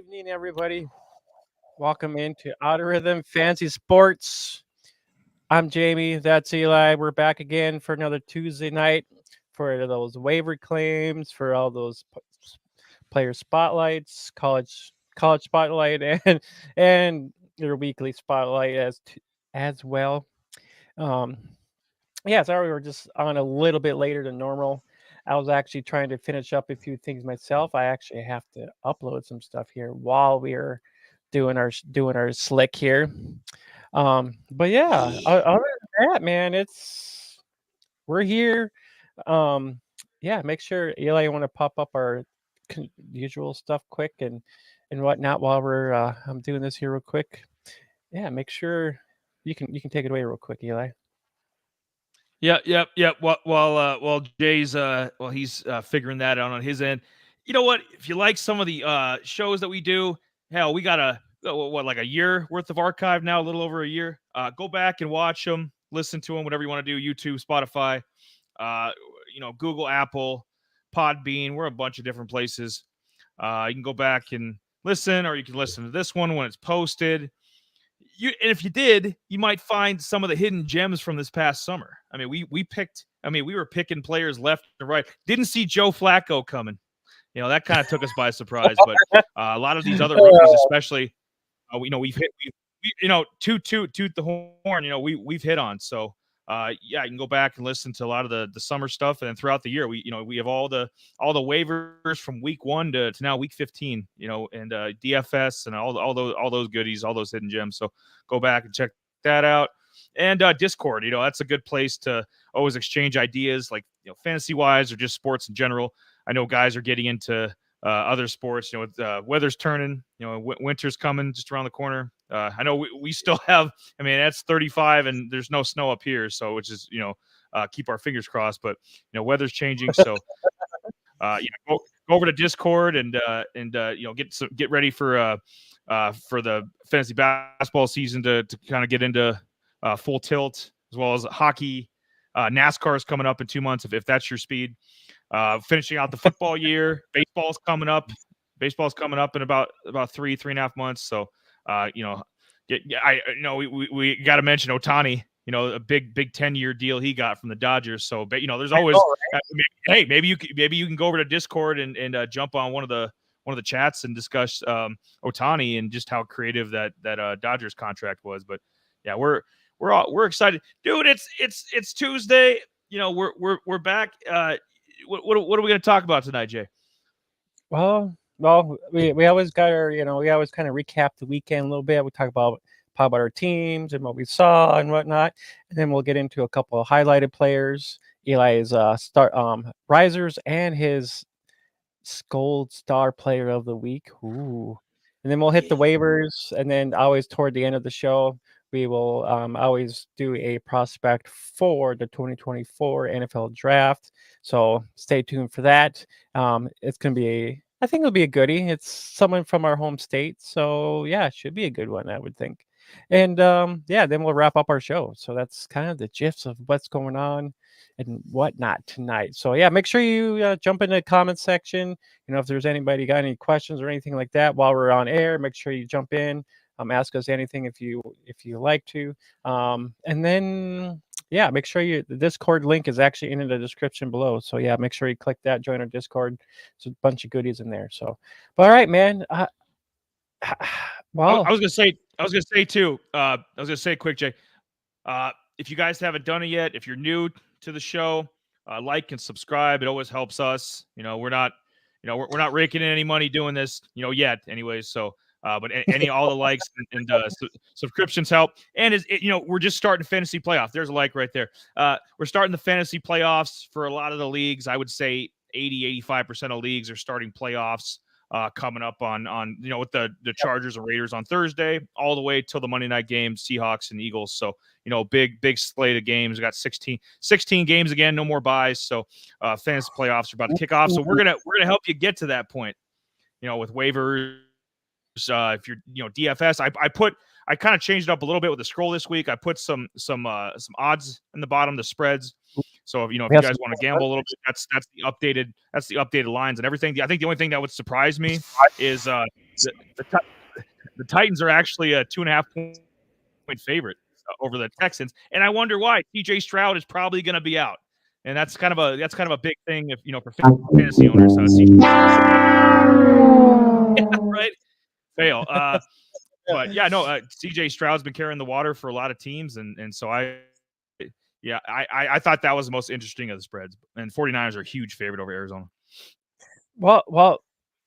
evening, everybody. Welcome into Outer Rhythm Fancy Sports. I'm Jamie. That's Eli. We're back again for another Tuesday night for those waiver claims, for all those player spotlights, college spotlight, and your weekly spotlight as well. Um, yeah, sorry we were just on a little bit later than normal. I was actually trying to finish up a few things myself. I actually have to upload some stuff here while we're doing our slick here. But yeah, other than that, man, we're here. Um, yeah, make sure Eli, you want to pop up our usual stuff quick and whatnot while I'm doing this here real quick. Yeah, make sure you can take it away real quick, Eli. Yep. While Jay's he's figuring that out on his end. You know what? If you like some of the shows that we do, hell, we got like a year worth of archive now, a little over a year. Go back and watch them, listen to them, whatever you want to do. YouTube, Spotify, uh, Google, Apple, Podbean. We're a bunch of different places. You can go back and listen, or you can listen to this one when it's posted. And if you did, you might find some of the hidden gems from this past summer. I mean, we were picking players left and right. Didn't see Joe Flacco coming. That kind of took us by surprise. But a lot of these other rookies, especially, we've hit, toot the horn. We've hit on. So you can go back and listen to a lot of the summer stuff, and then throughout the year, we have all the waivers from week 1 to now week 15. And DFS and all those goodies, all those hidden gems. So go back and check that out. And Discord, that's a good place to always exchange ideas, like fantasy wise or just sports in general. I know guys are getting into other sports. With weather's turning, winter's coming just around the corner. I know we still have. I mean, that's 35 and there's no snow up here, so which is keep our fingers crossed. But weather's changing, so go over to Discord and get ready for the fantasy basketball season to kind of get into full tilt, as well as hockey. NASCAR is coming up in 2 months if that's your speed. Finishing out the football year. Baseball's coming up. Baseball's coming up in about 3.5 months. So we got to mention Ohtani. A big 10-year deal he got from the Dodgers. So there's always hey, maybe you can go over to Discord and jump on one of the chats and discuss Ohtani and just how creative that Dodgers contract was. But yeah, we're excited, dude. It's Tuesday. We're back. What are we going to talk about tonight, Jay? Well, we always got we always kind of recap the weekend a little bit. We talk about our teams and what we saw and whatnot, and then we'll get into a couple of highlighted players, Eli's risers and his Gold Star Player of the Week. Ooh. And then we'll hit the waivers, and then always toward the end of the show, we will always do a prospect for the 2024 NFL Draft. So stay tuned for that. It's going to be I think it'll be a goodie. It's someone from our home state. So yeah, it should be a good one, I would think. And then we'll wrap up our show. So that's kind of the gist of what's going on and whatnot tonight. So yeah, make sure you jump in the comment section. If there's anybody got any questions or anything like that while we're on air, make sure you jump in. Ask us anything if you like to. And then make sure the Discord link is actually in the description below. So yeah, make sure you click that, join our Discord. There's a bunch of goodies in there. So, but all right, man. Well, I was gonna say too. I was gonna say quick, Jay. If you guys haven't done it yet, if you're new to the show, like and subscribe. It always helps us. We're not raking in any money doing this, yet. Anyways, so. But all the likes and subscriptions help. And we're just starting fantasy playoff. There's a like right there. We're starting the fantasy playoffs for a lot of the leagues. I would say 85% of leagues are starting playoffs coming up on with the Chargers and Raiders on Thursday, all the way till the Monday night games, Seahawks and Eagles. So big slate of games. We got 16 games again, no more buys. So fantasy playoffs are about to kick off. So we're gonna help you get to that point. With waivers. If you're DFS, I kind of changed it up a little bit with the scroll this week. I put some odds in the bottom, the spreads. So if you guys want to gamble a little bit, that's the updated lines and everything. I think the only thing that would surprise me is the, the Titans are actually a 2.5-point favorite over the Texans, and I wonder why. CJ Stroud is probably going to be out, and that's kind of a big thing if for fantasy owners. Right, fail. But yeah, no, CJ Stroud's been carrying the water for a lot of teams, and so I thought that was the most interesting of the spreads, and 49ers are a huge favorite over Arizona. Well,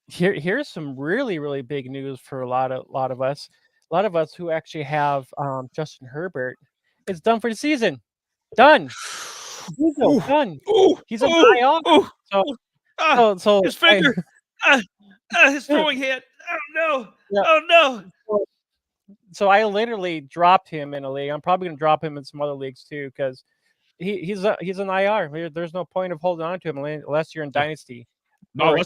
here's some really big news for a lot of us. A lot of us who actually have Justin Herbert. It's done for the season. Done. Done. He's an IR. So his finger, his throwing hand. Oh no! Yeah. Oh no! So I literally dropped him in a league. I'm probably going to drop him in some other leagues too because he's an IR. There's no point of holding on to him unless you're in Dynasty. No,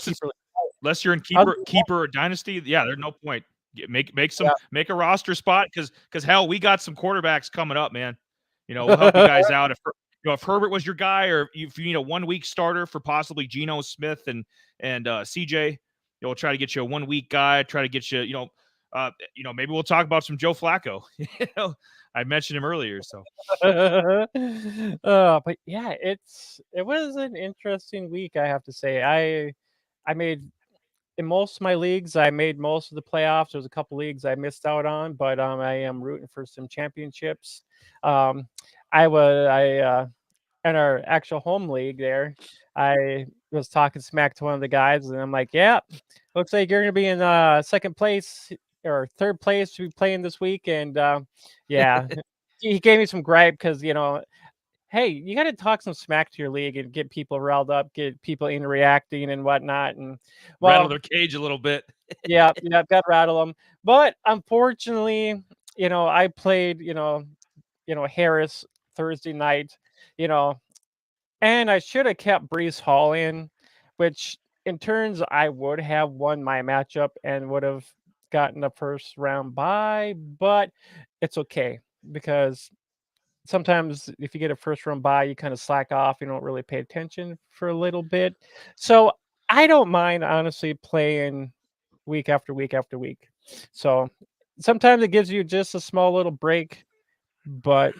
unless you're in keeper or Dynasty. Yeah, there's no point. Make a roster spot because hell, we got some quarterbacks coming up, man. We'll help you guys out if Herbert was your guy, or if you need a 1 week starter for possibly Geno Smith and CJ. We'll try to get you a 1 week guy. Try to get you maybe we'll talk about some Joe Flacco. I mentioned him earlier, so. But yeah, it was an interesting week, I have to say. I made in most of my leagues, I made most of the playoffs. There's a couple leagues I missed out on, but I am rooting for some championships. In our actual home league there, I was talking smack to one of the guys, and I'm like, "Yeah, looks like you're going to be in second place or third place to be playing this week." And yeah, he gave me some gripe because hey, you got to talk some smack to your league and get people riled up, get people interacting and whatnot, and rattle their cage a little bit. yeah, got to rattle them. But unfortunately, I played, Harris Thursday night, and I should have kept Brees Hall in, which in turns I would have won my matchup and would have gotten a first round bye, but it's okay because sometimes if you get a first round bye, you kind of slack off. You don't really pay attention for a little bit. So I don't mind honestly playing week after week after week. So sometimes it gives you just a small little break. But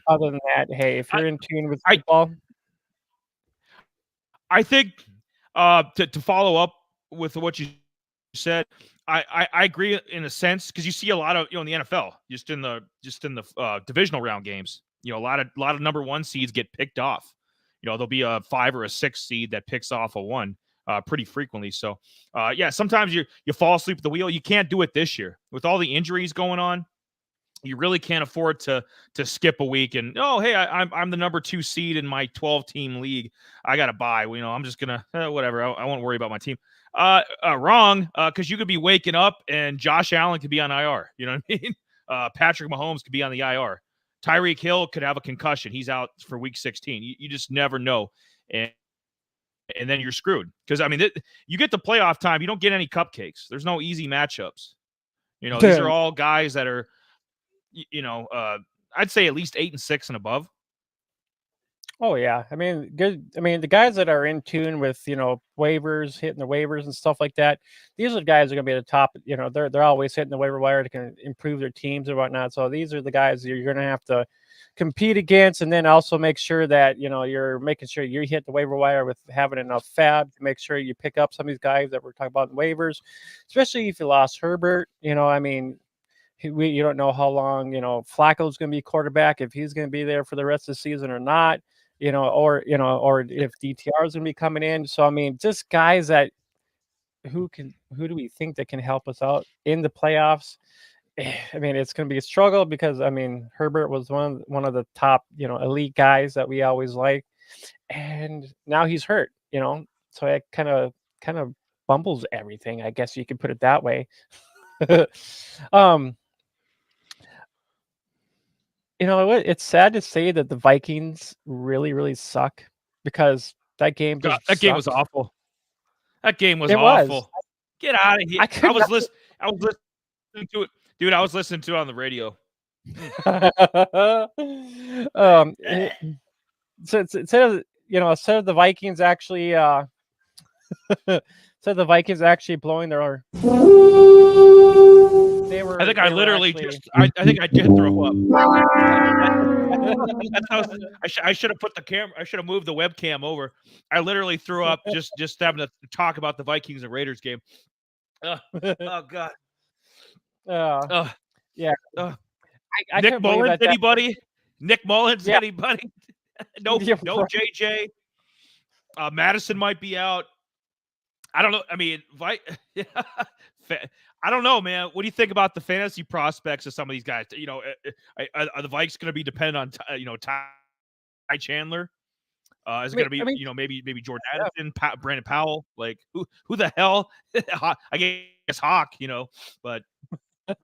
other than that, hey, if you're in tune with football. I think to follow up with what you said, I agree in a sense because you see a lot of in the NFL just in the divisional round games. A lot of number 1 seeds get picked off. There'll be a 5 or a 6 seed that picks off a 1 pretty frequently. So yeah, sometimes you fall asleep at the wheel. You can't do it this year with all the injuries going on. You really can't afford to skip a week and hey, I'm the number 2 seed in my 12-team league. I got to buy. I'm just gonna whatever. I won't worry about my team. Wrong, because you could be waking up and Josh Allen could be on IR. You know what I mean? Patrick Mahomes could be on the IR. Tyreek Hill could have a concussion. He's out for week 16. You just never know, and then you're screwed because you get the playoff time. You don't get any cupcakes. There's no easy matchups. These are all guys that are. I'd say at least 8-6 and above. Oh yeah, good. The guys that are in tune with waivers, hitting the waivers and stuff like that. These are the guys that are going to be at the top. They're always hitting the waiver wire to improve their teams and whatnot. So these are the guys you're going to have to compete against, and then also make sure that you're making sure you hit the waiver wire with having enough fab to make sure you pick up some of these guys that we're talking about in waivers, especially if you lost Herbert. You don't know how long Flacco's going to be quarterback, if he's going to be there for the rest of the season or not. Or if DTR is going to be coming in. So just guys that who do we think that can help us out in the playoffs? It's going to be a struggle because Herbert was one of the top elite guys that we always like, and now he's hurt. So it kind of bumbles everything. I guess you could put it that way. It's sad to say that the Vikings really suck because that game game was awful. That game was awful. Get out of here. I was listening to it. Dude, I was listening to it on the radio. So instead of the Vikings actually So the Vikings actually blowing their. I think I They were literally actually. just I think I did throw up. That's how I should have put the camera. I should have moved the webcam over. I literally threw up just having to talk about the Vikings and Raiders game. Oh God. Uh, Yeah, uh, I Nick couldn't believe Mullins, that. anybody? Nick Mullins, Yeah, anybody? No, yeah, no JJ. Madison might be out. I don't know. I mean, I don't know, man. What do you think about the fantasy prospects of some of these guys? You know, are the Vikes going to be dependent on, Ty Chandler? Is it going to be, I mean, maybe Jordan yeah. Addison, Brandon Powell? Like, who the hell? I guess Hawk, but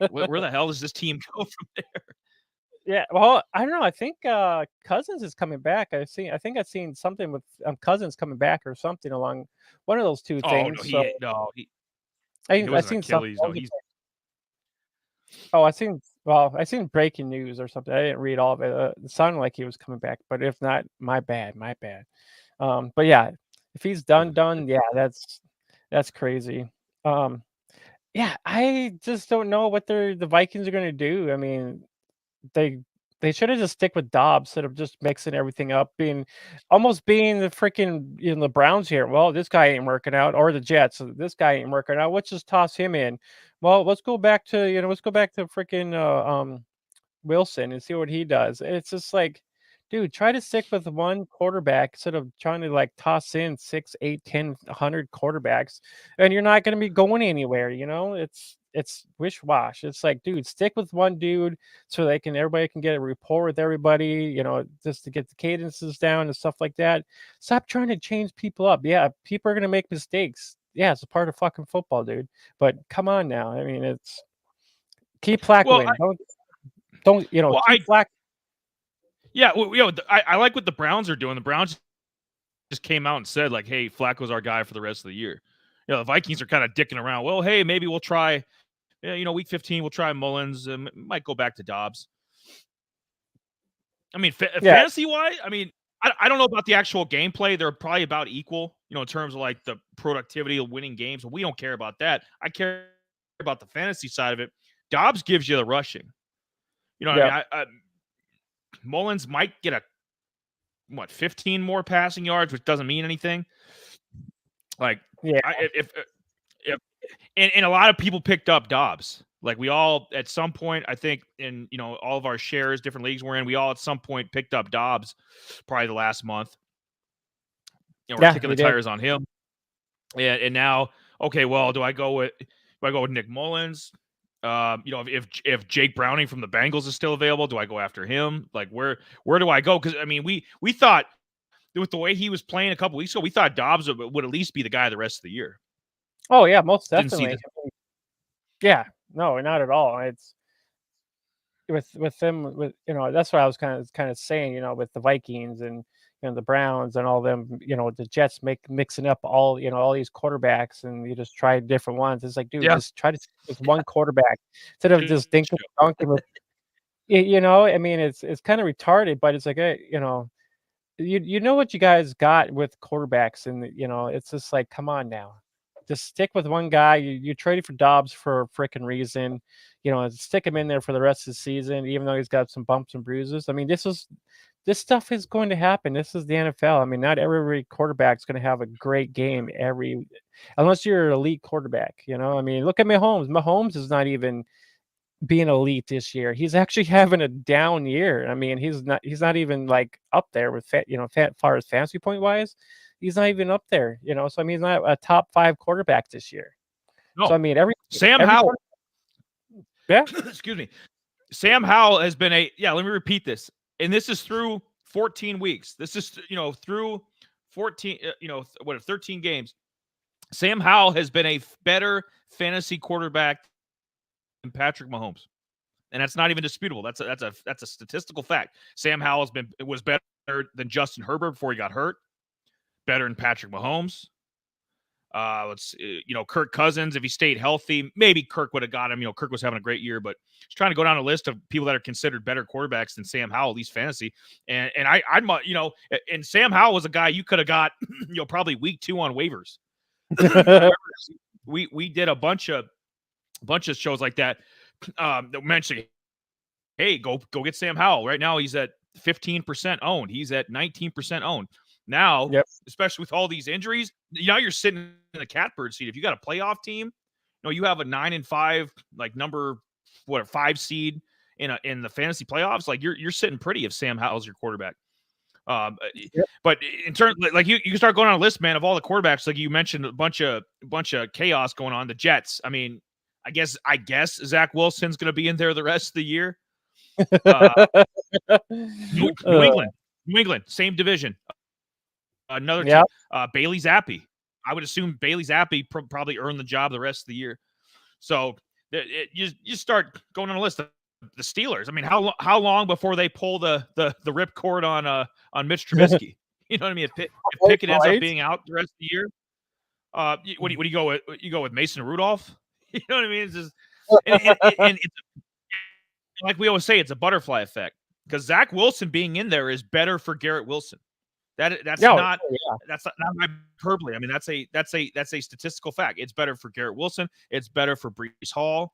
where the hell does this team go from there? Yeah, well, I don't know. I think Cousins is coming back. I think I've seen something with Cousins coming back or something along one of those two Oh no, things. So he I wasn't seen something. Achilles. No, he's Oh, I seen breaking news or something. I didn't read all of it. It sounded like he was coming back, but if not, my bad, my bad. But yeah, if he's done, yeah, that's crazy. Um, yeah, I just don't know what the Vikings are gonna do. I mean, they they should have just stick with Dobbs instead of just mixing everything up, being the freaking the Browns here. Well, this guy ain't working out, or the Jets. This guy ain't working out. Let's just toss him in. Well, let's go back to freaking Wilson and see what he does. It's just like, dude, try to stick with one quarterback instead of trying to like toss in 6, 8, 10, 100 quarterbacks, and you're not going to be going anywhere. It's wish wash. It's like, dude, stick with one dude so everybody can get a rapport with everybody. Just to get the cadences down and stuff like that. Stop trying to change people up. Yeah, people are going to make mistakes. Yeah, it's a part of fucking football, dude. But come on now. I mean, it's keep well, Flacco in. Don't well, keep Flacco. yeah, well, I like what the Browns are doing. The Browns just came out and said, like, hey, Flacco's our guy for the rest of the year. The Vikings are kind of dicking around. Well, hey, maybe we'll try, week 15, we'll try Mullins. Might go back to Dobbs. I mean, Yeah, fantasy-wise, I mean, I don't know about the actual gameplay. They're probably about equal, in terms of, like, the productivity of winning games. But we don't care about that. I care about the fantasy side of it. Dobbs gives you the rushing. What yeah, I mean? Mullins might get 15 more passing yards, which doesn't mean anything. Like, yeah, if and a lot of people picked up Dobbs. Like, we all at some point, I think, in all of our shares, different leagues we're in, we all at some point picked up Dobbs, probably the last month. We're yeah. kicking We the did. tires on him. And now, okay, well, do I go with Nick Mullins? If Jake Browning from the Bengals is still available, do I go after him? Like, where do I go? Because I mean, we thought with the way he was playing a couple weeks ago, we thought Dobbs would at least be the guy the rest of the year. Oh yeah, most Didn't see definitely. this. Yeah, no, not at all. It's with them with that's what I was kind of saying. With the Vikings and the Browns and all them. The Jets mixing up all these quarterbacks, and you just try different ones. It's like, dude, Yeah. just try to stick with one quarterback instead of just thinking dunking with. I mean, it's kind of retarded, but it's like, you know what you guys got with quarterbacks, and it's just like, come on now, just stick with one guy. You traded for Dobbs for a freaking reason, stick him in there for the rest of the season, even though he's got some bumps and bruises. I mean, this stuff is going to happen. This is the NFL. I mean, not every quarterback's going to have a great game unless you're an elite quarterback. I mean, look at Mahomes. Mahomes is not even being elite this year. He's actually having a down year. I mean, he's not even like up there with far as fantasy point wise. He's not even up there, So I mean, he's not a top 5 quarterback this year. No. So I mean, Sam every Howell. yeah. Excuse me. Sam Howell has been let me repeat this. And this is through 14 weeks. This is, through 14, 13 games. Sam Howell has been a better fantasy quarterback than Patrick Mahomes. And that's not even disputable. That's a statistical fact. Sam Howell was better than Justin Herbert before he got hurt. Better than Patrick Mahomes. Kirk Cousins, if he stayed healthy, maybe Kirk would have got him. Kirk was having a great year, but just trying to go down a list of people that are considered better quarterbacks than Sam Howell, at least fantasy. And and Sam Howell was a guy you could have got, probably week 2 on waivers. I remember we did a bunch of shows like that. That mentioned, hey, go get Sam Howell. Right now he's at 15% owned. He's at 19% owned. Now, Yep. especially with all these injuries, now you're sitting in the catbird seat. If you got a playoff team, you have a 9-5, like number 5 seed in the fantasy playoffs. Like you're sitting pretty if Sam Howell's your quarterback. Yep. But in terms, like you can start going on a list, man, of all the quarterbacks. Like you mentioned, a bunch of chaos going on. The Jets. I mean, I guess Zach Wilson's going to be in there the rest of the year. New England, same division. Another team, Bailey Zappi. I would assume Bailey Zappi probably earned the job the rest of the year. So you start going on a list of the Steelers. I mean, how long before they pull the ripcord on Mitch Trubisky? You know what I mean? If Pickett ends up being out the rest of the year, what do you go with? You go with Mason Rudolph? You know what I mean? It's just and it's like we always say, it's a butterfly effect, because Zach Wilson being in there is better for Garrett Wilson. That's not hyperbole. I mean, that's a statistical fact. It's better for Garrett Wilson. It's better for Breece Hall.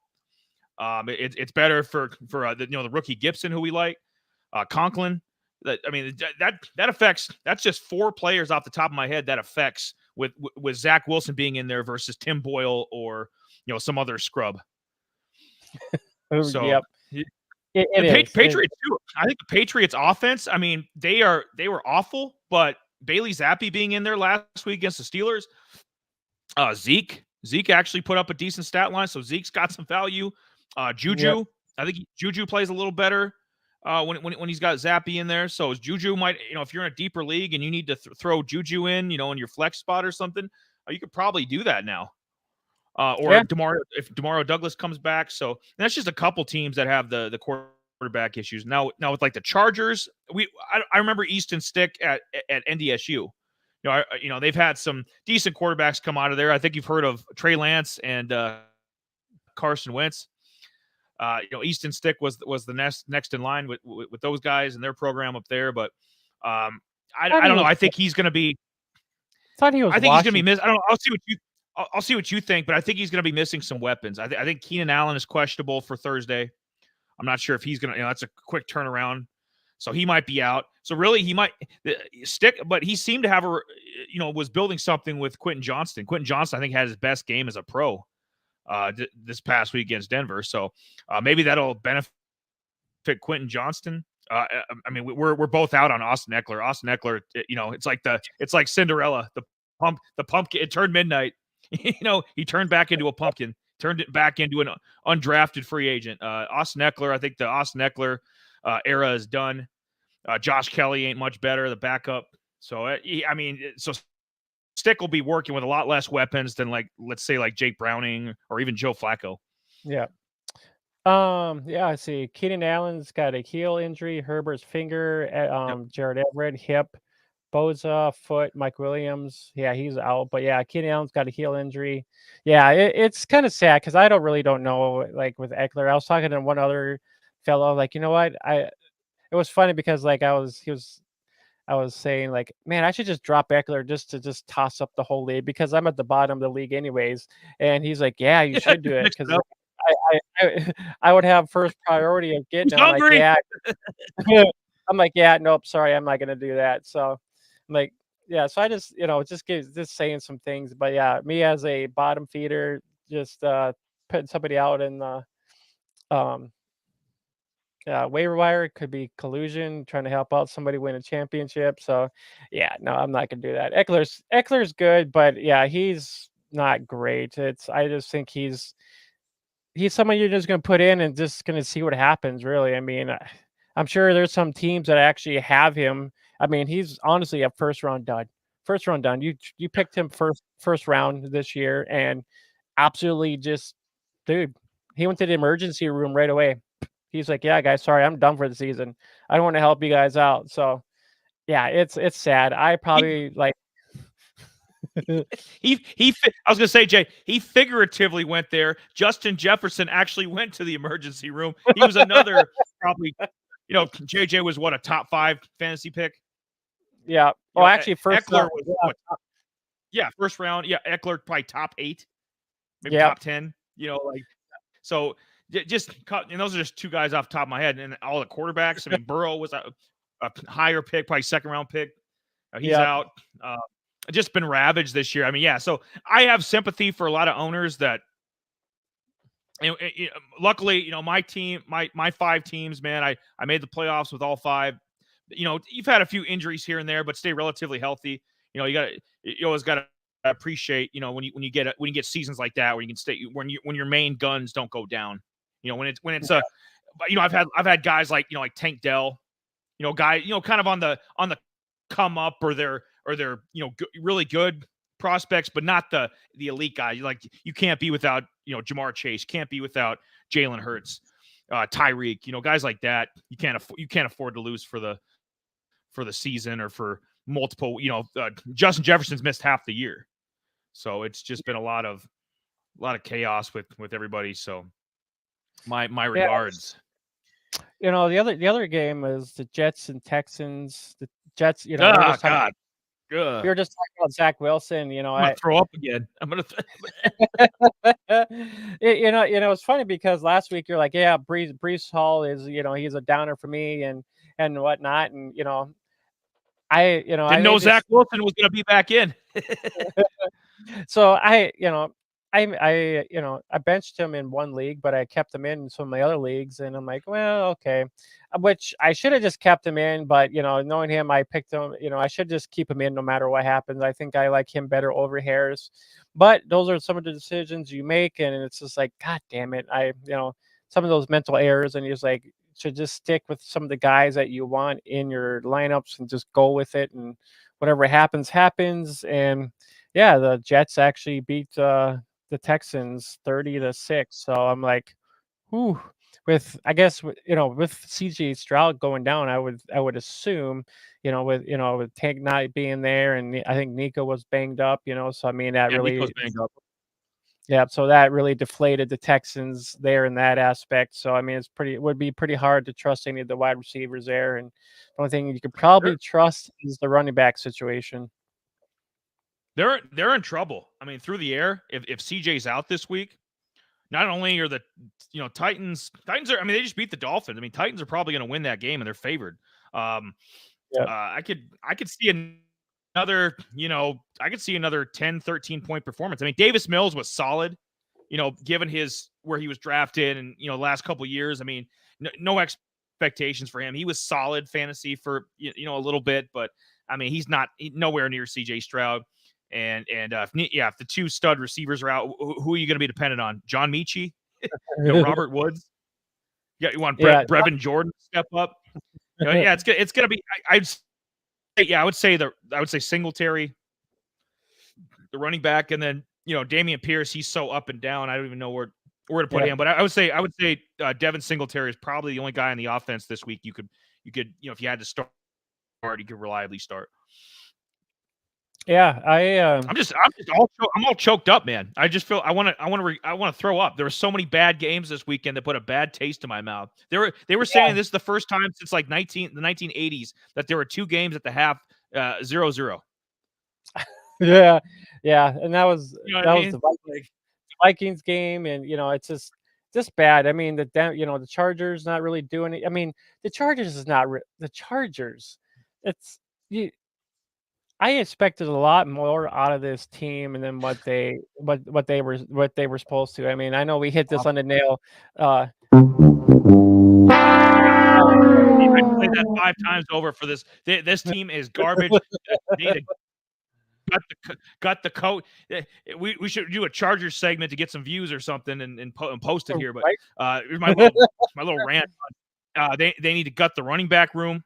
It's better for the rookie Gibson, who we like, Conklin. That affects. That's just 4 players off the top of my head that affects with Zach Wilson being in there versus Tim Boyle or some other scrub. So yep. Patriots too. I think the Patriots offense, I mean, they were awful, but Bailey Zappi being in there last week against the Steelers, Zeke actually put up a decent stat line, so Zeke's got some value. Juju, yep. I think Juju plays a little better when he's got Zappi in there. So Juju might, if you're in a deeper league and you need to throw Juju in your flex spot or something, you could probably do that now. If Demario Douglas comes back. So that's just a couple teams that have the quarterback issues. Now with like the Chargers, I remember Easton Stick at NDSU. They've had some decent quarterbacks come out of there. I think you've heard of Trey Lance and Carson Wentz. Easton Stick was the next in line with those guys and their program up there. But I don't know. I think he's going to be. I think he's going to be missed. I don't know. I'll see what you think, but I think he's going to be missing some weapons. I think Keenan Allen is questionable for Thursday. I'm not sure if he's going to. That's a quick turnaround, so he might be out. So really, he might stick, but he seemed to have was building something with Quentin Johnston. Quentin Johnston, I think, had his best game as a pro this past week against Denver. So maybe that'll benefit Quentin Johnston. I mean, we're both out on Austin Eckler. Austin Eckler, it's like Cinderella. The pumpkin. It turned midnight. He turned back into a pumpkin, turned it back into an undrafted free agent. Austin Eckler, I think the Austin Eckler era is done. Josh Kelly ain't much better, the backup. So, so Stick will be working with a lot less weapons than let's say Jake Browning or even Joe Flacco. Yeah. I see. Keenan Allen's got a heel injury, Herbert's finger, Jared Everett, hip. Boza, foot, Mike Williams. Yeah, he's out. But yeah, Keenan Allen's got a heel injury. Yeah, it's kind of sad because I don't know, with Eckler. I was talking to one other fellow, you know what? It was funny because I was saying man, I should just drop Eckler just to toss up the whole league because I'm at the bottom of the league anyways. And he's like, yeah, you should do it because I would have first priority of getting him. I'm like, yeah, nope, sorry, I'm not gonna do that. So I'm like, yeah, so I just, just saying some things. But yeah, me as a bottom feeder, just putting somebody out in the waiver wire could be collusion, trying to help out somebody win a championship. So yeah, no, I'm not gonna do that. Eckler's good, but yeah, he's not great. I just think he's someone you're just gonna put in and just gonna see what happens, really. I mean, I'm sure there's some teams that actually have him. I mean, he's honestly a first round dud. You picked him first round this year, and absolutely just, dude, he went to the emergency room right away. He's like, yeah, guys, sorry, I'm done for the season. I don't want to help you guys out. So yeah, it's sad. I probably I was gonna say, Jay, he figuratively went there. Justin Jefferson actually went to the emergency room. He was another probably, JJ was a top 5 fantasy pick. Yeah. Well, actually, first Eckler was Yeah, first round. Yeah, Eckler probably top 8, maybe Yep. top 10. So just cut. And those are just two guys off the top of my head. And all the quarterbacks. I mean, Burrow was a higher pick, probably second round pick. He's Yep. out. Just been ravaged this year. I mean, yeah. So I have sympathy for a lot of owners that. Luckily, my team, my 5 teams, man, I made the playoffs with all 5. You've had a few injuries here and there, but stay relatively healthy. You always got to appreciate, when you get seasons like that where you can stay when your main guns don't go down. When it's but I've had guys like like Tank Dell, kind of on the come up, or they're really good prospects, but not the elite guys. You can't be without Jamar Chase, can't be without Jalen Hurts, Tyreek, guys like that. You can't afford to lose for the season or for multiple. Justin Jefferson's missed half the year, so it's just been a lot of chaos with everybody. So my Yeah. regards. The other game is the Jets and Texans. The Jets, we were Oh just talking, God. we were just talking about Zach Wilson. I'm gonna throw up again. I'm gonna. It's funny because last week you're like, yeah, Brees Hall is, he's a downer for me and whatnot, and I Didn't know made Zach this. Wilson was gonna be back in. So I benched him in one league, but I kept him in some of my other leagues, and I'm like, well, okay, which I should have just kept him in, but knowing him, I picked him. I should just keep him in no matter what happens. I think I like him better over Harris, but those are some of the decisions you make, and it's just like, God damn it, some of those mental errors, and you're just like, should just stick with some of the guys that you want in your lineups and just go with it, and whatever happens. And yeah, the Jets actually beat the Texans 30-6. So I'm like, whew. With I guess with CJ Stroud going down, I would assume, with Tank not being there, and I think Nico was banged up, so I mean that Yeah, Nico's really, banged up. yeah, so that really deflated the Texans there in that aspect. So I mean it would be pretty hard to trust any of the wide receivers there, and the only thing you could They're probably trust is the running back situation. they're in trouble. I mean, through the air, if CJ's out this week, not only are the Titans are. I mean, they just beat the Dolphins. I mean, Titans are probably going to win that game, and they're favored. Um, Yeah. I could see another, I could see another 10, 13 point performance. I mean, Davis Mills was solid, given his where he was drafted and last couple of years. I mean, no expectations for him. He was solid fantasy for a little bit, but I mean, he's nowhere near CJ Stroud. And if the 2 stud receivers are out, who are you going to be dependent on? John Michie, Robert Woods. Yeah, you want Yeah. Brevin Jordan to step up. Yeah, it's going to be. I would say Singletary, the running back, and then Damian Pierce. He's so up and down. I don't even know where to put Yeah. him. But I would say Devin Singletary is probably the only guy on the offense this week you could if you had to start, you could reliably start. Yeah, I'm all choked up, man. I just feel I want to throw up. There were so many bad games this weekend that put a bad taste in my mouth. They were saying this is the first time since like the 1980s that there were 2 games at the half 0-0. yeah, and that was You know what I mean? the Vikings game, and it's just bad. I mean, the Chargers not really doing it. I mean, the Chargers is not the Chargers. It's you. I expected a lot more out of this team and then what they were supposed to. I mean, I know we hit this on the nail. I'd play that 5 times over for this. This team is garbage. They need to got the coat. We should do a Chargers segment to get some views or something and post it here. But here's my little rant. They need to gut the running back room.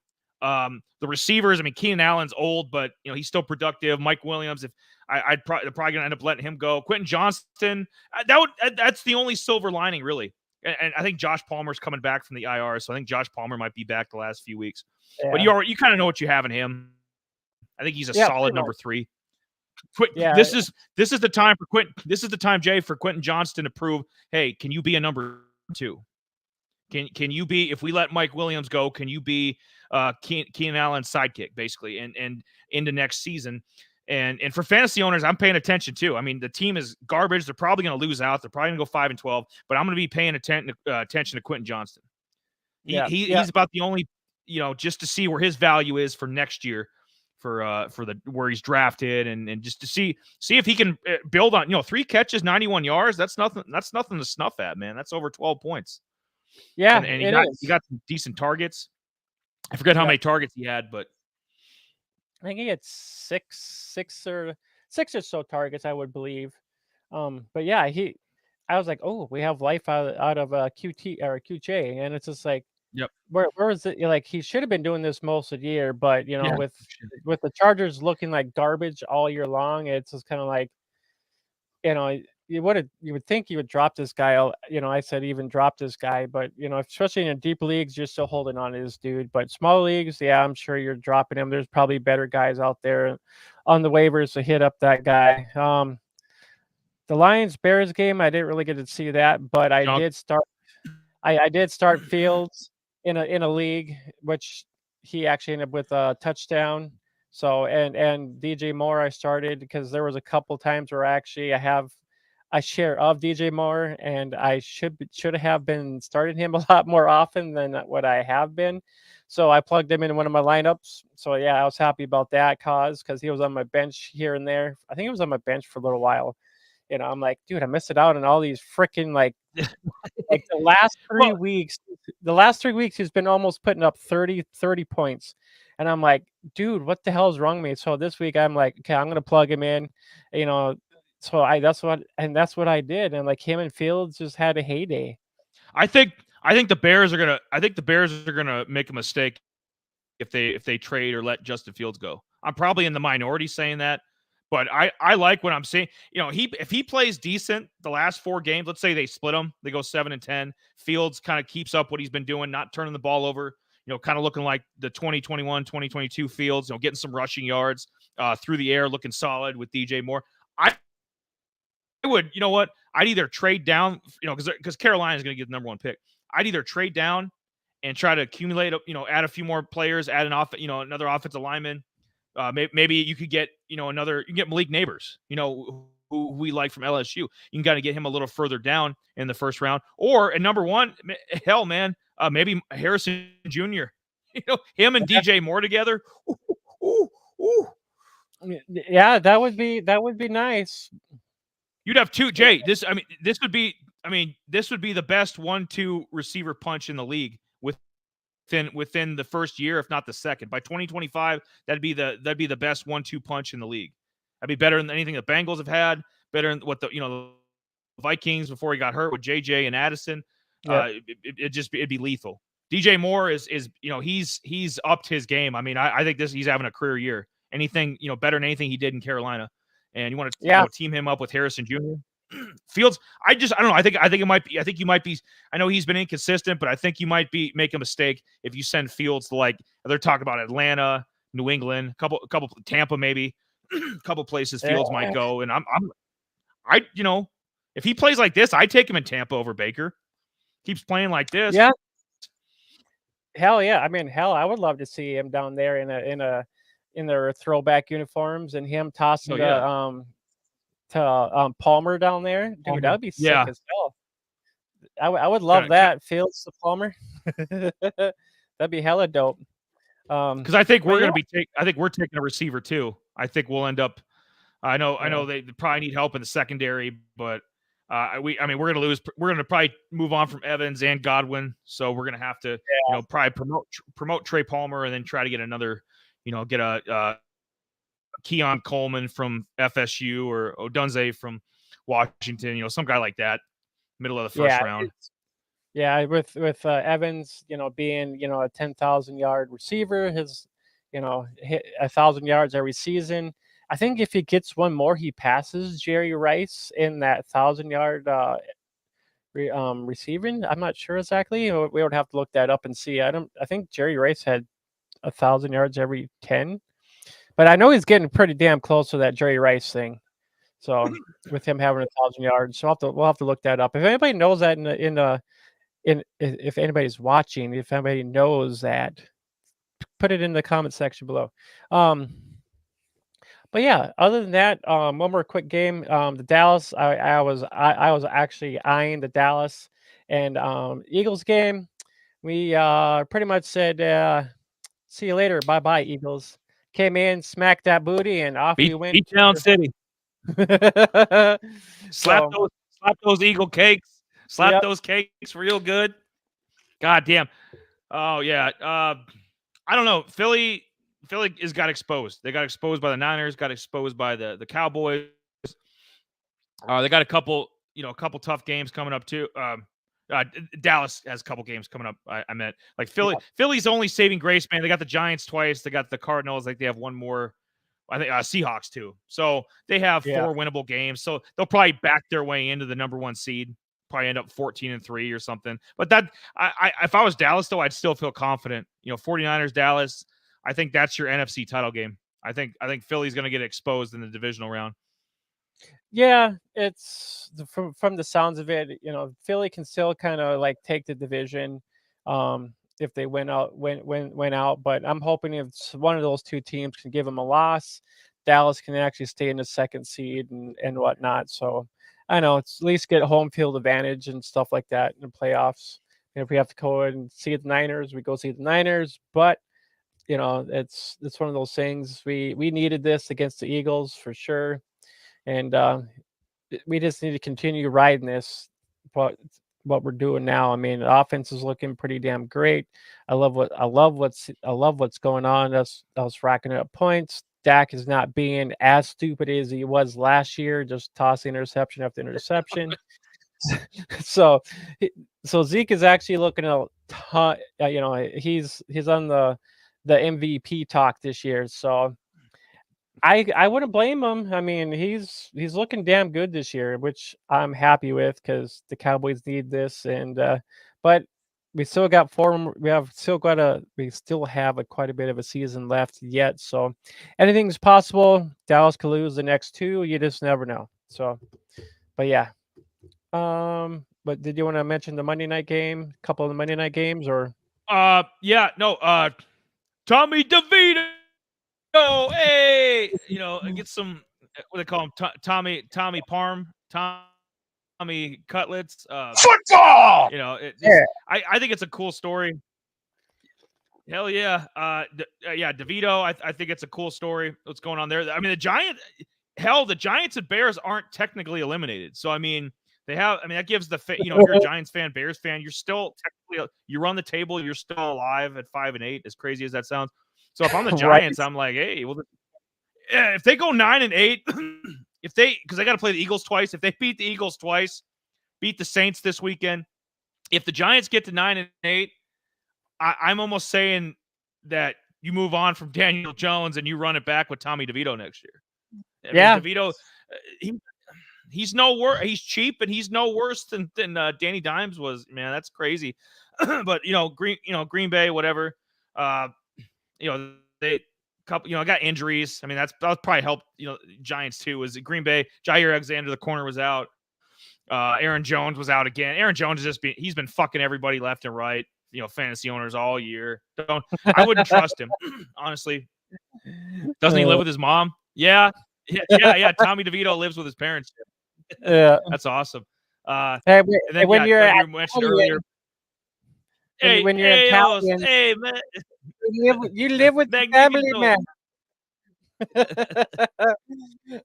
The receivers. I mean, Keenan Allen's old, but he's still productive. Mike Williams. If they're probably going to end up letting him go. Quentin Johnston. That's the only silver lining, really. And I think Josh Palmer's coming back from the IR, so I think Josh Palmer might be back the last few weeks. Yeah. But you kind of know what you have in him. I think he's a solid number 3. Yeah. This is the time for Quentin. This is the time, Jay, for Quentin Johnston to prove, hey, can you be a number 2? Can you be, if we let Mike Williams go, can you be Keenan Allen's sidekick, basically, and into next season? And for fantasy owners, I'm paying attention too. I mean, the team is garbage. They're probably going to lose out. They're probably going to go 5-12. But I'm going to be paying attention to Quentin Johnston. Yeah, He's about the only, just to see where his value is for next year, for the where he's drafted, and just to see if he can build on 3 catches, 91 yards. That's nothing to snuff at, man. That's over 12 points. yeah, And it is. he got some decent targets. I forget how many targets he had, but I think he had six or so targets, I would believe. But yeah, I was like, oh, we have life out of QT or QJ, and it's just like, yep. where was it? Like, he should have been doing this most of the year, but Yeah. with the Chargers looking like garbage all year long, it's just kind of like, you would think you would drop this guy. I said even drop this guy, but especially in deep leagues, you're still holding on to this dude. But small leagues, yeah, I'm sure you're dropping him. There's probably better guys out there on the waivers to hit up that guy. The Lions Bears game, I didn't really get to see that, but I did start. I did start Fields in a league, which he actually ended up with a touchdown. So and DJ Moore I started because there was a couple times where actually I have a share of DJ Moore, and I should have been starting him a lot more often than what I have been. So I plugged him in one of my lineups. So yeah, I was happy about that because he was on my bench here and there. I think he was on my bench for a little while. I'm like, dude, I missed it out on all these freaking like the last 3 weeks. The last 3 weeks, he's been almost putting up 30 points. And I'm like, dude, what the hell is wrong with me? So this week I'm like, okay, I'm gonna plug him in. So that's what I did. And like him and Fields just had a heyday. I think the Bears are gonna make a mistake if they trade or let Justin Fields go. I'm probably in the minority saying that, but I like what I'm seeing. If he plays decent the last 4 games, let's say they split them, they go 7-10. Fields kind of keeps up what he's been doing, not turning the ball over. Kind of looking like the 2021, 2022 Fields. Getting some rushing yards through the air, looking solid with DJ Moore. I would, I'd either trade down, because Carolina is going to get the number 1 pick. I'd either trade down and try to accumulate, add a few more players, add another offensive lineman. Maybe you could get, you can get Malik Neighbors, who we like from LSU. You can kind of get him a little further down in the first round. Or at number 1, hell, man, maybe Harrison Jr. Him and DJ Moore together. Ooh. Yeah, that would be nice. You'd have 2, Jay. This would be the best 1-2 receiver punch in the league within the first year, if not the second. By 2025, that'd be the best 1-2 punch in the league. That'd be better than anything the Bengals have had, better than what the Vikings before he got hurt with JJ and Addison. Yeah. It'd be lethal. DJ Moore is he's upped his game. I mean, I think he's having a career year. Anything, better than anything he did in Carolina. And you want to team him up with Harrison Jr. Fields, I don't know. I think it might be. I think you might be. I know he's been inconsistent, but I think you might make a mistake if you send Fields to they're talking about Atlanta, New England, couple Tampa maybe, a couple places Fields might go. And if he plays like this, I'd take him in Tampa over Baker. Keeps playing like this. Yeah. Hell yeah! I mean, hell, I would love to see him down there in their throwback uniforms and him tossing to Palmer down there. Dude, that would be sick as hell. I would love that. Fields to Palmer. That'd be hella dope. Because I think we're we're taking a receiver too. I think we'll end up. I know they probably need help in the secondary, but we're gonna lose. We're gonna probably move on from Evans and Godwin, so we're gonna have to probably promote Trey Palmer and then try to get another. Get a Keon Coleman from FSU or Odunze from Washington. Some guy like that, middle of the first round. Yeah, with Evans, being a 10,000 yard receiver, his hit 1,000 yards every season. I think if he gets one more, he passes Jerry Rice in that 1,000 yard receiving. I'm not sure exactly. We would have to look that up and see. I think Jerry Rice had 1,000 yards every 10, but I know he's getting pretty damn close to that Jerry Rice thing. So with him having 1,000 yards, so we'll have to look that up. If anybody knows that if anybody's watching, if anybody knows that, put it in the comment section below. But yeah, other than that, one more quick game. The Dallas, I was actually eyeing the Dallas and Eagles game. We pretty much said, "See you later, bye bye, Eagles." Came in, smacked that booty, and off we went. Beat Town City. Slap So, those Eagle cakes. Slap yep, those cakes real good. God damn. Oh yeah. I don't know. Philly is got exposed. They got exposed by the Niners. Got exposed by the Cowboys. They got a couple tough games coming up too. Dallas has a couple games coming up. I meant like yep, Philly's only saving grace, man. They got the Giants twice. They got the Cardinals. Like they have one more. I think Seahawks too. So they have yeah. 4 winnable games. So they'll probably back their way into the number 1 seed. Probably end up 14-3 or something. But that if I was Dallas though, I'd still feel confident. 49ers, Dallas. I think that's your NFC title game. I think Philly's going to get exposed in the divisional round. Yeah, it's from the sounds of it, Philly can still kind of like take the division, if they win out. But I'm hoping if one of those two teams can give them a loss, Dallas can actually stay in the second seed and whatnot. So I know it's at least get home field advantage and stuff like that in the playoffs. And if we have to go and see the Niners, we go see the Niners. But it's one of those things. We needed this against the Eagles for sure, and we just need to continue riding this. What we're doing now. I mean, the offense is looking pretty damn great. I love what's going on. I was racking up points. Dak is not being as stupid as he was last year, just tossing interception after interception. so, so Zeke is actually looking a ton. He's on the MVP talk this year. So I wouldn't blame him. I mean, he's looking damn good this year, which I'm happy with because the Cowboys need this. And but we still got four. We still have quite a bit of a season left yet. So anything's possible. Dallas could lose the next two. You just never know. So, but yeah. But did you want to mention the Monday night game? A couple of the Monday night games, or Yeah, no. Tommy DeVito. Hey, get some what they call him, Tommy Parm, Tommy Cutlets. Football. yeah, I think it's a cool story. Hell yeah, yeah, DeVito. I think it's a cool story. What's going on there? I mean, the Giants and Bears aren't technically eliminated. So I mean, they have. I mean, that gives if you're a Giants fan, Bears fan, you're still technically you're on the table. You're still alive at 5-8. As crazy as that sounds. So if I'm the right? Giants, I'm like, hey, well, if they go 9-8, because they got to play the Eagles twice. If they beat the Eagles twice, beat the Saints this weekend. If the Giants get to 9-8, I'm almost saying that you move on from Daniel Jones and you run it back with Tommy DeVito next year. I mean, DeVito, he's no worse. He's cheap and he's no worse than Danny Dimes was. Man, that's crazy. But Green Bay, whatever. They got injuries. I mean, that probably helped. Giants too. Was Green Bay? Jair Alexander, the corner, was out. Aaron Jones was out again. Aaron Jones he's been fucking everybody left and right. Fantasy owners all year. I wouldn't trust him, honestly. Doesn't he live with his mom? Yeah. Tommy DeVito lives with his parents. Yeah, that's awesome. Hey, And then when you're like you mentioned earlier. when you're Italian, hey man, you live with the family, man.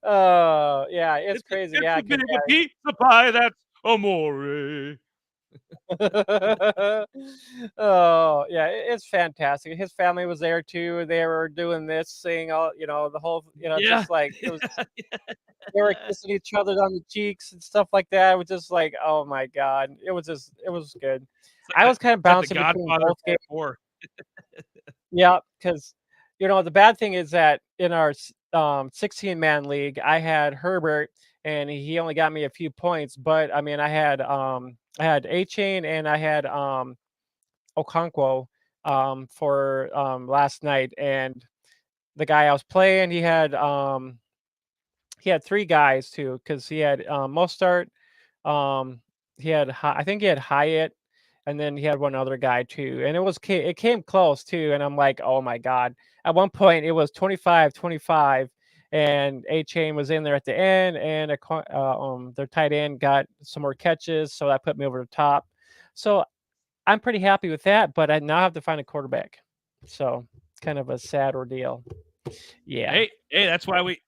Oh yeah, it's crazy. It's Yeah, a bit of a pizza pie. That's amore. Oh yeah, it's fantastic. His family was there too. They were doing this thing, all the whole, just like it was. They were kissing each other on the cheeks and stuff like that. It was just like, oh my god, it was good. I was kind of bouncing between both games. Yeah, because the bad thing is that in our 16-man league, I had Herbert, and he only got me a few points. But I mean, I had A-Chain and I had Okonkwo for last night, and the guy I was playing, he had three guys too, because he had Mostert, I think he had Hyatt, and then he had one other guy too, and it came close too, and I'm like, oh my god. At one point it was 25-25, and A-Chain was in there at the end, and their tight end got some more catches, so that put me over the top. So I'm pretty happy with that, but I now have to find a quarterback. So kind of a sad ordeal. Yeah. Hey, that's why we.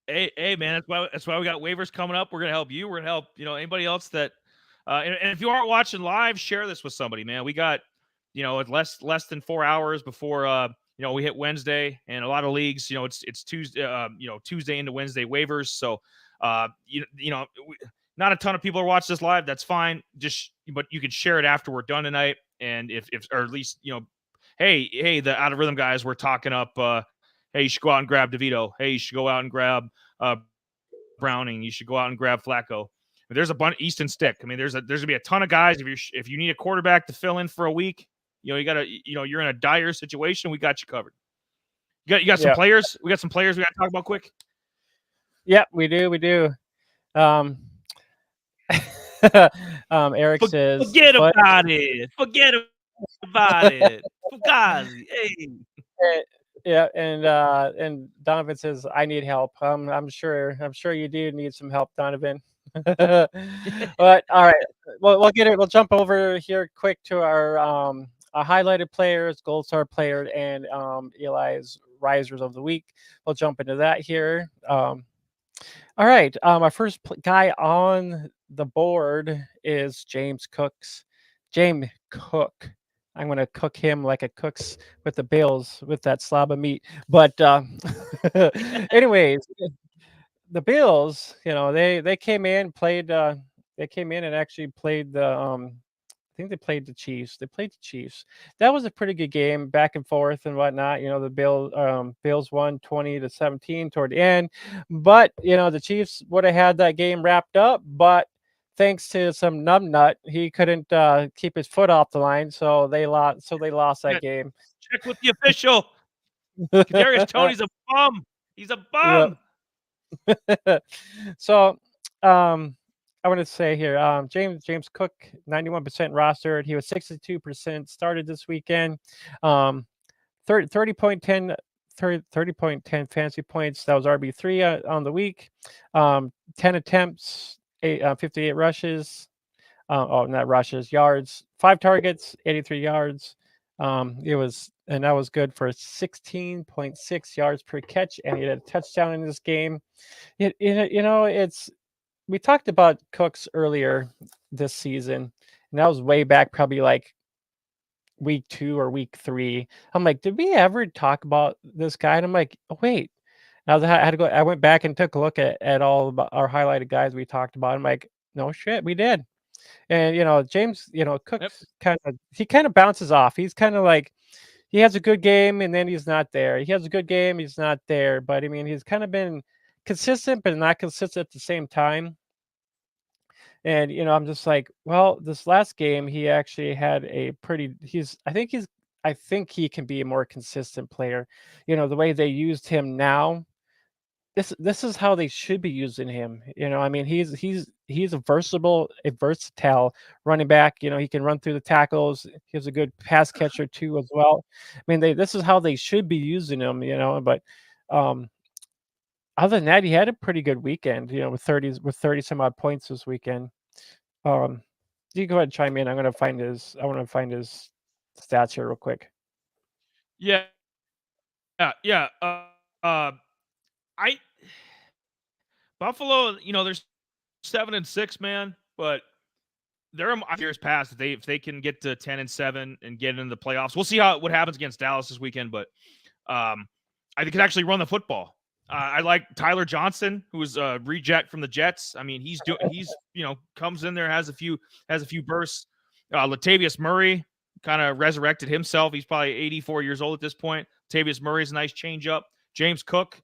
Hey, man, that's why we got waivers coming up. We're gonna help you. We're gonna help anybody else that. And if you aren't watching live, share this with somebody, man. We got less than 4 hours before we hit Wednesday, and a lot of leagues, it's Tuesday, Tuesday into Wednesday waivers. So not a ton of people are watching this live. That's fine. But you can share it after we're done tonight, and if or at least hey, the Out of Rhythm guys, we're talking up. Hey, you should go out and grab DeVito. Hey, you should go out and grab Browning. You should go out and grab Flacco. There's a bunch Easton Stick. I mean, there's gonna be a ton of guys. If you need a quarterback to fill in for a week, you gotta you're in a dire situation. We got you covered. You got some players. We got some players we got to talk about quick. Yep, we do. Eric says, forget about it. Forget about it. Fugazi. Hey. Yeah, and Donovan says, "I need help." I'm sure you do need some help, Donovan. But all right, we'll get it. We'll jump over here quick to our highlighted players, gold star player, and Eli's risers of the week. We'll jump into that here. All right, our first guy on the board is James Cooks. James Cook. I'm going to cook him like it cooks with the Bills with that slab of meat. But anyways, the Bills, they came in, played. They came in and actually played the. I think they played the Chiefs. They played the Chiefs. That was a pretty good game, back and forth and whatnot. The Bills won 20-17 toward the end, but the Chiefs would have had that game wrapped up, but thanks to some numbnut, he couldn't keep his foot off the line, so they lost. So they lost that game. Check with the official. Kadarius Toney's a bum. He's a bum. Yep. So, I want to say here, James Cook, 91% rostered. He was 62% started this weekend. 30.10 fantasy points. That was RB3 on the week. 10 attempts. 58 rushes. Not rushes, yards. 5 targets, 83 yards. That was good for 16.6 yards per catch, and he had a touchdown in this game. We talked about Cooks earlier this season, and that was way back, probably like week 2 or week 3. I'm like, did we ever talk about this guy? And I'm like, oh wait. I had to go. I went back and took a look at all of our highlighted guys we talked about. I'm like, no shit, we did. And James, Cooks kind of bounces off. He's kind of like, he has a good game and then he's not there. He has a good game, he's not there. But I mean, he's kind of been consistent, but not consistent at the same time. And I'm just like, well, this last game he actually had a pretty. I think he can be a more consistent player. The way they used him now. This is how they should be using him. I mean, he's a versatile running back. He can run through the tackles. He's a good pass catcher too as well. I mean, this is how they should be using him. But other than that, he had a pretty good weekend. With 30 some odd points this weekend. You go ahead and chime in. I want to find his stats here real quick. Yeah. Buffalo, they're 7-6, man, but they're years past if they can get to 10-7 and get into the playoffs. We'll see what happens against Dallas this weekend, but I think can actually run the football. I like Tyler Johnson, who's a reject from the Jets. I mean, he's comes in there, has a few bursts. Latavius Murray kind of resurrected himself. He's probably 84 years old at this point. Latavius Murray's a nice changeup. James Cook.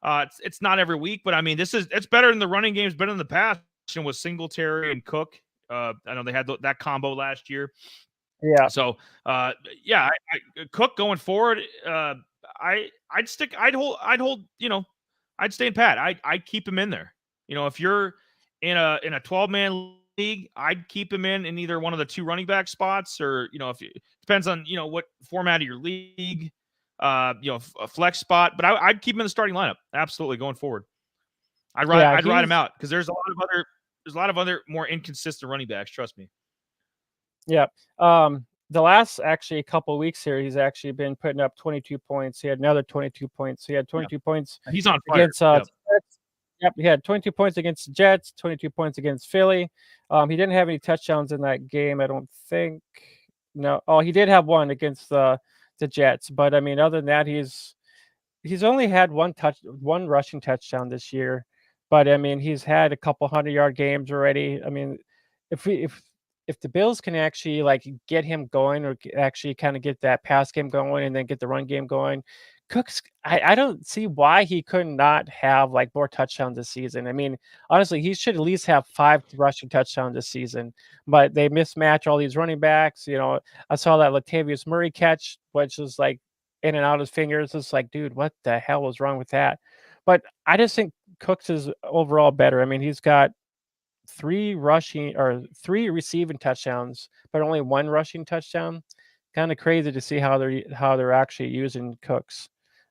It's not every week, but I mean, it's better than the running games, better than the past with Singletary and Cook. I know they had that combo last year. Yeah. So, Cook going forward, I'd stay in pat. I'd keep him in there. If you're in a 12-man league, I'd keep him in either one of the 2 running back spots, or if it depends on what format of your league. a flex spot, but I'd keep him in the starting lineup. Absolutely going forward. I'd ride him out because there's a lot of other more inconsistent running backs. Trust me. Yeah. The last actually couple weeks here, he's actually been putting up 22 points. He had another 22 points. He had 22 points He's on fire. against Jets. Yep, he had 22 points against the Jets, 22 points against Philly. He didn't have any touchdowns in that game, I don't think. No. Oh, he did have one against the Jets, but I mean, other than that, he's only had one rushing touchdown this year. But I mean, he's had a couple 100-yard games already. I mean, if the Bills can actually like get him going or actually kind of get that pass game going and then get the run game going, Cooks, I don't see why he could not have like more touchdowns this season. I mean, honestly, he should at least have 5 rushing touchdowns this season, but they mismatch all these running backs. I saw that Latavius Murray catch, which was like in and out his fingers. It's like, dude, what the hell was wrong with that? But I just think Cooks is overall better. I mean, he's got 3 receiving touchdowns, but only 1 rushing touchdown. Kind of crazy to see how they're actually using Cooks.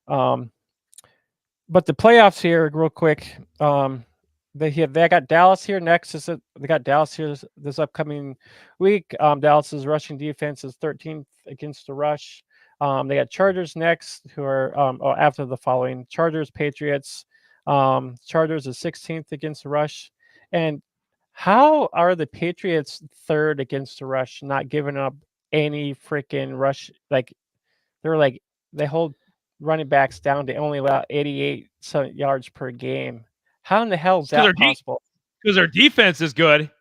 But the playoffs here, real quick. They got Dallas here next. They got Dallas here this upcoming week. Dallas's rushing defense is 13th against the rush. They got Chargers next, who are after the following: Chargers, Patriots. Chargers is 16th against the rush. And how are the Patriots 3rd against the rush, not giving up any freaking rush? Like they hold running backs down to only about 88 yards per game. How in the hell is that possible? Because their defense is good.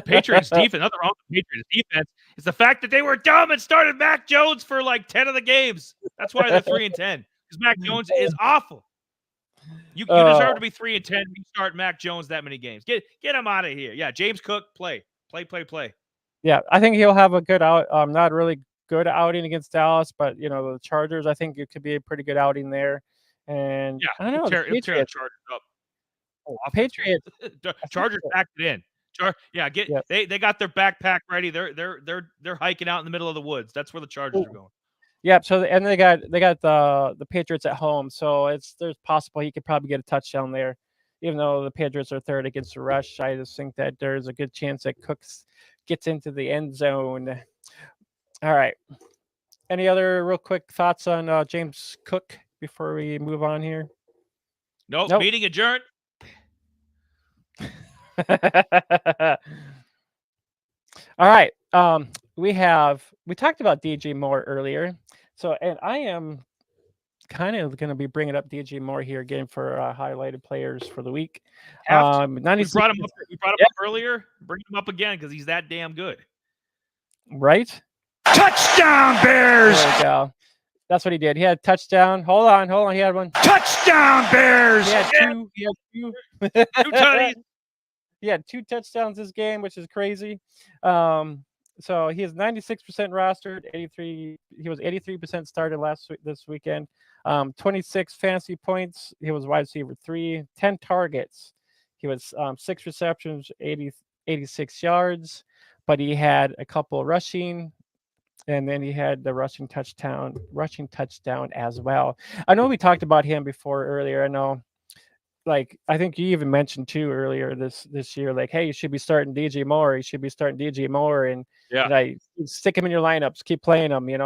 Patriots defense, nothing wrong with Patriots defense. It's the fact that they were dumb and started Mac Jones for like 10 of the games. That's why they're 3-10. Because Mac Jones is awful. You deserve to be 3-10 when you start Mac Jones that many games. Get him out of here. Yeah, James Cook, play. Yeah, I think he'll have a good not really good outing against Dallas, but the Chargers, I think it could be a pretty good outing there. And yeah, I don't know, the Chargers up. Patriots. Chargers packed it in. They got their backpack ready. They're hiking out in the middle of the woods. That's where the Chargers are going. Yeah, so and they got the Patriots at home, so there's possible he could probably get a touchdown there. Even though the Patriots are 3rd against the rush, I just think that there's a good chance that Cooks gets into the end zone. All right. Any other real quick thoughts on James Cook before we move on here? Nope. Meeting adjourned. All right. We talked about DJ Moore earlier. So, and I am kind of going to be bringing up DJ Moore here again for highlighted players for the week. We brought him up earlier. Bring him up again because he's that damn good. Right? Touchdown, Bears! There we go. That's what he did. He had a touchdown. Hold on. He had one. Touchdown, Bears! He had two. Two tutties. He had 2 touchdowns this game, which is crazy. So he is 96% rostered. 83. He was 83% started this weekend. 26 fantasy points. He was wide receiver 3. 10 targets. He was 6 receptions, 86 yards. But he had a couple rushing, and then he had the rushing touchdown as well. I know we talked about him before earlier. I know. Like, I think you even mentioned too earlier this year, like, hey, you should be starting DJ Moore. And stick him in your lineups, keep playing him. Me,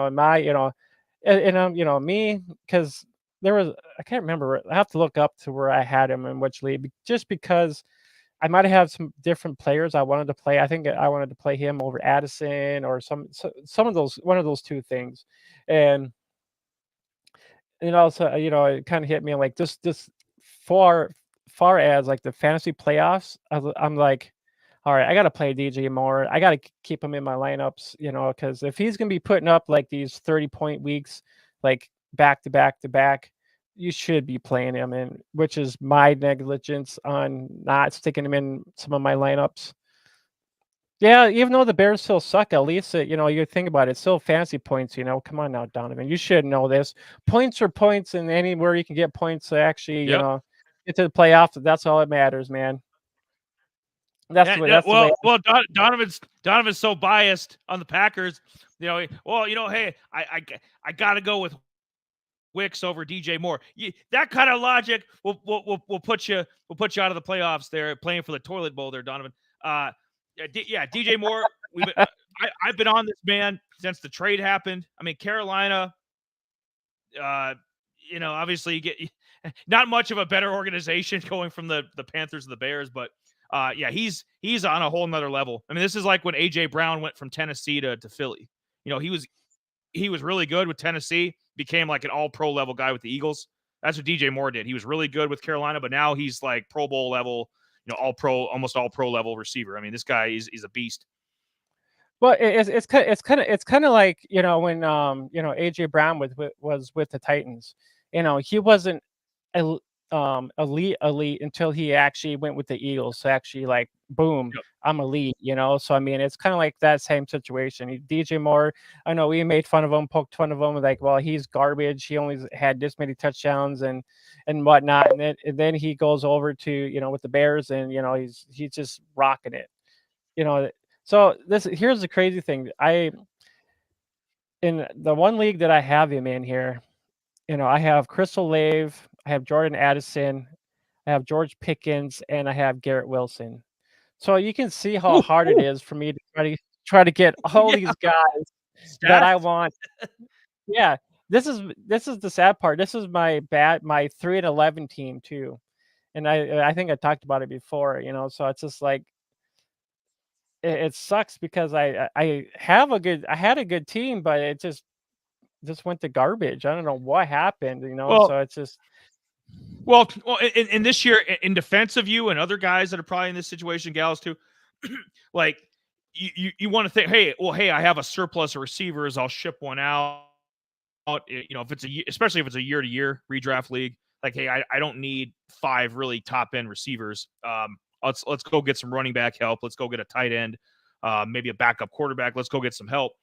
because I can't remember. I have to look up to where I had him in which league, just because I might have had some different players I wanted to play. I think I wanted to play him over Addison or some of those, one of those 2 things, and also it kind of hit me like this. Far as like the fantasy playoffs, I'm like, all right, I got to play DJ Moore. I got to keep him in my lineups, because if he's going to be putting up like these 30-point weeks, like back to back to back, you should be playing him, and which is my negligence on not sticking him in some of my lineups. Yeah, even though the Bears still suck, at least you think about it, it's still fantasy points. Come on now, Donovan, you should know this. Points are points, and anywhere you can get points to actually, get to the playoffs. That's all that matters, man. Donovan's so biased on the Packers. Hey, I got to go with Wicks over DJ Moore. That kind of logic will put you out of the playoffs there, playing for the toilet bowl there, Donovan. DJ Moore. I've been on this man since the trade happened. I mean, Carolina. Obviously you get not much of a better organization going from the Panthers to the Bears, but he's on a whole nother level. I mean, this is like when AJ Brown went from Tennessee to Philly. He was really good with Tennessee, became like an all-pro level guy with the Eagles. That's what DJ Moore did. He was really good with Carolina, but now he's like Pro Bowl level, almost all pro level receiver. I mean, this guy is a beast. Well, it's kind of like when AJ Brown was with the Titans. He wasn't elite until he actually went with the Eagles. So actually, like, boom, Yep. I'm elite. So I mean, it's kind of like that same situation. DJ Moore, I know we made fun of him, poked fun of him, like, well, he's garbage. He only had this many touchdowns and whatnot, and then he goes over to with the Bears, and he's just rocking it. So here's the crazy thing. In the one league that I have him in here, I have Crystal Lave, I have Jordan Addison, I have George Pickens, and I have Garrett Wilson. So you can see how hard it is for me to try to get all these guys that I want. Yeah, this is the sad part. This is my 3-11 team too, and I think I talked about it before. So it's just like it sucks because I had a good team, but it just went to garbage. I don't know what happened. So it's just. Well, in this year, in defense of you and other guys that are probably in this situation, gals too, like you want to think, hey, I have a surplus of receivers. I'll ship one out. If it's especially if it's a year-to-year redraft league, like, hey, I don't need 5 really top-end receivers. Let's go get some running back help. Let's go get a tight end, maybe a backup quarterback. Let's go get some help.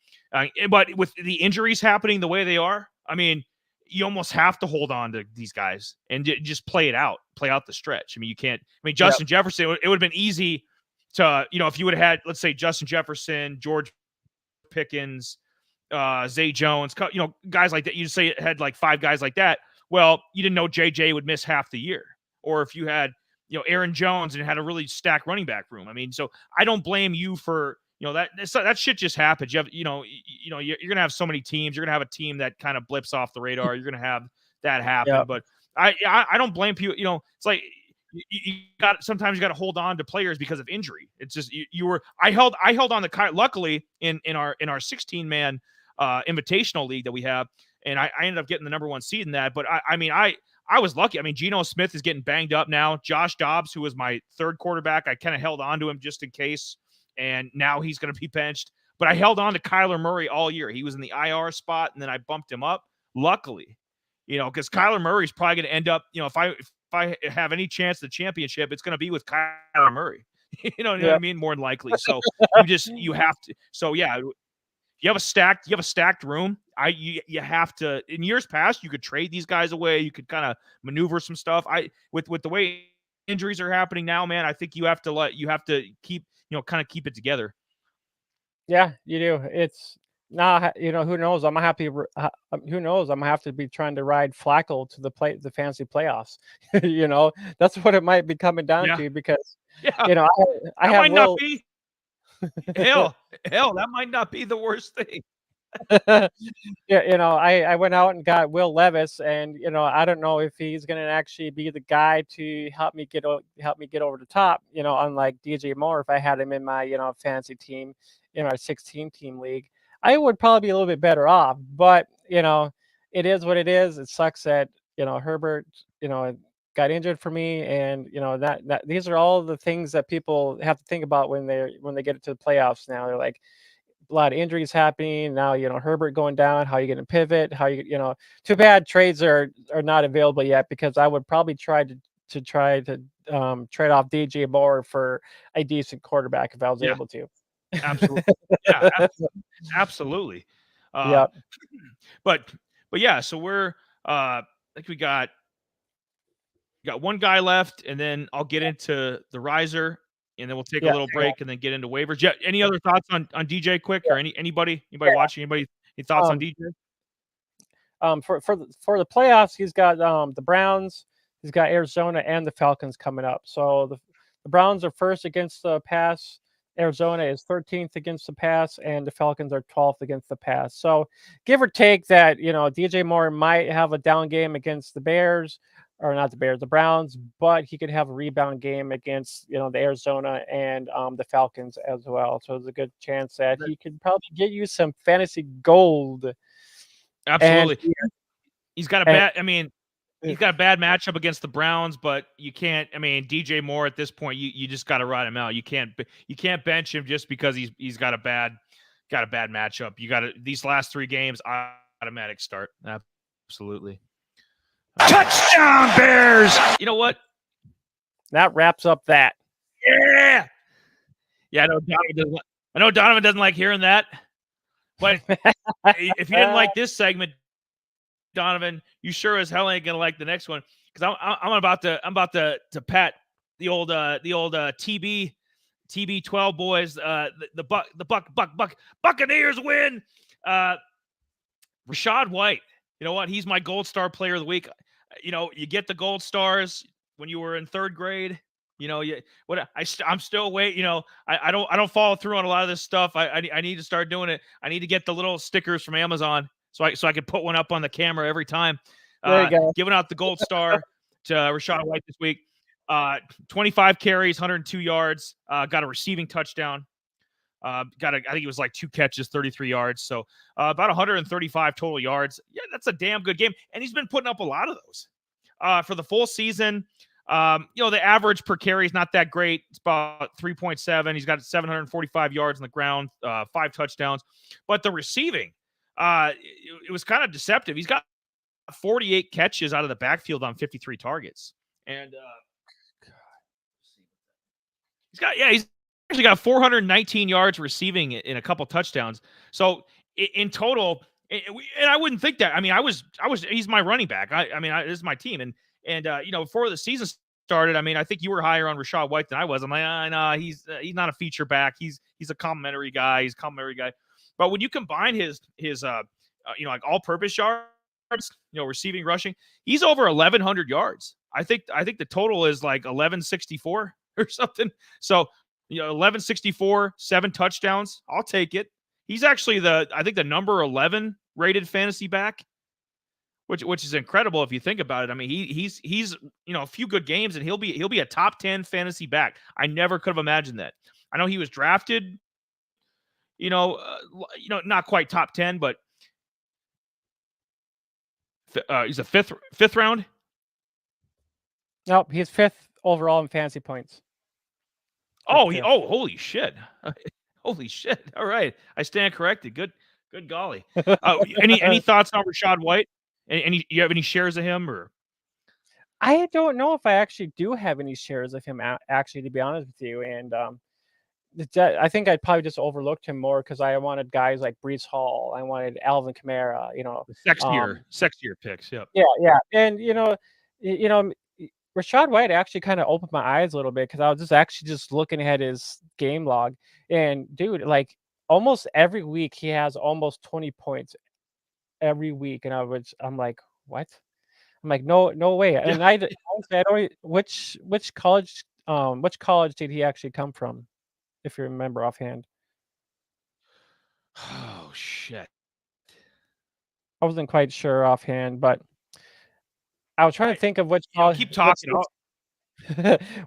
But with the injuries happening the way they are, I mean, you almost have to hold on to these guys and just play out the stretch. I mean, you can't. I mean, Justin Jefferson, it would have been easy to, if you would have had, let's say, Justin Jefferson, George Pickens, Zay Jones, guys like that. You say it had like 5 guys like that. Well, you didn't know JJ would miss half the year. Or if you had, Aaron Jones and had a really stacked running back room. I mean, so I don't blame you for, that shit just happens. You have, you're going to have so many teams. You're going to have a team that kind of blips off the radar. You're going to have that happen. Yep. But I don't blame people. It's like sometimes you got to hold on to players because of injury. It's just I held on to luckily in our 16-man invitational league that we have, and I ended up getting the number 1 seed in that. But I was lucky. I mean, Geno Smith is getting banged up now. Josh Dobbs, who was my 3rd quarterback, I kind of held on to him just in case, and now he's going to be benched. But I held on to Kyler Murray all year. He was in the IR spot, and then I bumped him up, luckily, because Kyler Murray's probably going to end up, if I have any chance at the championship, it's going to be with Kyler Murray. You know what I mean? More than likely. So you have to. So yeah, you have a stacked room. You have to. In years past, you could trade these guys away. You could kind of maneuver some stuff. With the way injuries are happening now, man, I think you have to keep keep it together. Yeah, you do. It's now, who knows? I'm happy. Who knows? I'm gonna have to be trying to ride Flacco to the fantasy playoffs. That's what it might be coming down to, because I have might not be. Hell, that might not be the worst thing. I went out and got Will Levis, and I don't know if he's going to actually be the guy to help me get over the top. Unlike DJ Moore, if I had him in my fantasy team in our 16-team league, I would probably be a little bit better off. But it is what it is. It sucks that Herbert got injured for me, and that these are all the things that people have to think about when they get to the playoffs. Now they're like, a lot of injuries happening now. Herbert going down. How are you going to pivot? How you too bad trades are not available yet, because I would probably try to trade off DJ Moore for a decent quarterback if I was able to. Absolutely. Yeah, absolutely. Yeah. But yeah, so we're I think we got one guy left, and then I'll get into the riser, and then we'll take a little break and then get into waivers. Yeah. Any other thoughts on DJ quick, or anybody watching? Any thoughts on DJ? For the playoffs, he's got the Browns, he's got Arizona, and the Falcons coming up. So the Browns are first against the pass. Arizona is 13th against the pass, and the Falcons are 12th against the pass. So, give or take that, DJ Moore might have a down game against the Bears, or not the Bears, the Browns, but he could have a rebound game against, the Arizona and the Falcons as well. So, there's a good chance that he could probably get you some fantasy gold. Absolutely. And, he's got a bad. I mean, he's got a bad matchup against the Browns, but you can't. I mean, DJ Moore at this point, you just got to ride him out. You can't bench him just because he's got a bad matchup. You got to these last 3 games, automatic start. Absolutely. Touchdown Bears! You know what? That wraps up that. Yeah. I know Donovan doesn't like hearing that, but if you didn't like this segment, Donovan, you sure as hell ain't gonna like the next one, because I'm about to pat the old TB 12 boys. The Buccaneers win. Rachaad White. You know what? He's my Gold Star Player of the Week. You get the Gold Stars when you were in 3rd grade. I'm still waiting. I don't follow through on a lot of this stuff. I need to start doing it. I need to get the little stickers from Amazon so I could put one up on the camera every time. There you go. Giving out the Gold Star to Rachaad White this week. 25 carries, 102 yards. Got a receiving touchdown. I think it was like 2 catches, 33 yards. So about 135 total yards. Yeah, that's a damn good game. And he's been putting up a lot of those for the full season. The average per carry is not that great. It's about 3.7. He's got 745 yards on the ground, 5 touchdowns. But the receiving, it was kind of deceptive. He's got 48 catches out of the backfield on 53 targets. And he's actually got 419 yards receiving in a couple touchdowns. So in total, and I wouldn't think that. I mean, he's my running back. This is my team. And before the season started, I mean, I think you were higher on Rachaad White than I was. I'm like, no, he's not a feature back. He's a complimentary guy. But when you combine his like all-purpose yards, receiving, rushing, he's over 1,100 yards. I think the total is like 1,164 or something. So 1,164, 7 touchdowns. I'll take it. He's actually the number 11 rated fantasy back, which is incredible if you think about it. I mean, he's a few good games and he'll be a top 10 fantasy back. I never could have imagined that. I know he was drafted, not quite top 10, but he's a fifth round. Nope, he's 5th overall in fantasy points. Holy shit. Holy shit. All right. I stand corrected. Good golly. Any thoughts on Rachaad White? You have any shares of him, or? I don't know if I actually do have any shares of him, actually, to be honest with you. And I think I probably just overlooked him more because I wanted guys like Breece Hall. I wanted Alvin Kamara, Sexier picks. Yep. Yeah. And, Rachaad White actually kind of opened my eyes a little bit because I was just looking at his game log. And, dude, like almost every week he has almost 20 points every week. And I'm like, what? I'm like, no way. Yeah. And I don't, which college did he actually come from, if you remember offhand? Oh, shit. I wasn't quite sure offhand, but I was trying to think of which college. Keep talking.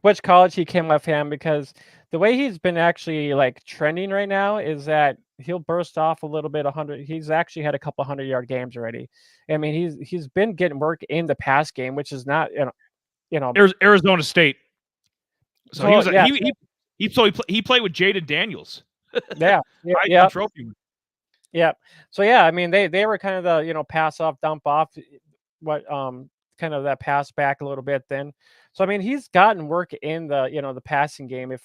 Which college he came offhand, because the way he's been actually like trending right now is that he'll burst off a little bit 100. He's actually had a couple 100-yard games already. I mean, he's been getting work in the pass game, which is not Arizona State. So he played with Jaden Daniels. Yeah. Trophy. Yeah. So yeah, I mean they were kind of the pass off, dump off, kind of that pass back a little bit then. So I mean he's gotten work in the the passing game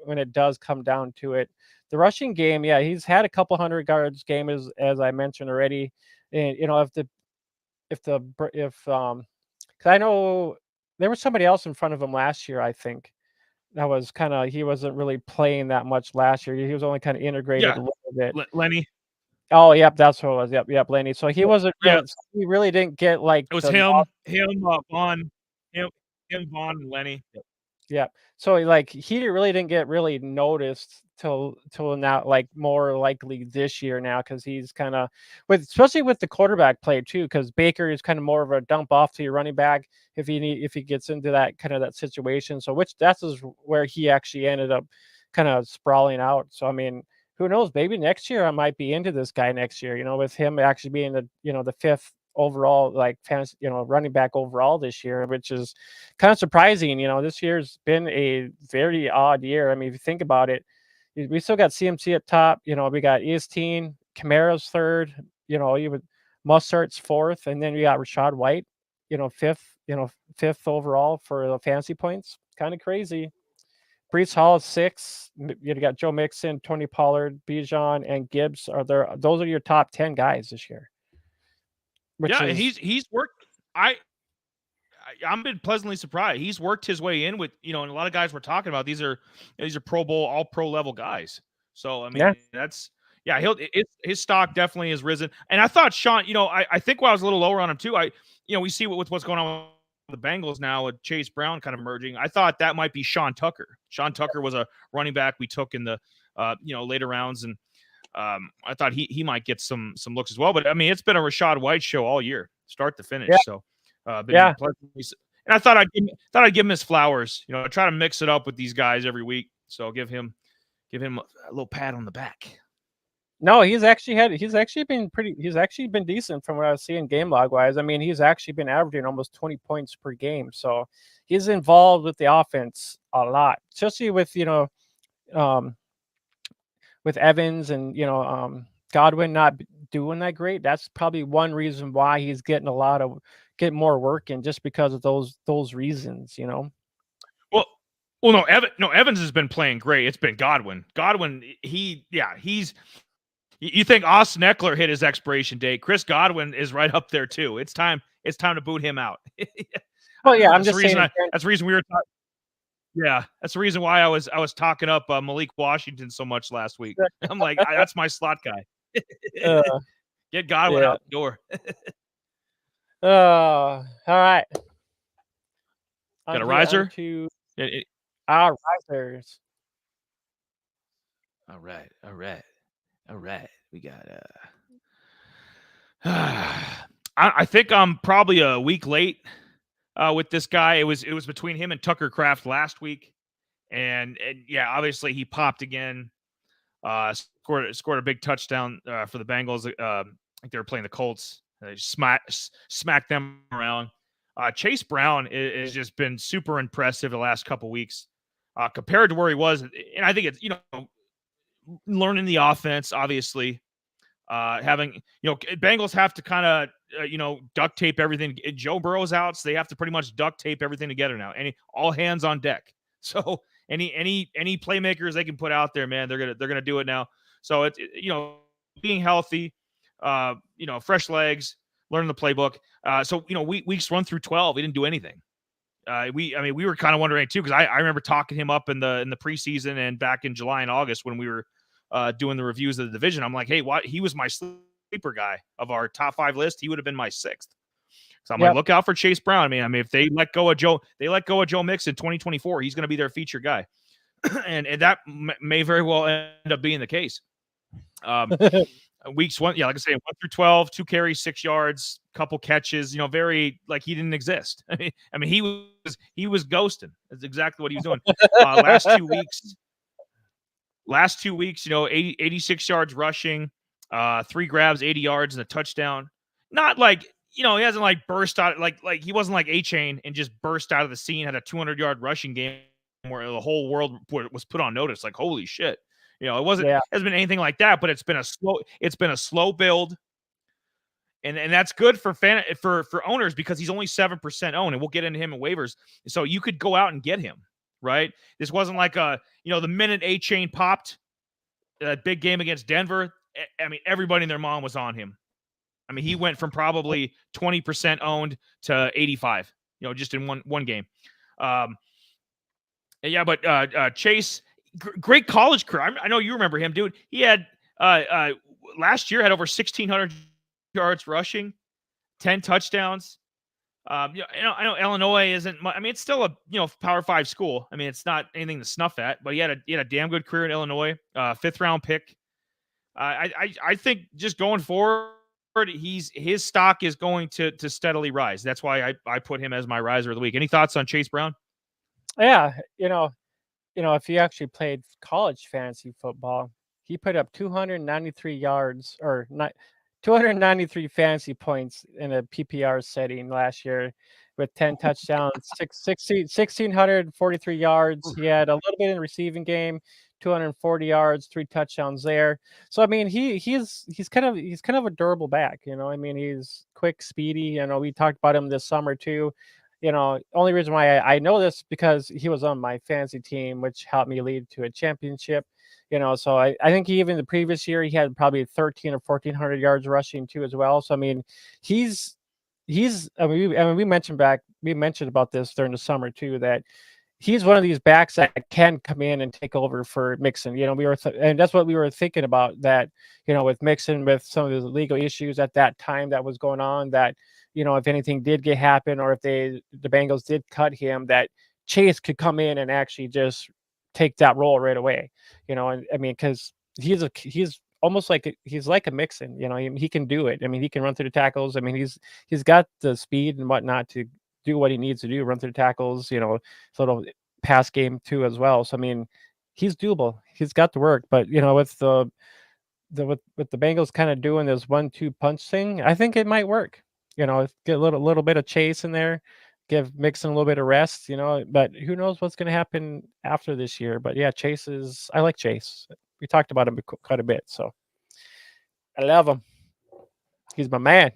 when it does come down to it. The rushing game, yeah, he's had a couple 100 yards game as I mentioned already. And because I know there was somebody else in front of him last year, I think. That was he wasn't really playing that much last year. He was only kind of integrated a little bit. Lenny. Oh, yep, that's what it was. Yep, Laney. So he wasn't Yeah, really, he really didn't get like it was the him, Vaughn, Vaughn, and Lenny. yeah. So like he really didn't get really noticed till now, like more likely this year now, because he's kind of with, especially with the quarterback play too, because Baker is kind of more of a dump off to your running back if he gets into that kind of that situation. So which that's where he actually ended up kind of sprawling out. So I mean, who knows? Maybe next year I might be into this guy next year. With him actually being the fifth overall like fantasy, running back overall this year, which is kind of surprising. This year's been a very odd year. I mean, if you think about it, we still got CMC at top. We got Eastine, Kamara's third. Even Mustart's fourth, and then we got Rashad White, fifth. Fifth overall for the fantasy points. Kind of crazy. Brees Hall is six. You got Joe Mixon, Tony Pollard, Bijan, and Gibbs are there. Those are your top 10 guys this year. Which Yeah, is he's worked. I'm been pleasantly surprised. He's worked his way in with, and a lot of guys we're talking about. These are Pro Bowl, all pro level guys. So I mean, that's his stock definitely has risen. And I thought Sean, I think I was a little lower on him too. We see with what's going on with the Bengals now with Chase Brown kind of merging. I thought that might be Sean Tucker. Sean Tucker was a running back we took in the later rounds, and I thought he might get some looks as well. But I mean, it's been a Rashad White show all year, start to finish. Yeah. So and I thought I'd give him his flowers. I try to mix it up with these guys every week. So give him a little pat on the back. No, he's actually been decent from what I was seeing game log wise. I mean, he's actually been averaging almost 20 points per game. So he's involved with the offense a lot, especially with, with Evans and, Godwin not doing that great. That's probably one reason why he's getting more work in, just because of those reasons, Well, no, Evans has been playing great. It's been Godwin. You think Austin Eckler hit his expiration date? Chris Godwin is right up there too. It's time to boot him out. Well, yeah, I'm just saying. That's the reason we were talking. Yeah, that's the reason why I was talking up Malik Washington so much last week. I'm like, that's my slot guy. Get Godwin out the door. All right. Got a riser? Our risers. All right. We got I think I'm probably a week late with this guy. It was between him and Tucker Kraft last week, and yeah, obviously he popped again. Scored a big touchdown for the Bengals. I think they were playing the Colts. They smacked them around. Chase Brown has just been super impressive the last couple weeks compared to where he was, and I think it's learning the offense, obviously. Having Bengals have to kind of duct tape everything. Joe Burrow's out, so they have to pretty much duct tape everything together now. All hands on deck. So any playmakers they can put out there, man, they're gonna do it now. So it's being healthy, fresh legs, learning the playbook. So weeks 1 through 12, we didn't do anything. We were kind of wondering too, because I remember talking him up in the preseason and back in July and August when we were doing the reviews of the division. I'm like, hey, what? He was my sleeper guy of our top 5 list. He would have been my 6th. So I'm like, look out for Chase Brown. I mean, if they let go of Joe Mixon in 2024, he's going to be their feature guy, and that may very well end up being the case. Weeks 1, like I say, 1 through 12, 2 carries, 6 yards, couple catches. Very like he didn't exist. I mean, he was ghosting. That's exactly what he was doing. Last two weeks, 86 yards rushing, 3 grabs, 80 yards, and a touchdown. Not like, he hasn't like burst out, like he wasn't like A-Chain and just burst out of the scene, had a 200-yard rushing game where the whole world was put on notice. Like, holy shit. It hasn't been anything like that, but it's been a slow build. And that's good for owners because he's only 7% owned, and we'll get into him in waivers. So you could go out and get him, right? This wasn't like the minute A-Chain popped, that big game against Denver, I mean, everybody and their mom was on him. I mean, he went from probably 20% owned to 85, just in one game. But Chase, great college career. I know you remember him, dude. He had last year had over 1,600 yards rushing, 10 touchdowns. I know Illinois isn't. I mean, it's still a Power 5 school. I mean, it's not anything to snuff at. But he had a damn good career in Illinois. 5th round pick. I think just going forward, his stock is going to steadily rise. That's why I put him as my riser of the week. Any thoughts on Chase Brown? Yeah, if he actually played college fantasy football, he put up 293 yards or not 293 fantasy points in a PPR setting last year with 10 touchdowns, 1,643 yards. He had a little bit in the receiving game, 240 yards, 3 touchdowns there. So I mean, he's kind of a durable back, I mean, he's quick, speedy. We talked about him this summer too. Only reason why I know this because he was on my fantasy team, which helped me lead to a championship. So I think even the previous year he had probably 13 or 1,400 yards rushing too as well. So I mean, he's I mean, we mentioned about this during the summer too, that he's one of these backs that can come in and take over for Mixon. And that's what we were thinking about, that with Mixon, with some of the legal issues at that time that was going on, that if anything did happen, or if the Bengals did cut him, that Chase could come in and actually just take that role right away. And I mean, because he's almost like he's like a Mixon. He can do it. I mean, he can run through the tackles. I mean, he's got the speed and whatnot to do what he needs to do, run through the tackles. Sort of pass game too as well. So I mean, he's doable. He's got the work. But with the Bengals kind of doing this 1-2 punch thing, I think it might work. Get a little bit of Chase in there, give Mixon a little bit of rest. But who knows what's going to happen after this year? But yeah, I like Chase. We talked about him quite a bit, so I love him. He's my man.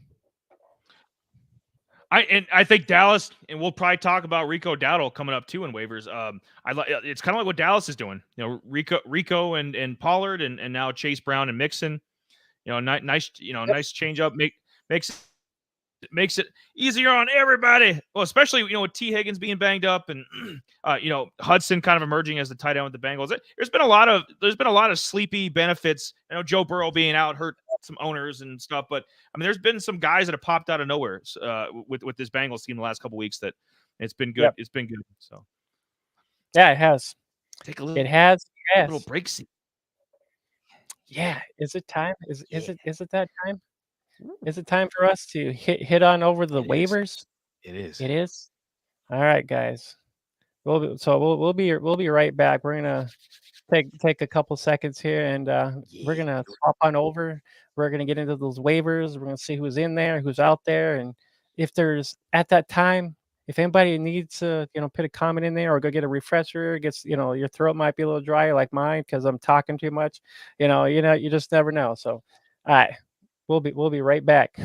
I think Dallas, and we'll probably talk about Rico Dowdle coming up too in waivers. It's kind of like what Dallas is doing. Rico and Pollard, and now Chase Brown and Mixon. Nice change up. Makes it easier on everybody. Well, especially with T. Higgins being banged up, and Hudson kind of emerging as the tight end with the Bengals. There's been a lot of sleepy benefits. I know Joe Burrow being out hurt some owners and stuff, but I mean, there's been some guys that have popped out of nowhere with this Bengals team the last couple weeks that it's been good. Yep. It's been good. So yeah, it has. Take a little. It has. A little break seat. Yeah. Is it time? Is it that time? Is it time for us to hit on over the waivers? It is. It is. All right, guys. We'll be right back. We're gonna take a couple seconds here, and we're gonna swap on over. We're gonna get into those waivers. We're gonna see who's in there, who's out there, and if there's at that time, if anybody needs to, put a comment in there or go get a refresher, gets your throat might be a little dry like mine because I'm talking too much. You just never know. So, all right. We'll be right back.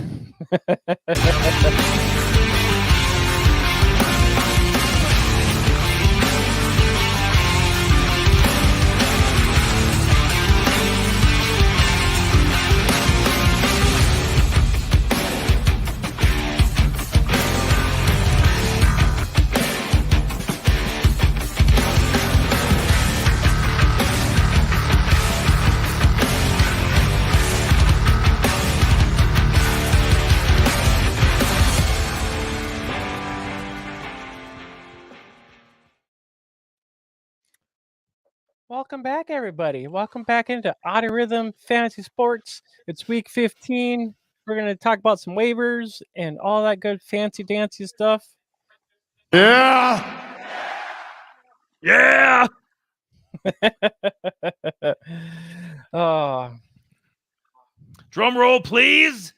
Welcome back, everybody. Welcome back into Auto Rhythm Fantasy Sports. It's week 15. We're going to talk about some waivers and all that good fancy dancy stuff. Yeah. Yeah. Oh. Drum roll, please.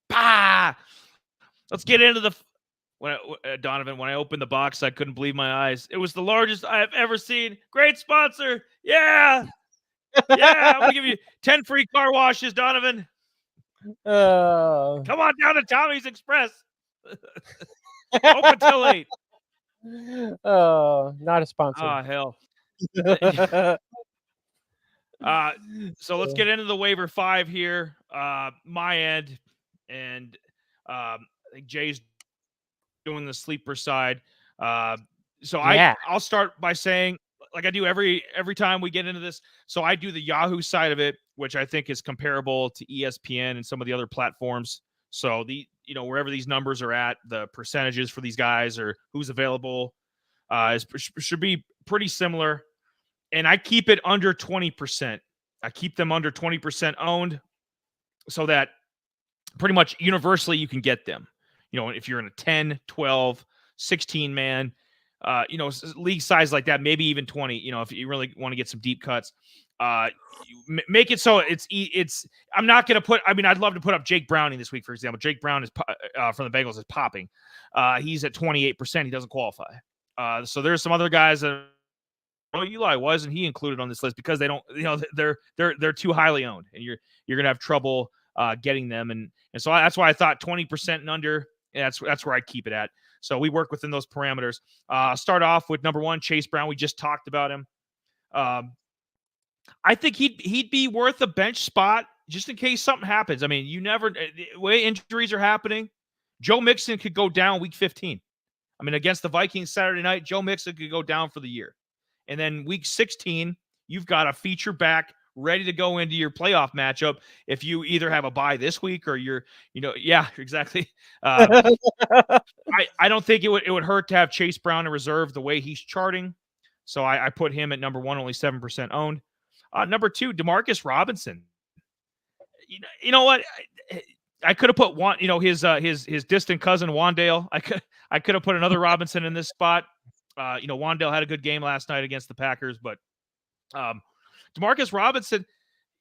Bah! Let's get into the... Donovan, when I opened the box, I couldn't believe my eyes. It was the largest I have ever seen. Great sponsor. Yeah. Yeah. I'm going to give you 10 free car washes, Donovan. Come on down to Tommy's Express. Open till 8. Oh, not a sponsor. Oh, hell. So let's get into the waiver 5 here. My end. And I think Jay's doing the sleeper side. I'll start by saying, like I do every time we get into this. So I do the Yahoo side of it. which I think is comparable to ESPN and some of the other platforms. So wherever these numbers are at, the percentages for these guys or who's available should be pretty similar. And I keep it under 20%. I keep them under 20% owned so that pretty much universally you can get them. If you're in a 10, 12, 16 man, league size like that, maybe even 20, if you really want to get some deep cuts, make it so it's, I'm not going to put, I'd love to put up Jake Browning this week, for example. Jake Brown is from the Bengals is popping. He's at 28%. He doesn't qualify. So there's some other guys that, Eli wasn't he included on this list because they don't, they're too highly owned, and you're going to have trouble getting them. And so that's why I thought 20% and under, that's where I keep it at. So we work within those parameters. Start off with number 1, Chase Brown. We just talked about him. I think he'd be worth a bench spot just in case something happens. You never, the way injuries are happening, Joe Mixon could go down week 15. Against the Vikings Saturday night, Joe Mixon could go down for the year. And then week 16, you've got a feature back ready to go into your playoff matchup if you either have a bye this week or you're, yeah, exactly. I don't think it would hurt to have Chase Brown in reserve the way he's charting. So I put him at number 1, only 7% owned. Number 2, Demarcus Robinson. You know what? I could have put one, his distant cousin Wandale. I could have put another Robinson in this spot. Wandale had a good game last night against the Packers, but Demarcus Robinson,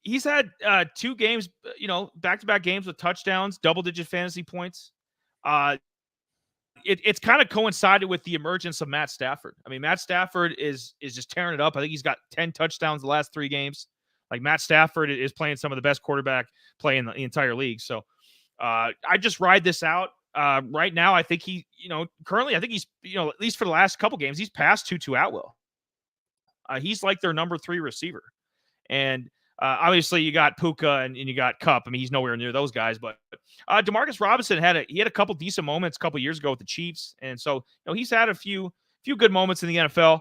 he's had 2 games, back-to-back games with touchdowns, double-digit fantasy points. It's kind of coincided with the emergence of Matt Stafford. Matt Stafford is just tearing it up. I think he's got 10 touchdowns the last 3 games. Like, Matt Stafford is playing some of the best quarterback play in the entire league. So I just ride this out. Right now, I think currently, I think he's, at least for the last couple games, he's passed Tutu Atwell. He's like their number 3 receiver. And obviously you got Puka and you got Kupp. He's nowhere near those guys, but Demarcus Robinson had a couple decent moments a couple years ago with the Chiefs. And so, he's had a few good moments in the NFL.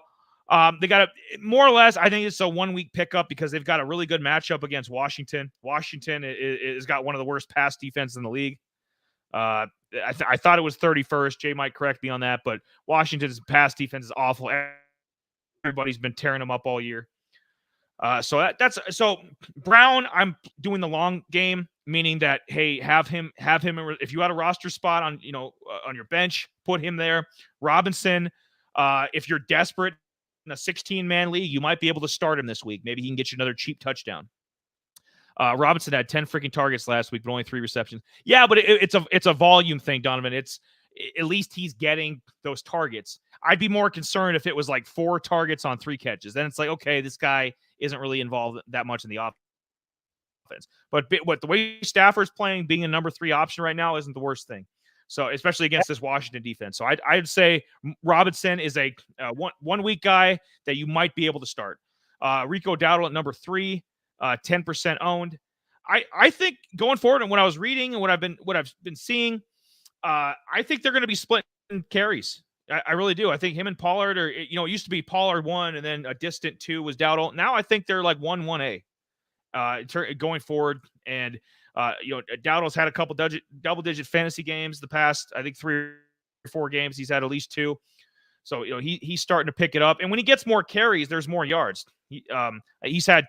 They got more or less, I think it's a 1-week pickup because they've got a really good matchup against Washington. Washington has got one of the worst pass defenses in the league. I thought it was 31st. Jay might correct me on that, but Washington's pass defense is awful. Everybody's been tearing them up all year. So Brown, I'm doing the long game, meaning that, hey, have him. If you had a roster spot on your bench, put him there. Robinson, if you're desperate in a 16-man league, you might be able to start him this week. Maybe he can get you another cheap touchdown. Robinson had 10 freaking targets last week, but only 3 receptions. Yeah, but it's a volume thing, Donovan. It's at least he's getting those targets. I'd be more concerned if it was like 4 targets on 3 catches. Then it's like, okay, this guy isn't really involved that much in the offense. But the way Stafford's playing, being a number 3 option right now isn't the worst thing. So especially against this Washington defense. So I'd say Robinson is a 1-week guy that you might be able to start. Rico Dowdle at number 3, 10% owned. I think going forward, and what I was reading and what I've been seeing, I think they're going to be splitting carries. I really do. I think him and Pollard are, it used to be Pollard 1 and then a distant 2 was Dowdle. Now I think they're like 1-1A going forward. And, Dowdle's had a couple double-digit fantasy games the past, I think 3 or 4 games. He's had at least 2. So, he's starting to pick it up. And when he gets more carries, there's more yards. He's had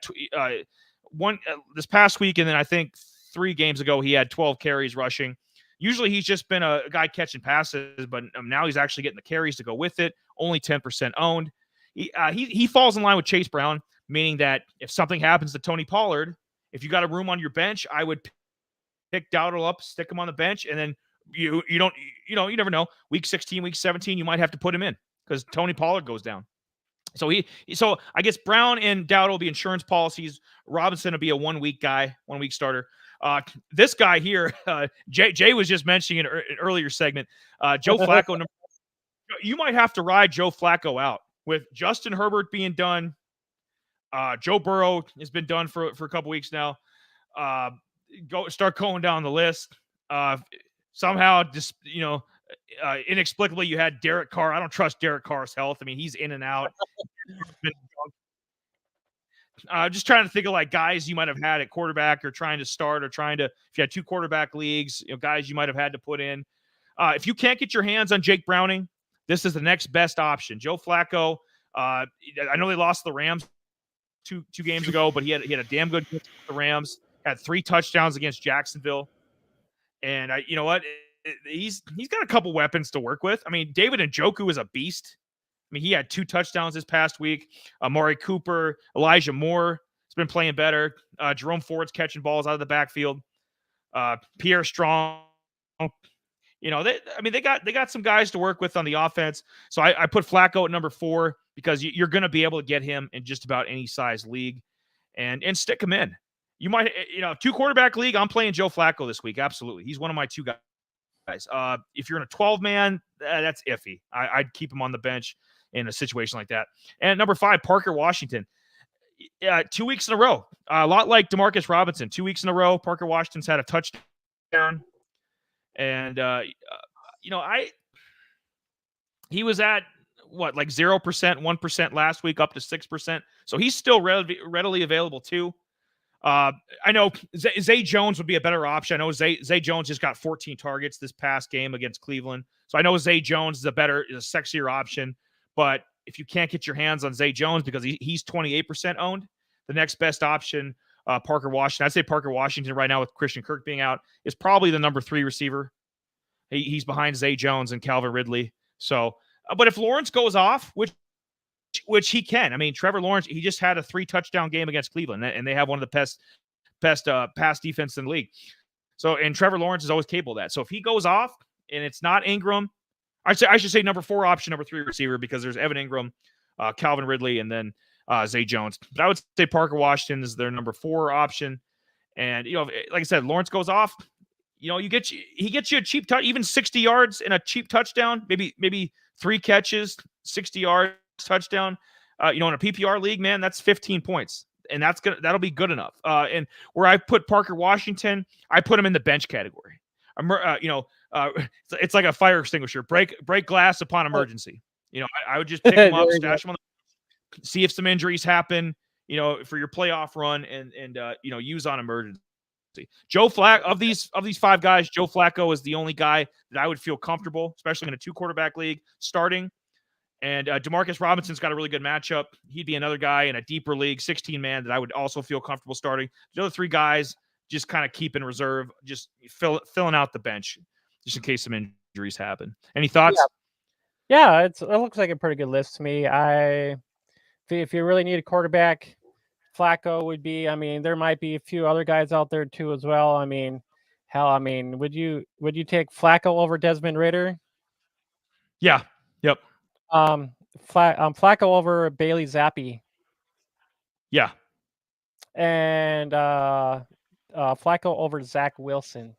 one this past week, and then I think 3 games ago he had 12 carries rushing. Usually he's just been a guy catching passes, but now he's actually getting the carries to go with it. Only 10% owned. He falls in line with Chase Brown, meaning that if something happens to Tony Pollard, if you got a room on your bench, I would pick Dowdle up, stick him on the bench, and then you never know. Week 16, week 17, you might have to put him in because Tony Pollard goes down. So I guess Brown and Dowdle will be insurance policies. Robinson will be a 1-week guy, 1-week starter. This guy here, Jay was just mentioning in an earlier segment, Joe Flacco. You might have to ride Joe Flacco out with Justin Herbert being done. Joe Burrow has been done for a couple weeks now. Start going down the list. Somehow, just inexplicably, you had Derek Carr. I don't trust Derek Carr's health. He's in and out. Just trying to think of like guys you might have had at quarterback or trying to start or if you had 2 quarterback leagues, guys you might have had to put in. If you can't get your hands on Jake Browning, this is the next best option. Joe Flacco. I know they lost the Rams two games ago, but he had a damn good game with the Rams. Had 3 touchdowns against Jacksonville, and you know what? He's got a couple weapons to work with. I mean, David Njoku is a beast. I mean, he had 2 touchdowns this past week. Amari Cooper, Elijah Moore has been playing better. Jerome Ford's catching balls out of the backfield. Pierre Strong. They got some guys to work with on the offense. So I put Flacco at number 4 because you're going to be able to get him in just about any size league, and stick him in. You might, 2 quarterback league. I'm playing Joe Flacco this week. Absolutely, he's one of my 2 guys. If you're in a 12-man, that's iffy. I'd keep him on the bench in a situation like that. And number 5, Parker Washington. 2 weeks in a row, a lot like Demarcus Robinson. 2 weeks in a row, Parker Washington's had a touchdown. And he was at what, like 0%, 1% last week, up to 6%. So he's still readily available too. I know Zay Jones would be a better option. I know Zay Jones just got 14 targets this past game against Cleveland. So I know Zay Jones is a sexier option. But if you can't get your hands on Zay Jones because he's 28% owned, the next best option, Parker Washington. I'd say Parker Washington right now with Christian Kirk being out is probably the number 3 receiver. He's behind Zay Jones and Calvin Ridley. So, but if Lawrence goes off, which he can, I mean, Trevor Lawrence, he just had a 3 touchdown game against Cleveland, and they have one of the best pass defense in the league. So, and Trevor Lawrence is always capable of that. So if he goes off and it's not Ingram, I should say number 4 option, number 3 receiver, because there's Evan Ingram, Calvin Ridley, and then Zay Jones. But I would say Parker Washington is their number 4 option. And, like I said, Lawrence goes off, he gets you a cheap even 60 yards and a cheap touchdown, maybe 3 catches, 60 yards, touchdown. In a PPR league, man, that's 15 points. And that'll be good enough. And where I put Parker Washington, I put him in the bench category. It's like a fire extinguisher. Break glass upon emergency. I would just pick him up, stash him on see if some injuries happen, for your playoff run, and use on emergency. Joe Flacco, of these 5 guys, Joe Flacco is the only guy that I would feel comfortable, especially in a 2 quarterback league, starting. And Demarcus Robinson's got a really good matchup. He'd be another guy in a deeper league, 16-man, that I would also feel comfortable starting. The other 3 guys just kind of keep in reserve, just filling out the bench, just in case some injuries happen. Any thoughts? Yeah, it looks like a pretty good list to me. If you really need a quarterback, Flacco would be. I mean, there might be a few other guys out there too as well. I mean, would you take Flacco over Desmond Ridder? Yeah. Yep. Flacco over Bailey Zappi. Yeah. And Flacco over Zach Wilson.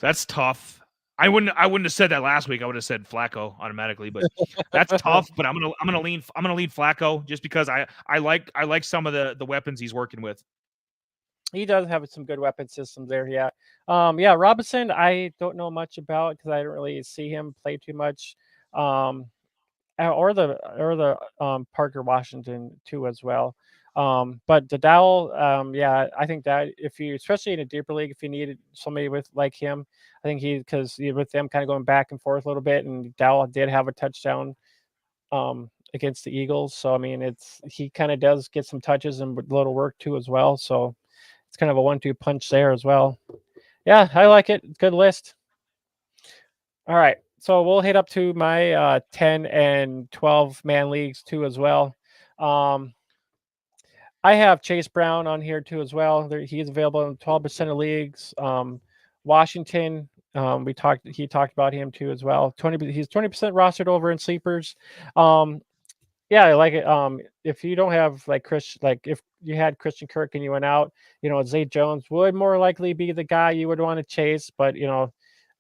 That's tough. I wouldn't have said that last week. I would have said Flacco automatically, but that's tough. But I'm gonna lean Flacco just because I like some of the weapons he's working with. He does have some good weapon systems there. Yeah. Robinson, I don't know much about because I don't really see him play too much. Or the Parker Washington too as well. But the Dowell, I think that especially in a deeper league, if you needed somebody like him, I think because with them kind of going back and forth a little bit, and Dowell did have a touchdown against the Eagles. So, I mean, he kind of does get some touches and a little work too as well. So it's kind of a 1-2 punch there as well. Yeah, I like it. Good list. All right. So we'll hit up to my 10 and 12 man leagues too as well. I have Chase Brown on here too as well. He's available in 12% of leagues. Washington, he talked about him too as well. He's 20% rostered over in sleepers. Yeah, I like it. If you don't have if you had Christian Kirk and you went out, Zay Jones would more likely be the guy you would want to chase, but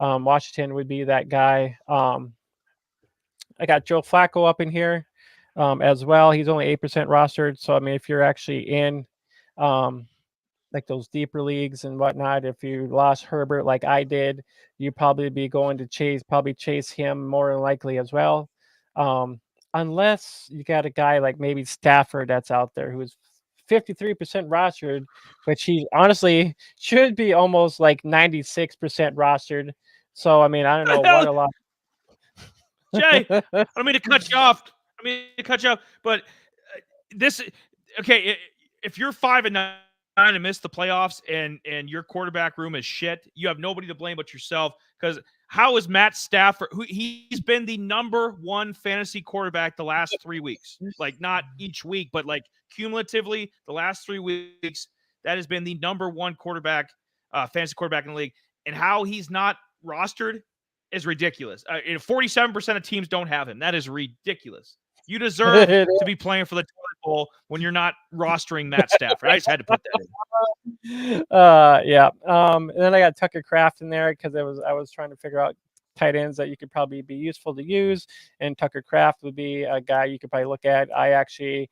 Washington would be that guy. I got Joe Flacco up in here as well. He's only 8% rostered. So, I mean, if you're actually in like those deeper leagues and whatnot, if you lost Herbert like I did, you'd probably be going to chase him more than likely as well. unless you got a guy like maybe Stafford that's out there who's 53% rostered, which he honestly should be almost like 96% rostered. So I mean, I don't know what a lot. Jay, I don't mean to cut you off. But this okay. If you're 5-9 and miss the playoffs, and your quarterback room is shit, you have nobody to blame but yourself. Because how is Matt Stafford? He's been the number one fantasy quarterback the last 3 weeks. Like not each week, but like cumulatively the last 3 weeks, that has been the number one quarterback, fantasy quarterback in the league. And how he's not rostered is ridiculous. 47% of teams don't have him. That is ridiculous. You deserve to be playing for the toilet bowl when you're not rostering Matt Stafford. I just had to put that in. Yeah. And then I got Tucker Kraft in there because I was trying to figure out tight ends that you could probably be useful to use, and Tucker Kraft would be a guy you could probably look at. I actually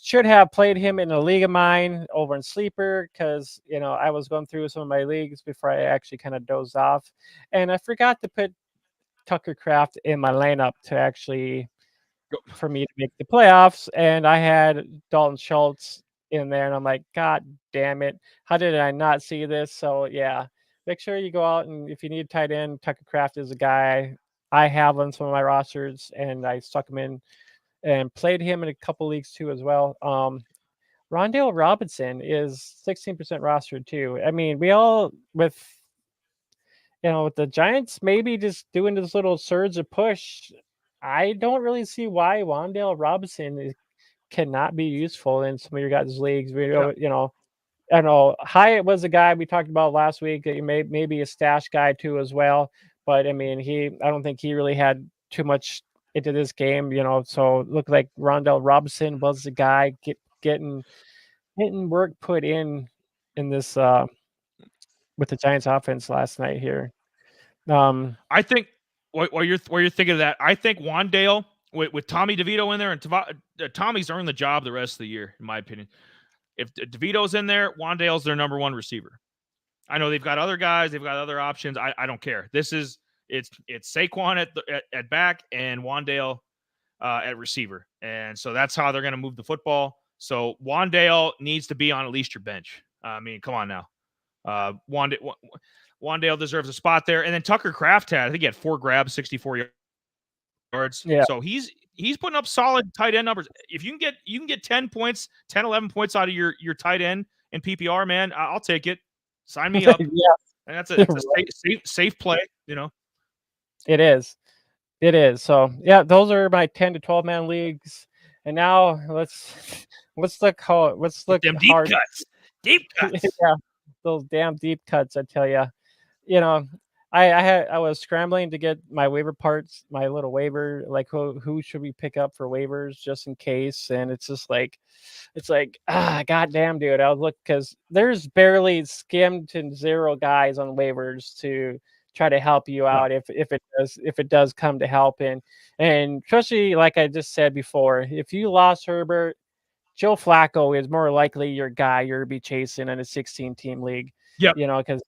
should have played him in a league of mine over in Sleeper because I was going through some of my leagues before I actually kind of dozed off, and I forgot to put Tucker Kraft in my lineup to actually for me to make the playoffs, and I had Dalton Schultz in there, and I'm like, God damn it, how did I not see this? So yeah, make sure you go out, and if you need tight end, Tucker Kraft is a guy I have on some of my rosters, and I stuck him in and played him in a couple leagues too as well. Rondale Robinson is 16% rostered too. I mean, we all with the Giants maybe just doing this little surge of push. I don't really see why Wan'Dale Robinson cannot be useful in some of your guys' leagues. I know Hyatt was a guy we talked about last week that you may be a stash guy too as well. But I mean, I don't think he really had too much into this game, so it looked like Rondell Robinson was the guy getting work put in this with the Giants offense last night here. I think while you're thinking of that, I think Wan'Dale with Tommy DeVito in there, and Tommy's earned the job the rest of the year, in my opinion. If DeVito's in there, Wan'Dale's their number one receiver. I know they've got other guys, they've got other options. I don't care. It's Saquon at back and Wan'Dale at receiver, and so that's how they're going to move the football. So Wan'Dale needs to be on at least your bench. I mean, come on now. Wan'Dale deserves a spot there. And then Tucker Kraft I think he had 4 grabs, 64 yards. Yeah. So he's putting up solid tight end numbers. If you can get 10 points, 10, 11 points out of your tight end in PPR, man, I'll take it. Sign me up. Yeah. And that's a safe play, It is. It is. So yeah, those are my 10 to 12 man leagues. And now let's look them deep hard. Cuts. Deep cuts. Yeah, those damn deep cuts, I tell you. I was scrambling to get my waiver parts, my little waiver, like who should we pick up for waivers just in case, and it's like goddamn, dude. I was looking because there's barely skimmed to 0 guys on waivers to try to help you out if it does come to help, and especially like I just said before, if you lost Herbert, Joe Flacco is more likely your guy you'll be chasing in a 16-team league. Yep. Because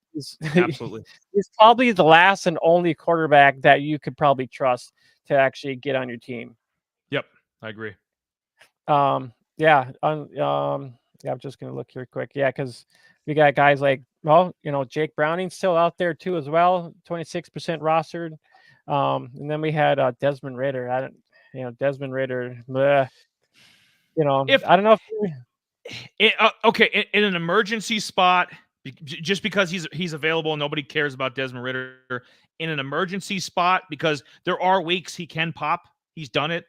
absolutely, he's probably the last and only quarterback that you could probably trust to actually get on your team. Yep, I agree. I'm just gonna look here quick. Yeah, because we got guys like Jake Browning's still out there too as well, 26% rostered. And then we had Desmond Ridder. Desmond Ridder. Bleh. I don't know if in an emergency spot, just because he's available and nobody cares about Desmond Ridder, in an emergency spot, because there are weeks he can pop. He's done it.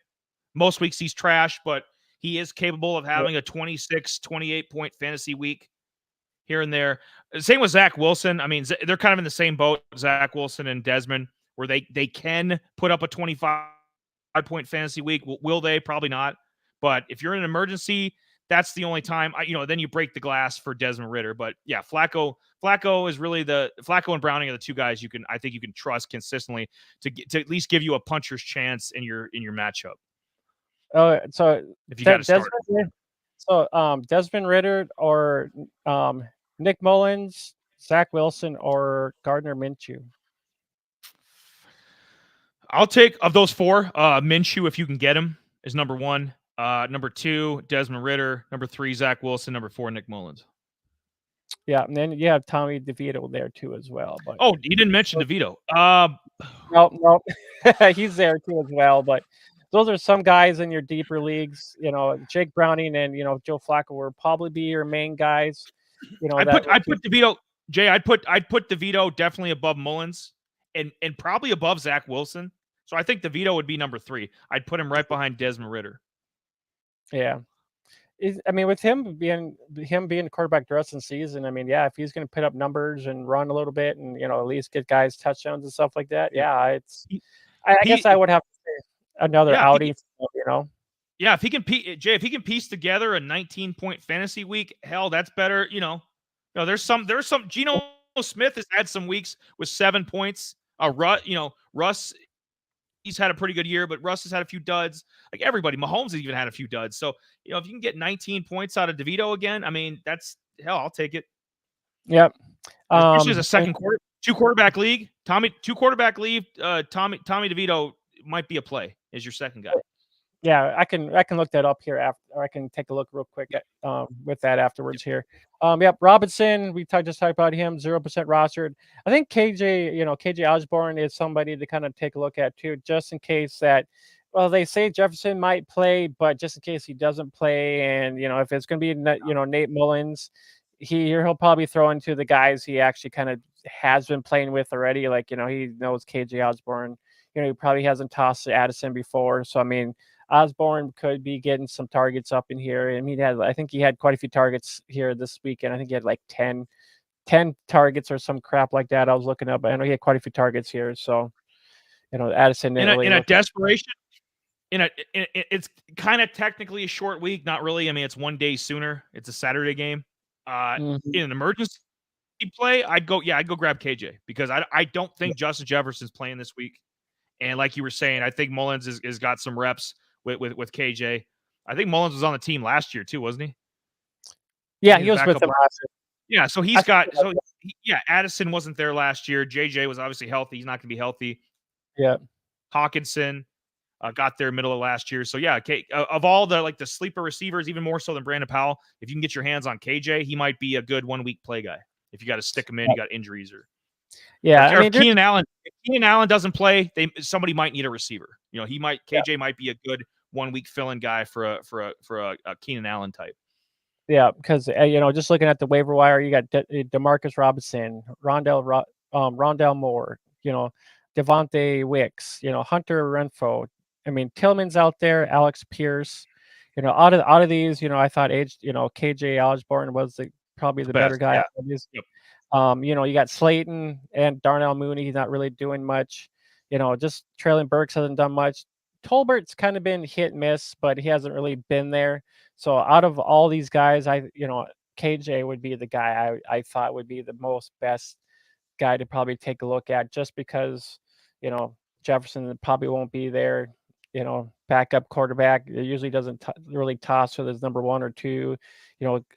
Most weeks he's trash, but he is capable of having a 26, 28 point fantasy week here and there. Same with Zach Wilson. I mean, they're kind of in the same boat, Zach Wilson and Desmond, where they can put up a 25 point fantasy week. Will they? Probably not. But if you're in an emergency, that's the only time. Then you break the glass for Desmond Ridder. But yeah, Flacco is really Flacco and Browning are the 2 guys I think you can trust consistently to at least give you a puncher's chance in your matchup. Oh, so if you got to start. So Desmond Ridder or Nick Mullins, Zach Wilson, or Gardner Minshew. I'll take, of those 4, Minshew if you can get him. is number 1. Number 2, Desmond Ridder. Number 3, Zach Wilson. Number 4, Nick Mullins. Yeah, and then you have Tommy DeVito there too as well. But Oh, you didn't mention DeVito. no, he's there too as well. But those are some guys in your deeper leagues. Jake Browning and Joe Flacco will probably be your main guys. I'd put DeVito. Jay, I'd put DeVito definitely above Mullins and probably above Zach Wilson. So I think DeVito would be number 3. I'd put him right behind Desmond Ridder. Yeah. With him being the quarterback the rest of the season, if he's going to put up numbers and run a little bit and, at least get guys touchdowns and stuff like that. Yeah. I guess I would have to say another outing, Yeah. If he can piece together a 19-point fantasy week, hell, that's better. There's some, Geno Smith has had some weeks with 7 points. Russ, he's had a pretty good year, but Russ has had a few duds. Like everybody, Mahomes has even had a few duds. So, if you can get 19 points out of DeVito again, that's hell, I'll take it. Yep. Especially as a second quarter, 2-quarterback league. Tommy 2-quarterback league. Tommy DeVito might be a play as your second guy. Yeah, I can look that up here after, or I can take a look real quick at, with that afterwards here. Yep, Robinson, we just talked about him, 0% rostered. I think KJ Osborne is somebody to kind of take a look at too, just in case that, well, they say Jefferson might play, but just in case he doesn't play, and if it's going to be Nate Mullins, he'll probably throw into the guys he actually kind of has been playing with already. Like he knows KJ Osborne. He probably hasn't tossed Addison before, so Osborne could be getting some targets up in here. And I think he had quite a few targets here this weekend. I think he had like 10 targets or some crap like that. I was looking up, but I know he had quite a few targets here. So, Addison in a desperation, it's kind of technically a short week. Not really. It's 1 day sooner. It's a Saturday game. In an emergency play, I'd go grab KJ because I don't think Justin Jefferson's playing this week. And like you were saying, I think Mullins has got some reps with KJ. I think Mullins was on the team last year too, wasn't he? Yeah, he was with them last year. Yeah, so Addison wasn't there last year. JJ was obviously healthy. He's not going to be healthy. Yeah. Hawkinson got there middle of last year. So yeah, of all the sleeper receivers, even more so than Brandon Powell, if you can get your hands on KJ, he might be a good 1 week play guy. If you got to stick him in, you got injuries or if Keenan Allen. If Keenan Allen doesn't play, somebody might need a receiver. KJ might be a good 1 week fill-in guy for a Keenan Allen type. Yeah, because just looking at the waiver wire, you got Demarcus Robinson, Rondell Moore, Devontae Wicks, Hunter Renfrow. Tillman's out there, Alex Pierce. Out of these, I thought KJ Osborne was probably the better guy. Yeah. Yep. You got Slayton and Darnell Mooney. He's not really doing much. Just Traylon Burks hasn't done much. Tolbert's kind of been hit and miss, but he hasn't really been there. So out of all these guys, KJ would be the guy I thought would be the most best guy to probably take a look at, just because, Jefferson probably won't be there. Backup quarterback, it usually doesn't really toss for his number 1 or 2.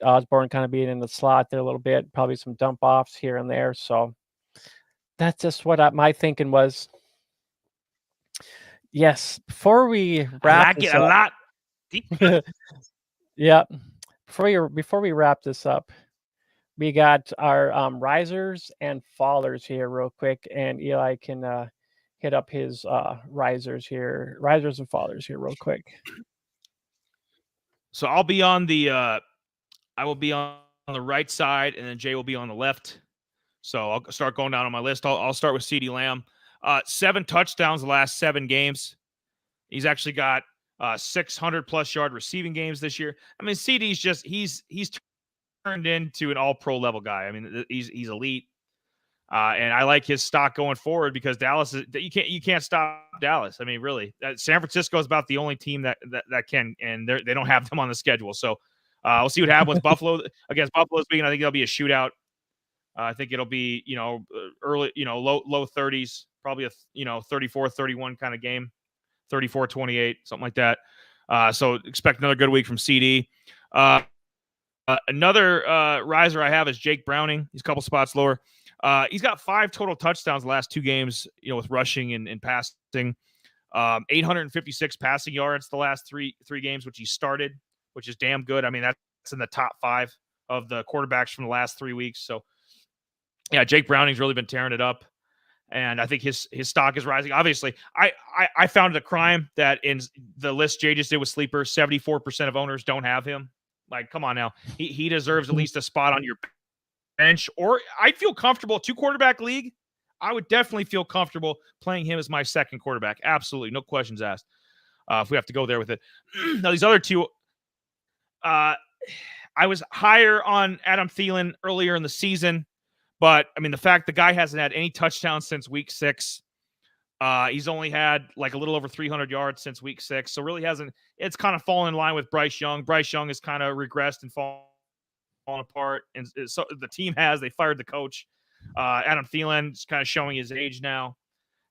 Osborne kind of being in the slot there a little bit, probably some dump offs here and there. So that's just what my thinking was. Yes, before we wrap this up, a lot. Yeah, before we wrap this up, we got our risers and fallers here real quick, and Eli can hit up his risers and fallers here real quick. So I'll be on the I will be on the right side, and then Jay will be on the left. So I'll start going down on my list. I'll start with CeeDee Lamb. 7 touchdowns the last 7 games. He's actually got 600+ yard receiving games this year. CeeDee's just he's turned into an all-pro level guy. He's elite. And I like his stock going forward because Dallas you can't stop Dallas. Really, San Francisco is about the only team that can, and they don't have them on the schedule. So we'll see what happens. Buffalo against Buffalo this weekend. I think it'll be a shootout. I think it'll be early low 30s, probably a 34-31 kind of game, 34-28, something like that. So expect another good week from CD. Another riser I have is Jake Browning. He's a couple spots lower. He's got 5 total touchdowns the last 2 games, with rushing and passing. 856 passing yards the last three games, which he started, which is damn good. I mean, that's in the top 5 of the quarterbacks from the last 3 weeks. So, yeah, Jake Browning's really been tearing it up, and I think his stock is rising. Obviously, I found it a crime that in the list Jay just did with sleepers, 74% of owners don't have him. Like, come on now, he deserves at least a spot on your bench, or I'd feel comfortable 2-quarterback league. I would definitely feel comfortable playing him as my second quarterback. Absolutely, no questions asked. If we have to go there with it. Now, these other two, I was higher on Adam Thielen earlier in the season, but I mean, the fact the guy hasn't had any touchdowns since week 6. He's only had like a little over 300 yards since week 6, so really hasn't. It's kind of fallen in line with Bryce Young. Bryce Young has kind of regressed and fallen apart, and so the team has. They fired the coach. Adam Thielen is kind of showing his age now.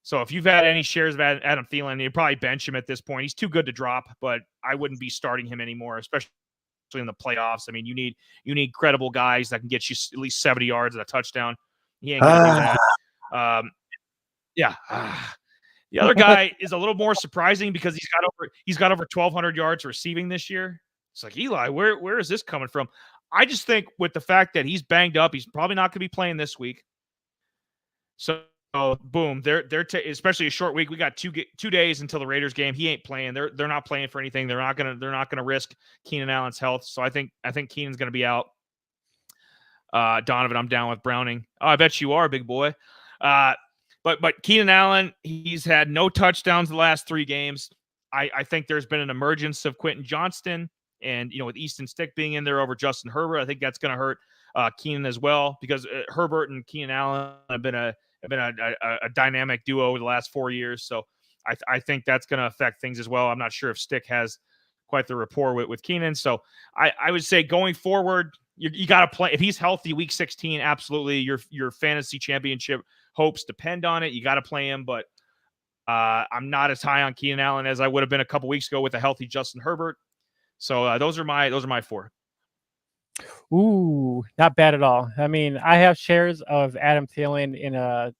So if you've had any shares of Adam Thielen, you'd probably bench him at this point. He's too good to drop, but I wouldn't be starting him anymore, especially in the playoffs. I mean, you need credible guys that can get you at least 70 yards and a touchdown. He ain't gonna do that. Yeah. The other guy is a little more surprising because he's got over 1,200 yards receiving this year. It's like, Eli, where is this coming from? I just think with the fact that he's banged up, he's probably not going to be playing this week. So boom, especially a short week. We got 2 days until the Raiders game. He ain't playing. They're not playing for anything. They're not gonna risk Keenan Allen's health. So I think Keenan's gonna be out. Donovan, I'm down with Browning. Oh, I bet you are, big boy. But Keenan Allen, he's had no touchdowns the last 3 games. I think there's been an emergence of Quentin Johnston. And, with Easton Stick being in there over Justin Herbert, I think that's going to hurt Keenan as well, because Herbert and Keenan Allen have been a dynamic duo over the last 4 years. So I think that's going to affect things as well. I'm not sure if Stick has quite the rapport with Keenan. So I would say going forward, you got to play. If he's healthy week 16, absolutely your fantasy championship hopes depend on it. You got to play him, but I'm not as high on Keenan Allen as I would have been a couple weeks ago with a healthy Justin Herbert. So those are my 4. Ooh, not bad at all. I mean, I have shares of Adam Thielen in our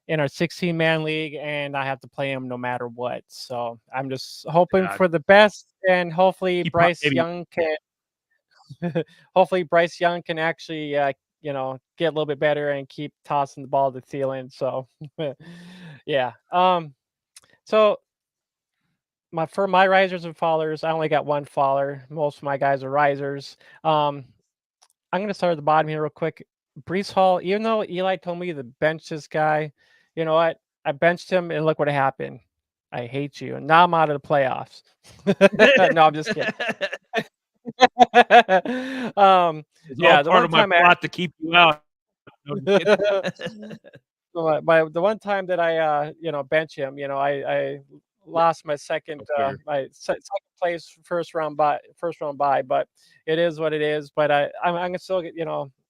16-man league, and I have to play him no matter what. So I'm just hoping for the best, and hopefully Bryce Young can actually get a little bit better and keep tossing the ball to Thielen. So yeah. So for my risers and fallers, I only got one faller. Most of my guys are risers. I'm going to start at the bottom here real quick. Breece Hall, even though Eli told me to bench this guy, you know what? I benched him, and look what happened. I hate you. And now I'm out of the playoffs. No, I'm just kidding. Yeah, the part of my plot to keep you out. So the one time that I bench him, I lost my second place first round bye, but it is what it is. But I'm gonna still get,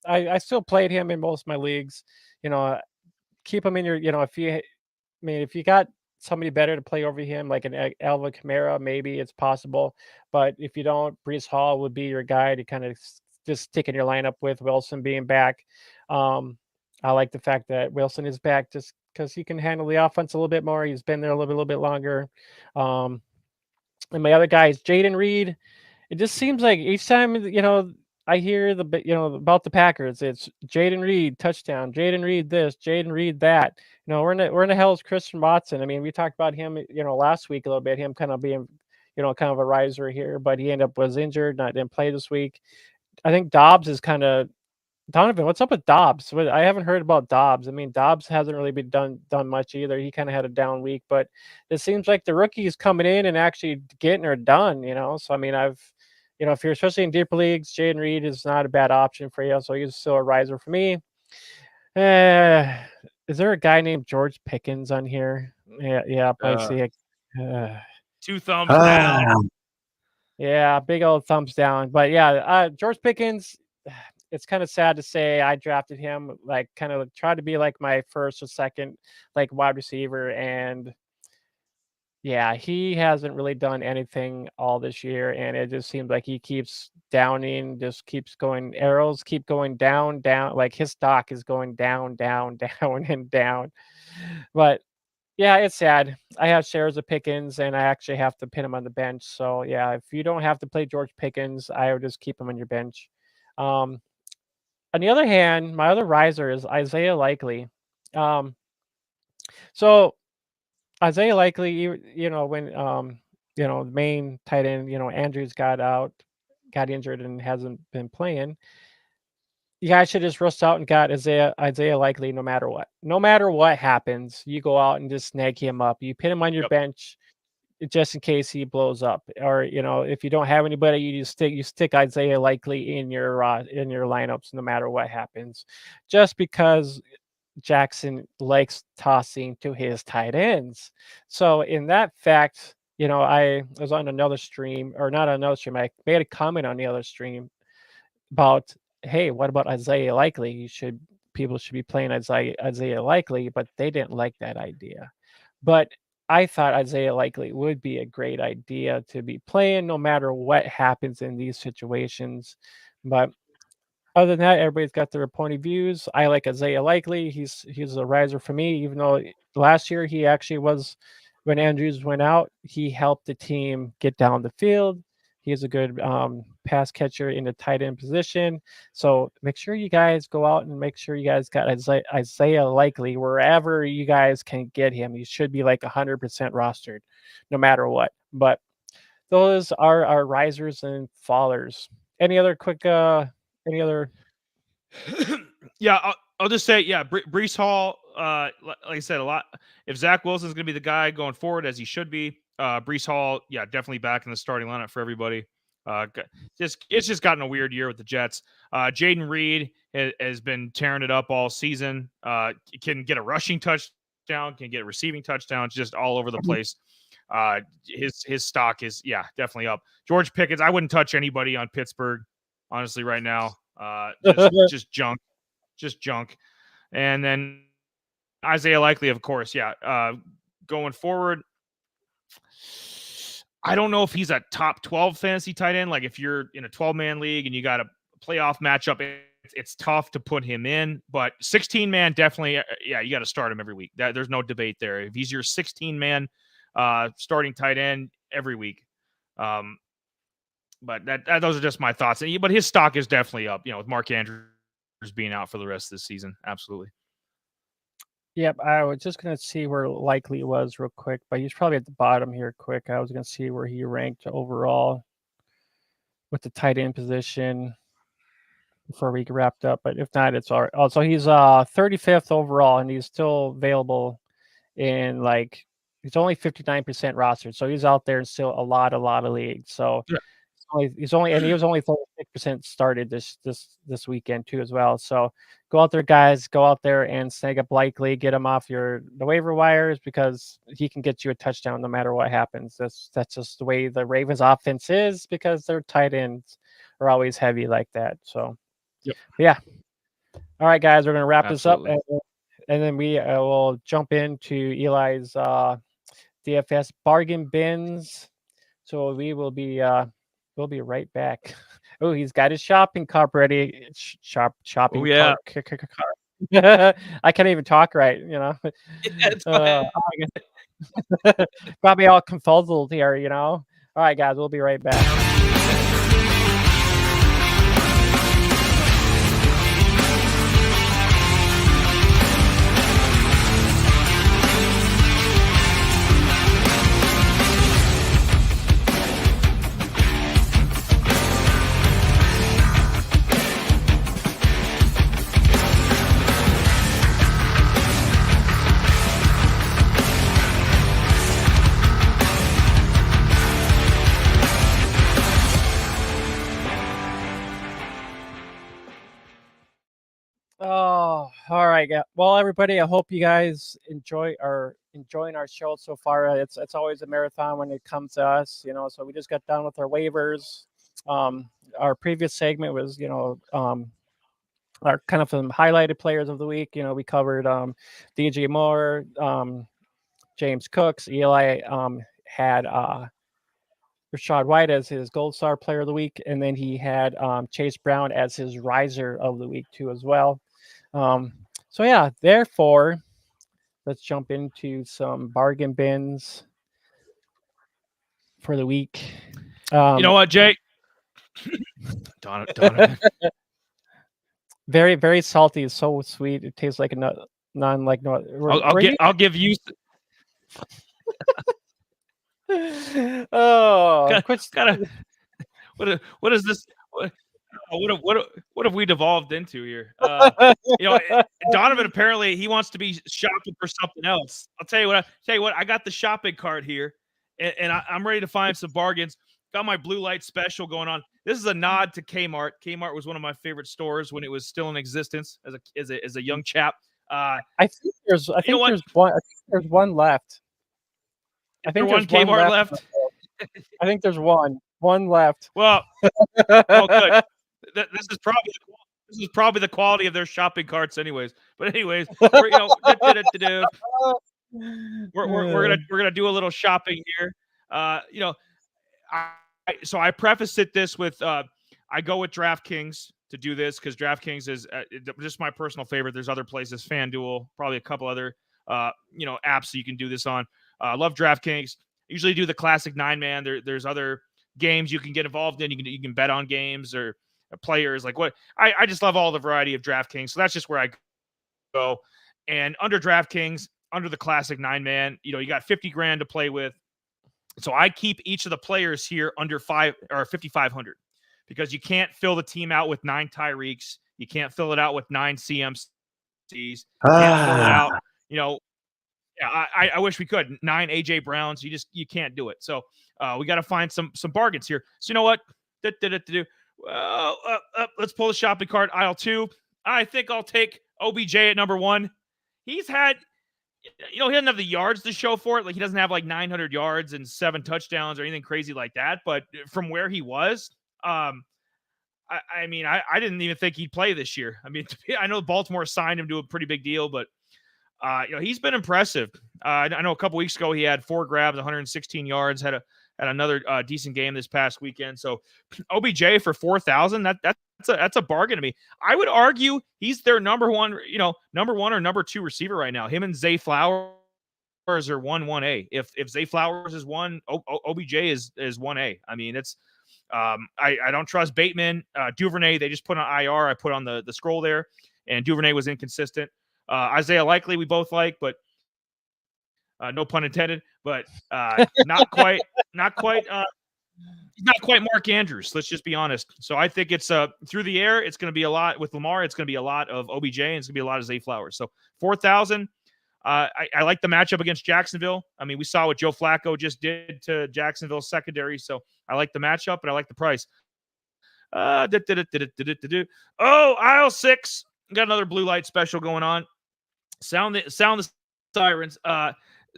I still played him in most of my leagues. Keep him in your, if you got somebody better to play over him, like an Alvin Kamara, maybe it's possible. But if you don't, Breece Hall would be your guy to kind of just stick in your lineup with Wilson being back. I like the fact that Wilson is back just because he can handle the offense a little bit more. He's been there a little bit longer. And my other guy is Jaden Reed. It just seems like each time, I hear about the Packers, it's Jaden Reed touchdown, Jaden Reed this, Jaden Reed that. We're in the hell's Christian Watson. I mean, we talked about him, last week a little bit, him kind of being, kind of a riser here, but he was injured, didn't play this week. I think Dobbs is kind of Donovan. What's up with Dobbs? I haven't heard about Dobbs. I mean, Dobbs hasn't really been done much either. He kind of had a down week, but it seems like the rookie is coming in and actually getting her done. So I mean, if you're especially in deeper leagues, Jaden Reed is not a bad option for you. So he's still a riser for me. Is there a guy named George Pickens on here? Yeah, I see it. 2 thumbs down. Yeah, big old thumbs down. But yeah, George Pickens. It's kind of sad to say I drafted him, like kind of try to be like my first or second, like wide receiver. And yeah, he hasn't really done anything all this year. And it just seems like he keeps downing, just keeps going, arrows keep going down, like his stock is going down, down, down, and down. But Yeah, it's sad. I have shares of Pickens, and I actually have to pin him on the bench. So yeah, if you don't have to play George Pickens, I would just keep him on your bench. Um, on the other hand, my other riser is Isaiah Likely. Um, so Isaiah Likely, when the main tight end, Andrews got injured and hasn't been playing. You guys should just rust out and got Isaiah Likely no matter what. No matter what happens, you go out and just snag him up. You put him on your Yep. bench just in case he blows up. Or, if you don't have anybody, you stick Isaiah Likely in your lineups no matter what happens. Just because Jackson likes tossing to his tight ends. So in that fact, I was on another stream, or not another stream. I made a comment on the other stream about, hey, what about Isaiah Likely? People should be playing Isaiah Likely, but they didn't like that idea. But I thought Isaiah Likely would be a great idea to be playing no matter what happens in these situations. But other than that, everybody's got their point of views. I like Isaiah Likely. He's a riser for me, even though last year he actually was, when Andrews went out, he helped the team get down the field. He's a good pass catcher in the tight end position. So make sure you guys go out and make sure you guys got Isaiah Likely wherever you guys can get him. He should be like 100% rostered, no matter what. But those are our risers and fallers. Any other quick any other? Yeah, I'll just say, yeah, Brees Hall. Like I said, a lot. If Zach Wilson's going to be the guy going forward, as he should be, Brees Hall, yeah, definitely back in the starting lineup for everybody. It's just gotten a weird year with the Jets. Jaden Reed has been tearing it up all season. Can get a rushing touchdown, can get a receiving touchdown, just all over the place. His stock is, yeah, definitely up. George Pickens, I wouldn't touch anybody on Pittsburgh, honestly, right now. Just junk. And then Isaiah Likely, of course, yeah. Going forward, I don't know if he's a top 12 fantasy tight end. Like if you're in a 12-man league and you got a playoff matchup, it's tough to put him in. But 16-man, definitely, yeah, you got to start him every week. There's no debate there. If he's your 16-man starting tight end every week. But those are just my thoughts. But his stock is definitely up, with Mark Andrews being out for the rest of the season. Absolutely. Yep, I was just gonna see where Likely was real quick, but he's probably at the bottom here quick. I was gonna see where he ranked overall with the tight end position before we get wrapped up. But if not, it's all right. Oh, so he's 35th overall, and he's still available in he's only 59% rostered, so he's out there in still a lot of leagues. So yeah. He was only 36% started this weekend too as well. So go out there, guys. Go out there and snag up Likely, get him off the waiver wires, because he can get you a touchdown no matter what happens. That's just the way the Ravens offense is, because their tight ends are always heavy like that. So yeah. All right, guys, we're gonna wrap this up, and then we will jump into Eli's DFS bargain bins. So we will be we'll be right back. Oh, he's got his shopping cart ready. Shopping cart. I can't even talk right, probably all confuzzled here, All right, guys, we'll be right back. Oh, all right. Well, everybody, I hope you guys enjoying our show so far. It's always a marathon when it comes to us, So we just got done with our waivers. Our previous segment was, our kind of some highlighted players of the week. We covered DJ Moore, James Cooks. Eli had Rashad White as his Gold Star Player of the Week, and then he had Chase Brown as his Riser of the Week too as well. So yeah, therefore, let's jump into some bargain bins for the week. You know what, Jay? Donovan. Very, very salty. It's so sweet. It tastes like a nut. None like no. I'll give you. Oh, Gotta. What is this? What have we devolved into here? You know, Donovan apparently he wants to be shopping for something else. I'll tell you what. I got the shopping cart here, and I'm ready to find some bargains. Got my blue light special going on. This is a nod to Kmart. Kmart was one of my favorite stores when it was still in existence as a young chap. I think there's one left. I think there's one Kmart left. I think there's one left. Well, oh, good. This is probably the quality of their shopping carts, anyways. But anyways, we're gonna do a little shopping here. You know, so I preface this with I go with DraftKings to do this because DraftKings is just my personal favorite. There's other places, FanDuel, probably a couple other apps that you can do this on. I love DraftKings. Usually do the classic 9-man. There's other games you can get involved in. You can bet on games or players. Like what I just love all the variety of DraftKings. So that's just where I go. And under DraftKings, under the classic 9-man, you got 50 grand to play with. So I keep each of the players here under 5,500 because you can't fill the team out with 9 Tyreeks. You can't fill it out with 9 CMCs. You can't fill it out. Yeah, I wish we could 9 AJ Browns. You can't do it. So we got to find some bargains here. So you know what? Let's pull the shopping cart. Aisle 2. I think I'll take OBJ at number 1. He's had. He doesn't have the yards to show for it. Like he doesn't have like 900 yards and 7 touchdowns or anything crazy like that. But from where he was, I didn't even think he'd play this year. I mean, I know Baltimore signed him to a pretty big deal, but he's been impressive. I know a couple weeks ago he had 4 grabs, 116 yards, had another decent game this past weekend. So OBJ for 4,000, that's a bargain to me. I would argue he's their number one or number 2 receiver right now. Him and Zay Flowers are 1A. If Zay Flowers is 1, OBJ is 1A. I mean, it's I don't trust Bateman. Duvernay, they just put on IR. I put on the scroll there, and Duvernay was inconsistent. Isaiah Likely we both like, but no pun intended, but not quite Mark Andrews. Let's just be honest. So I think it's through the air. It's going to be a lot with Lamar. It's going to be a lot of OBJ, and it's going to be a lot of Zay Flowers. So 4,000. I like the matchup against Jacksonville. I mean, we saw what Joe Flacco just did to Jacksonville's secondary. So I like the matchup, and I like the price. Oh, aisle 6. Got another blue light special going on. Sound the sirens.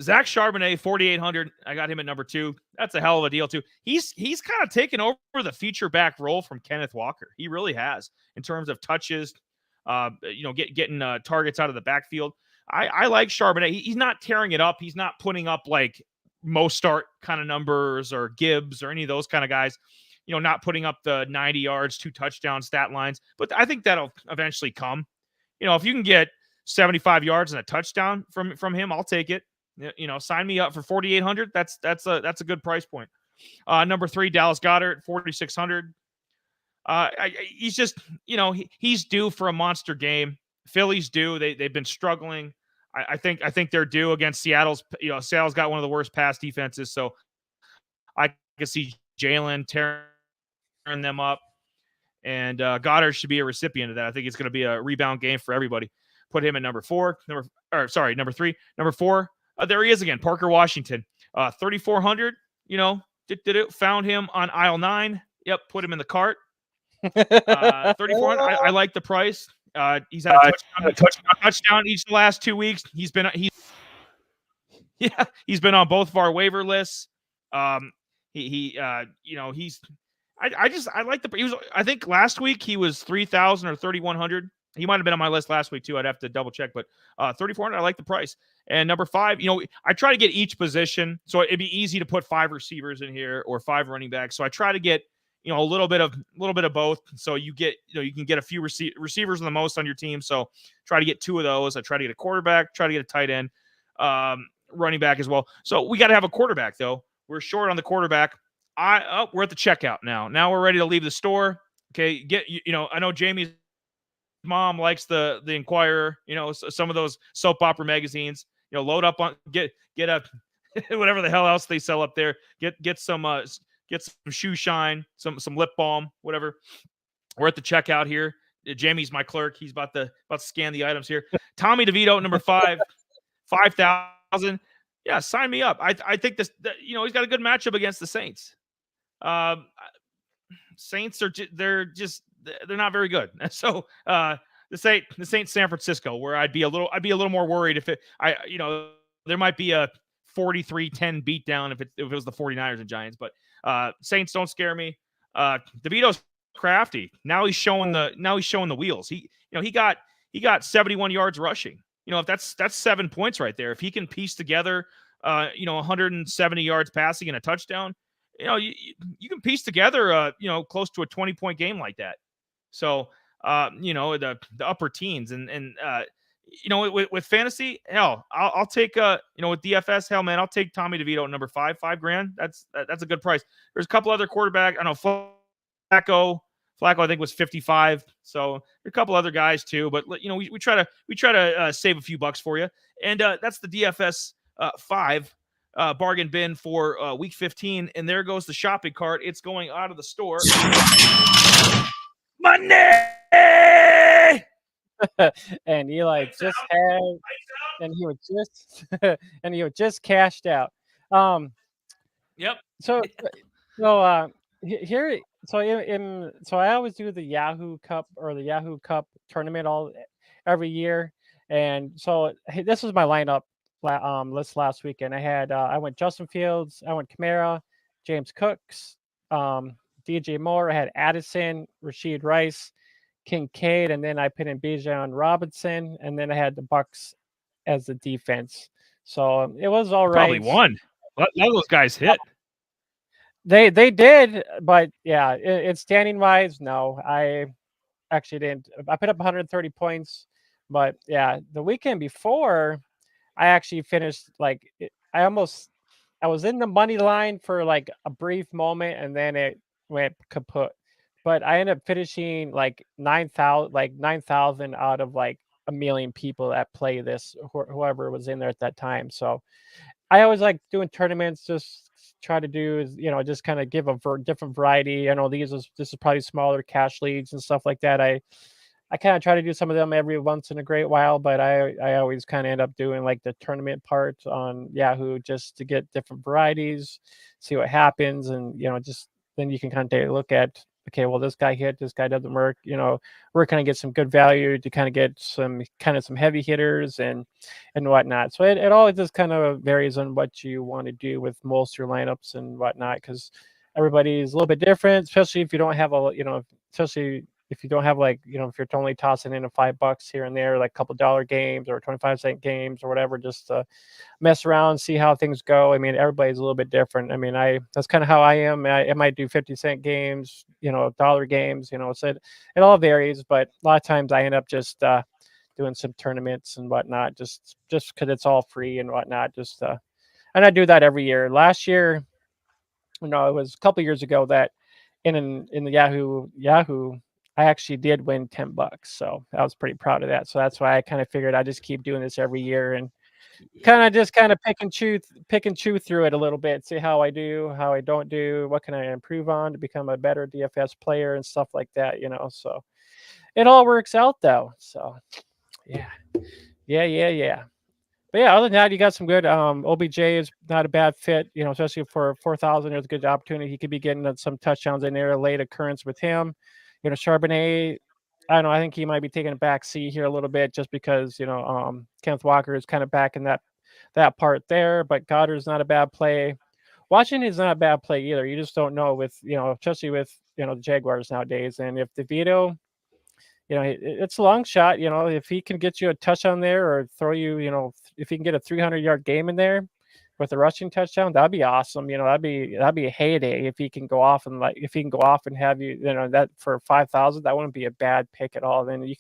Zach Charbonnet, 4,800. I got him at number 2. That's a hell of a deal too. He's kind of taken over the feature back role from Kenneth Walker. He really has in terms of touches. Getting targets out of the backfield. I like Charbonnet. He's not tearing it up. He's not putting up like most start kind of numbers or Gibbs or any of those kind of guys. Not putting up the 90 yards, 2 touchdown stat lines. But I think that'll eventually come. If you can get 75 yards and a touchdown from him, I'll take it. Sign me up for 4,800. That's a good price point. Number 3, Dallas Goedert, 4,600. He's just, he's due for a monster game. Philly's due. They've been struggling. I think they're due against Seattle's. Seattle's got one of the worst pass defenses, so I can see Jalen tearing them up, and Goddard should be a recipient of that. I think it's going to be a rebound game for everybody. Put him at number 3. Number 4. There he is again, Parker Washington, 3,400. Found him on aisle 9. Yep, put him in the cart. 3,400. I like the price. He's had a touchdown each of the last 2 weeks. He's been on both of our waiver lists. I think last week he was 3,000 or 3,100. He might have been on my list last week too. I'd have to double check, but 3,400. I like the price. And number 5, I try to get each position, so it'd be easy to put 5 receivers in here or 5 running backs. So I try to get a little bit of both. So you get you can get a few receivers the most on your team. So try to get 2 of those. I try to get a quarterback, try to get a tight end. running back as well. So we got to have a quarterback, though. We're short on the quarterback. We're at the checkout now. Now we're ready to leave the store. Okay, I know Jamie's mom likes the Inquirer. Some of those soap opera magazines. Load up on get a whatever the hell else they sell up there. Get some shoe shine, some lip balm, whatever. We're at the checkout here. Jamie's my clerk. He's about to scan the items here. Tommy DeVito, number 5,000. Yeah, sign me up. I think this. He's got a good matchup against the Saints. Saints they're not very good. So the Saints San Francisco, where I'd be a little more worried if there might be a 43-10 beatdown if it was the 49ers and Giants, but Saints don't scare me. DeVito's crafty. Now he's showing the wheels. He got 71 yards rushing. If that's 7 points right there. If he can piece together 170 yards passing and a touchdown, you can piece together close to a 20-point game like that. So the upper teens and with fantasy, hell, I'll take with DFS, hell man, I'll take Tommy DeVito at number $5,000. That's a good price. There's a couple other quarterback. I know Flacco I think was 55. So there's a couple other guys too, but we try to save a few bucks for you. And that's the DFS 5 bargain bin for week 15. And there goes the shopping cart. It's going out of the store. Monday. And Eli just had, and he was just cashed out. Yep. So here, so I always do the Yahoo Cup or the Yahoo Cup tournament every year, and so this was my lineup list last weekend. I went Justin Fields, I went Kamara, James Cooks, DJ Moore. I had Addison, Rashid Rice, Kincaid, and then I put in Bijan Robinson, and then I had the Bucks as the defense. So it was all right. Probably won. Let those guys hit. They did, but yeah, it's standing wise. No, I actually didn't. I put up 130 points, but yeah, the weekend before, I actually finished I was in the money line for like a brief moment, and then it went kaput. But I ended up finishing like 9,000 out of like a million people that play this, whoever was in there at that time. So I always like doing tournaments, just try to do, just kind of give a different variety. I know this is probably smaller cash leagues and stuff like that. I kind of try to do some of them every once in a great while, but I always kind of end up doing like the tournament part on Yahoo just to get different varieties, see what happens. And, just then you can kind of take a look at, okay, well, this guy hit, this guy doesn't work, we're going to get some good value to kind of get some heavy hitters and whatnot. So it always just kind of varies on what you want to do with most of your lineups and whatnot, because everybody is a little bit different, especially if you don't have especially if you don't have if you're only tossing in $5 here and there, like a couple dollar games or 25-cent games or whatever, just to mess around, see how things go. I mean, everybody's a little bit different. I mean, that's kind of how I am. I might do 50-cent games, dollar games, so it all varies, but a lot of times I end up just doing some tournaments and whatnot, just because it's all free and whatnot. And I do that every year. Last year, it was a couple years ago that in the Yahoo, I actually did win $10, so I was pretty proud of that. So that's why I kind of figured I'd just keep doing this every year and kind of pick and chew through it a little bit, see how I do, how I don't do, what can I improve on to become a better DFS player and stuff like that. So it all works out though. So yeah. But yeah, other than that, you got some good. OBJ is not a bad fit, especially for 4,000. There's a good opportunity. He could be getting some touchdowns in there. A late occurrence with him. Charbonnet, I don't know. I think he might be taking a back seat here a little bit just because, Kenneth Walker is kind of back in that part there. But Goddard's not a bad play. Washington is not a bad play either. You just don't know with, especially with, the Jaguars nowadays. And if DeVito, it's a long shot, if he can get you a touchdown there or throw you, if he can get a 300-yard game in there with a rushing touchdown, that'd be awesome. That'd be a heyday if he can go off and have you, that for 5,000, that wouldn't be a bad pick at all. Then you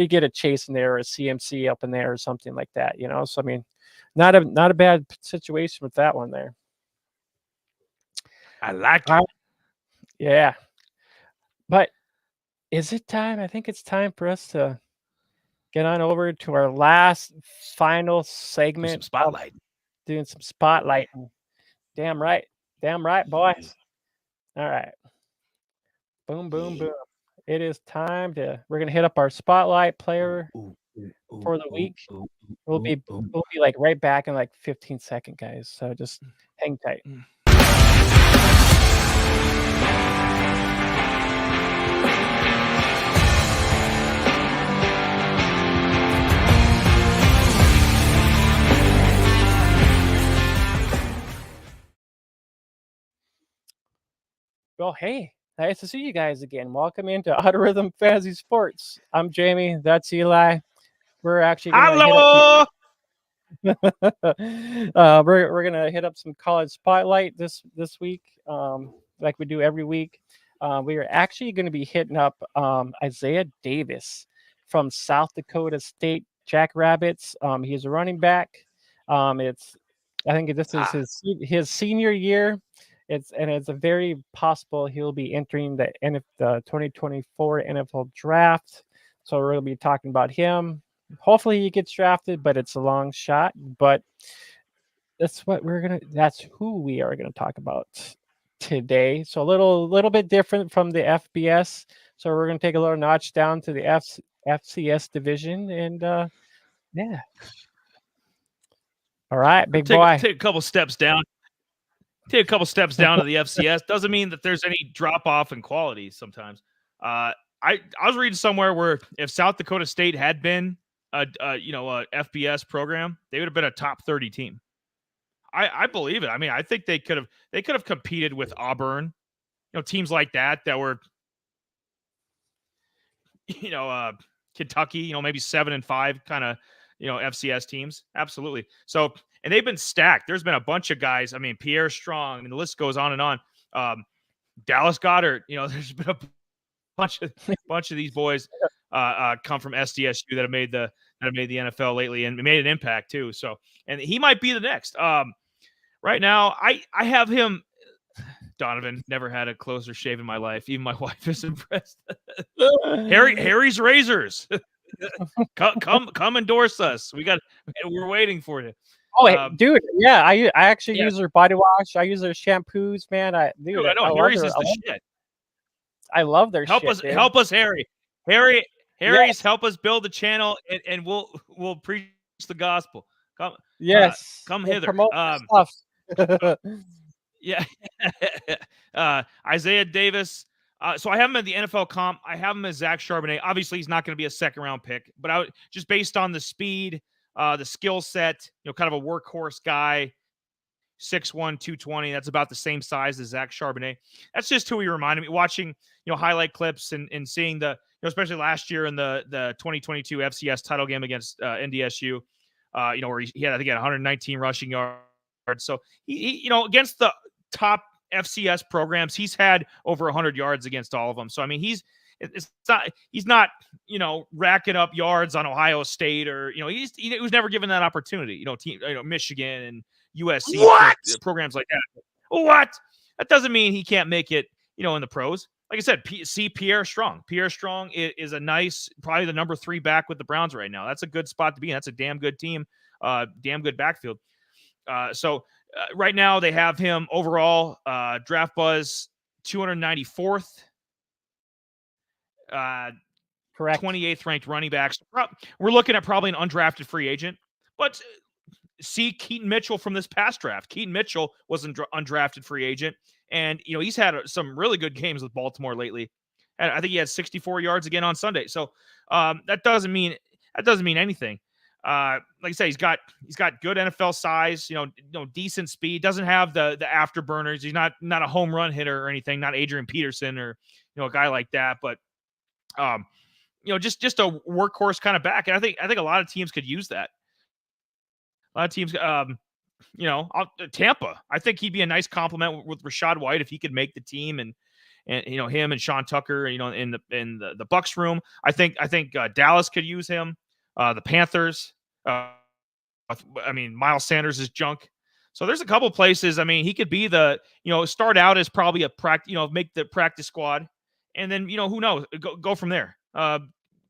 get a Chase in there or a CMC up in there or something like that, So I mean, not a bad situation with that one there. I like All it. right. Yeah. But is it time? I think it's time for us to get on over to our last final Do some segment of spotlight. doing some spotlighting. Damn right. Damn right, boys. All right. Boom, boom, boom. It is time we're gonna hit up our spotlight player for the week. We'll be like right back in like 15 seconds, guys. So just hang tight. Well, hey, nice to see you guys again. Welcome into Auto Rhythm Fantasy Sports. I'm Jamie. That's Eli. We're actually gonna hit up Hello. we're gonna hit up some college spotlight this week, like we do every week. We are actually going to be hitting up Isaiah Davis from South Dakota State Jackrabbits. He's a running back. I think this is his senior year. It's a very possible he'll be entering the 2024 NFL draft. So we're going to be talking about him. Hopefully he gets drafted, but it's a long shot. But that's who we are gonna talk about today. So a little bit different from the FBS. So we're gonna take a little notch down to the FCS division, and yeah. All right, big boy. Take a couple steps down. Take a couple steps down to the FCS. Doesn't mean that there's any drop off in quality sometimes. I was reading somewhere where if South Dakota State had been a FBS program, they would have been a top 30 team. I believe it. I mean, I think they could have competed with Auburn, teams like that were, Kentucky, maybe 7-5 kind of, FCS teams. Absolutely. So, and they've been stacked. There's been a bunch of guys. I mean, Pierre Strong. I mean, the list goes on and on. Dallas Goedert. There's been a bunch of these boys come from SDSU that have made the NFL lately and made an impact too. So, and he might be the next. Right now, I have him. Donovan, never had a closer shave in my life. Even my wife is impressed. Harry's razors. come endorse us. We're waiting for you. Oh, dude, yeah, I actually use their body wash. I use their shampoos, man. I know Harry's is the shit. I love their shit. Help us, Harry. Harry's help us build the channel, and we'll preach the gospel. Come, come hither. Yeah. Isaiah Davis. So I have him in the NFL comp. I have him as Zach Charbonnet. Obviously, he's not going to be a second-round pick, but just based on the speed, the skill set, kind of a workhorse guy, 6'1", 220. That's about the same size as Zach Charbonnet. That's just who he reminded me. Watching, highlight clips and seeing the, especially last year in the 2022 FCS title game against NDSU, where he had, I think, 119 rushing yards. So he against the top FCS programs, he's had over 100 yards against all of them. So I mean, he's not racking up yards on Ohio State or he was never given that opportunity. Michigan and USC programs like that. What? That doesn't mean he can't make it. In the pros. Like I said, Pierre Strong. Pierre Strong is a nice, probably the number 3 back with the Browns right now. That's a good spot to be in. That's a damn good team. Damn good backfield. So right now they have him overall draft buzz 294th, correct, 28th ranked running backs. We're looking at probably an undrafted free agent, but see Keaton Mitchell from this past draft. Keaton Mitchell was an undrafted free agent, and he's had some really good games with Baltimore lately. And I think he had 64 yards again on Sunday. So that doesn't mean anything. Like I said, he's got good NFL size, decent speed. Doesn't have the afterburners. He's not a home run hitter or anything. Not Adrian Peterson or a guy like that. But just a workhorse kind of back. And I think a lot of teams could use that. A lot of teams, Tampa. I think he'd be a nice compliment with Rachaad White if he could make the team and him and Sean Tucker, in the Bucs room. I think Dallas could use him. The Panthers, I mean, Miles Sanders is junk. So there's a couple places. I mean, he could be the, start out as probably a practice, make the practice squad, and then who knows, go from there. Like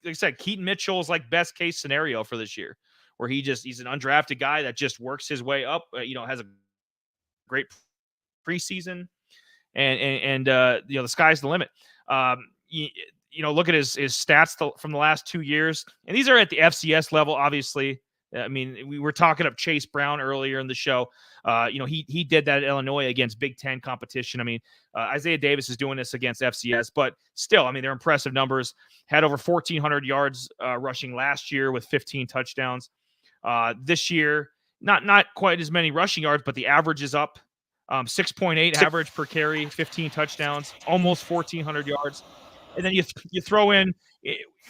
I said, Keaton Mitchell is like best case scenario for this year, where he's an undrafted guy that just works his way up. Has a great preseason, and the sky's the limit. Look at his stats from the last 2 years, and these are at the FCS level, obviously. I mean, we were talking up Chase Brown earlier in the show. He did that at Illinois against Big Ten competition. I mean, Isaiah Davis is doing this against FCS, but still, I mean, they're impressive numbers. Had over 1,400 yards rushing last year with 15 touchdowns. This year, not quite as many rushing yards, but the average is up. 6.8 average per carry, 15 touchdowns, almost 1,400 yards. And then you throw in,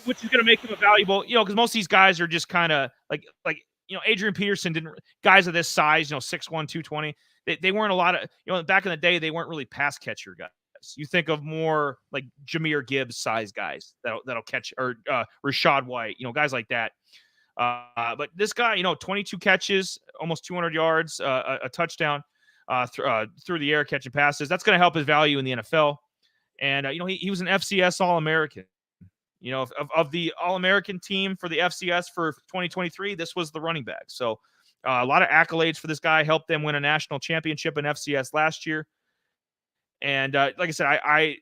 which is going to make him a valuable, because most of these guys are just kind of like Adrian Peterson guys of this size, 6'1", 220. They weren't a lot of, back in the day, they weren't really pass catcher guys. You think of more like Jahmyr Gibbs size guys that'll catch, or Rashad White, guys like that. But this guy, 22 catches, almost 200 yards, a touchdown through the air catching passes. That's going to help his value in the NFL. And, he was an FCS All-American. Of the All-American team for the FCS for 2023, this was the running back. So a lot of accolades for this guy. Helped them win a national championship in FCS last year. And like I said, I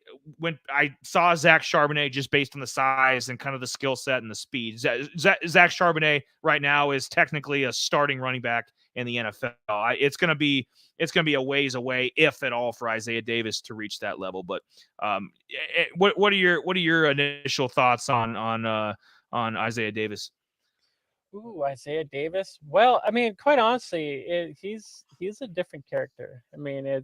saw Zach Charbonnet just based on the size and kind of the skill set and the speed. Zach Charbonnet right now is technically a starting running back in the NFL. It's going to be a ways away, if at all, for Isaiah Davis to reach that level. But what are your initial thoughts on Isaiah Davis? Ooh, Isaiah Davis. Well, I mean, quite honestly, he's a different character. I mean,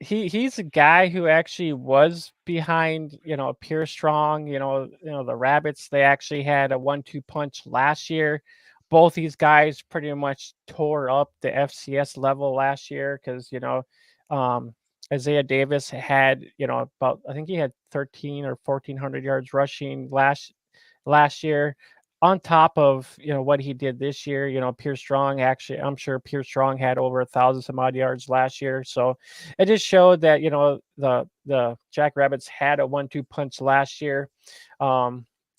he's a guy who actually was behind, Pierce Strong, the Rabbits. They actually had a 1-2 punch last year. Both these guys pretty much tore up the FCS level last year because, Isaiah Davis had, about, I think he had 13 or 1,400 yards rushing last year, on top of what he did this year. Pierce Strong, actually, I'm sure Pierce Strong had over 1,000 some odd yards last year. So it just showed that the Jackrabbits had a 1-2 punch last year.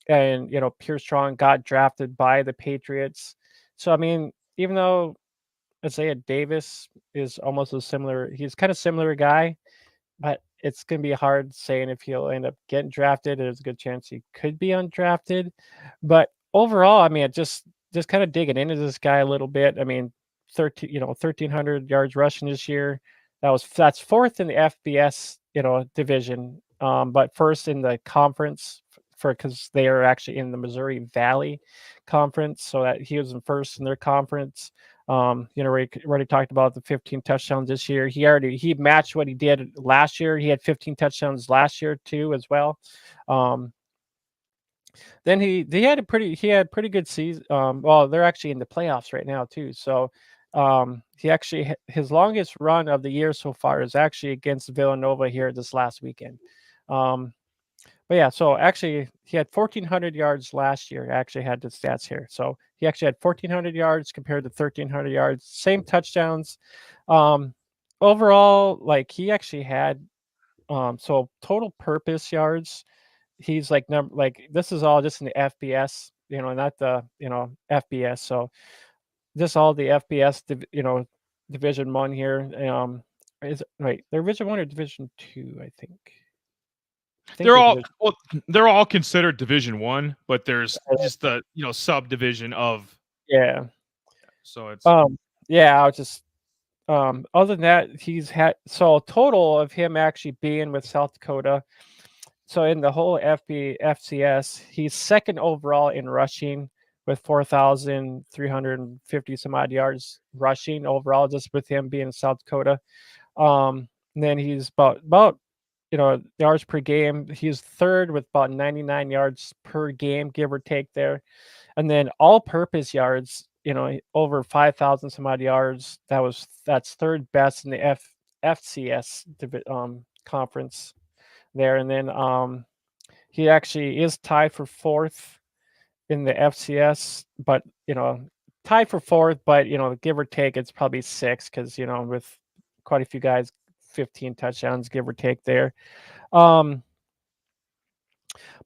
And Pierce Strong got drafted by the Patriots. So I mean, even though Isaiah Davis is almost he's kind of similar guy, but it's going to be hard saying if he'll end up getting drafted. There's a good chance he could be undrafted. But overall, I mean, just kind of digging into this guy a little bit. I mean, 1,300 yards rushing this year. That's fourth in the FBS, division, but first in the conference because they are actually in the Missouri Valley Conference. So that he was in first in their conference. We already talked about the 15 touchdowns this year. He matched what he did last year. He had 15 touchdowns last year too, as well. Then he had pretty good season. Well, they're actually in the playoffs right now too. So his longest run of the year so far is actually against Villanova here this last weekend. But yeah, so actually he had 1,400 yards last year. I actually had the stats here. So he actually had 1,400 yards compared to 1,300 yards, same touchdowns. Overall, like he actually had, so total purpose yards, he's like this is all just in the FBS, not the, FBS. So this all the FBS, Division 1 here. Is right? They're Division 1 or Division 2, I think. They're all considered Division 1, but there's just the subdivision of. Yeah. So it's yeah, I'll just other than that, he's had a total of him actually being with South Dakota. So in the whole FCS, he's second overall in rushing with 4,350 some odd yards rushing overall, just with him being in South Dakota. And then he's about yards per game. He's third with about 99 yards per game, give or take there. And then all-purpose yards, over 5,000 some odd yards. That's third best in the FCS conference there. And then he actually is tied for fourth in the FCS, but tied for fourth, but give or take, it's probably six because with quite a few guys, 15 touchdowns, give or take there.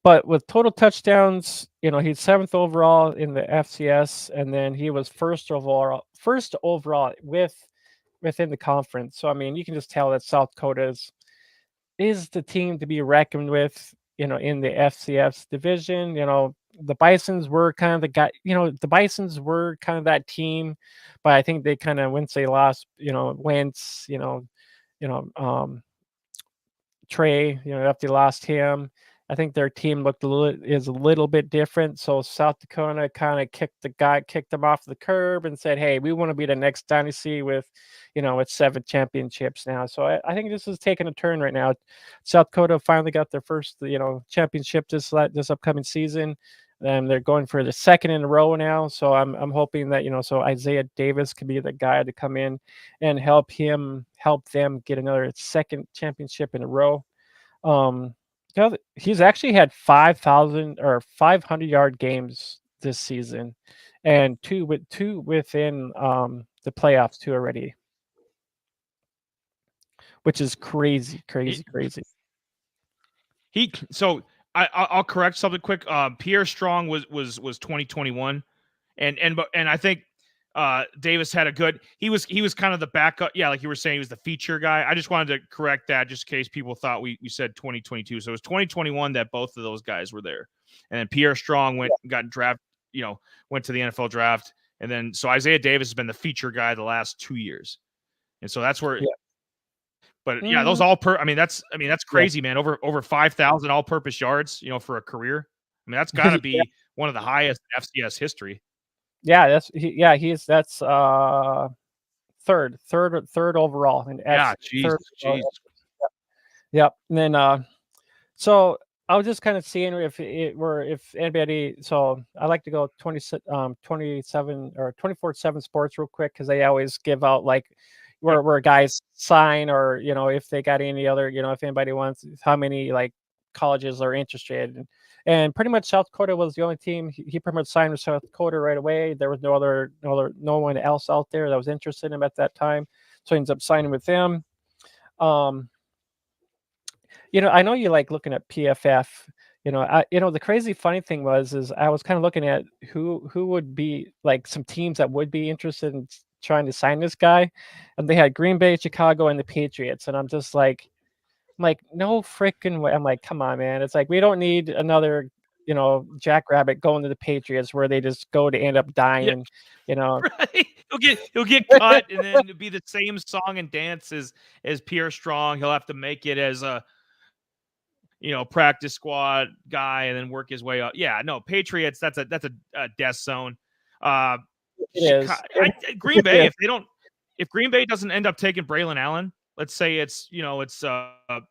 But with total touchdowns, he's seventh overall in the FCS, and then he was first overall within the conference. So I mean, you can just tell that South Dakota is the team to be reckoned with, in the FCS division. The Bisons were kind of the guy, the Bisons were kind of that team, but I think they kind of, once they lost, Wentz, Trey, after they lost him, I think their team is a little bit different. So South Dakota kind of kicked them off the curb and said, "Hey, we want to be the next dynasty with 7 championships now." So I think this is taking a turn right now. South Dakota finally got their first championship this upcoming season, and they're going for the second in a row now. So I'm hoping that so Isaiah Davis could be the guy to come in and help them get another second championship in a row. He's actually had 5,000 or 500-yard games this season, and two within the playoffs too already, which is crazy. I'll correct something quick. Pierre Strong was 2021, and I think Davis had a good. He was kind of the backup. Yeah, like you were saying, he was the feature guy. I just wanted to correct that, just in case people thought we said 2022. So it was 2021 that both of those guys were there, and then Pierre Strong got drafted. Went to the NFL draft, and then so Isaiah Davis has been the feature guy the last 2 years, and so that's where. Yeah. But yeah, those that's crazy, man. Over 5,000 all-purpose yards, for a career. I mean, that's got to be one of the highest in FCS history. Yeah, that's third overall in jeez. Yep. And then so I was just kind of seeing if anybody. So I like to go 27 or 24/7 Sports real quick because they always give out like where guys sign, or if they got any other, if anybody wants, how many like colleges are interested in. And pretty much South Dakota was the only team. He pretty much signed with South Dakota right away. There was no one else out there that was interested in him at that time. So he ends up signing with them. I know you like looking at PFF. The crazy funny thing is I was kind of looking at who would be like some teams that would be interested in trying to sign this guy, and they had Green Bay, Chicago, and the Patriots. And I'm just like, no freaking way. I'm like, come on, man. It's like, we don't need another, Jackrabbit going to the Patriots where they just go to end up dying, Right. He'll get cut, and then it'll be the same song and dance as Pierre Strong. He'll have to make it as a, practice squad guy and then work his way up. Yeah, no, Patriots, that's a death zone. It is. Green Bay, if Green Bay doesn't end up taking Braylon Allen, let's say it's I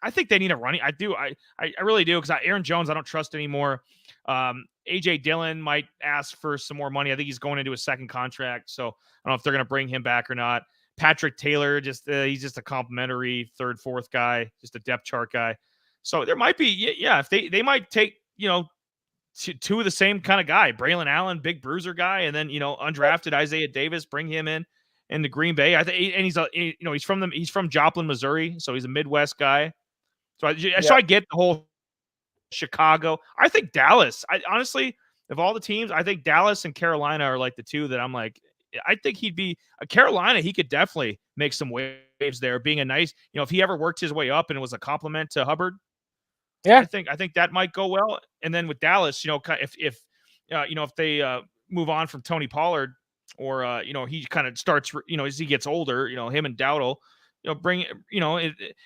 think they need a running. I do. I really do, because Aaron Jones I don't trust anymore. AJ Dillon might ask for some more money. I think he's going into his second contract, so I don't know if they're going to bring him back or not. Patrick Taylor, he's just a complimentary third, fourth guy, just a depth chart guy. So there might be, if they might take two of the same kind of guy, Braylon Allen, big bruiser guy, and then undrafted Isaiah Davis, bring him into Green Bay. I think, and he's from Joplin, Missouri, so he's a Midwest guy. So I get the whole Chicago. I think Dallas. Honestly, of all the teams, I think Dallas and Carolina are like the two that I'm like. I think he'd be a Carolina. He could definitely make some waves there, being a nice, if he ever worked his way up and it was a compliment to Hubbard. Yeah, I think that might go well. And then with Dallas, if they move on from Tony Pollard, or he kind of starts, as he gets older, him and Dowdle, bring,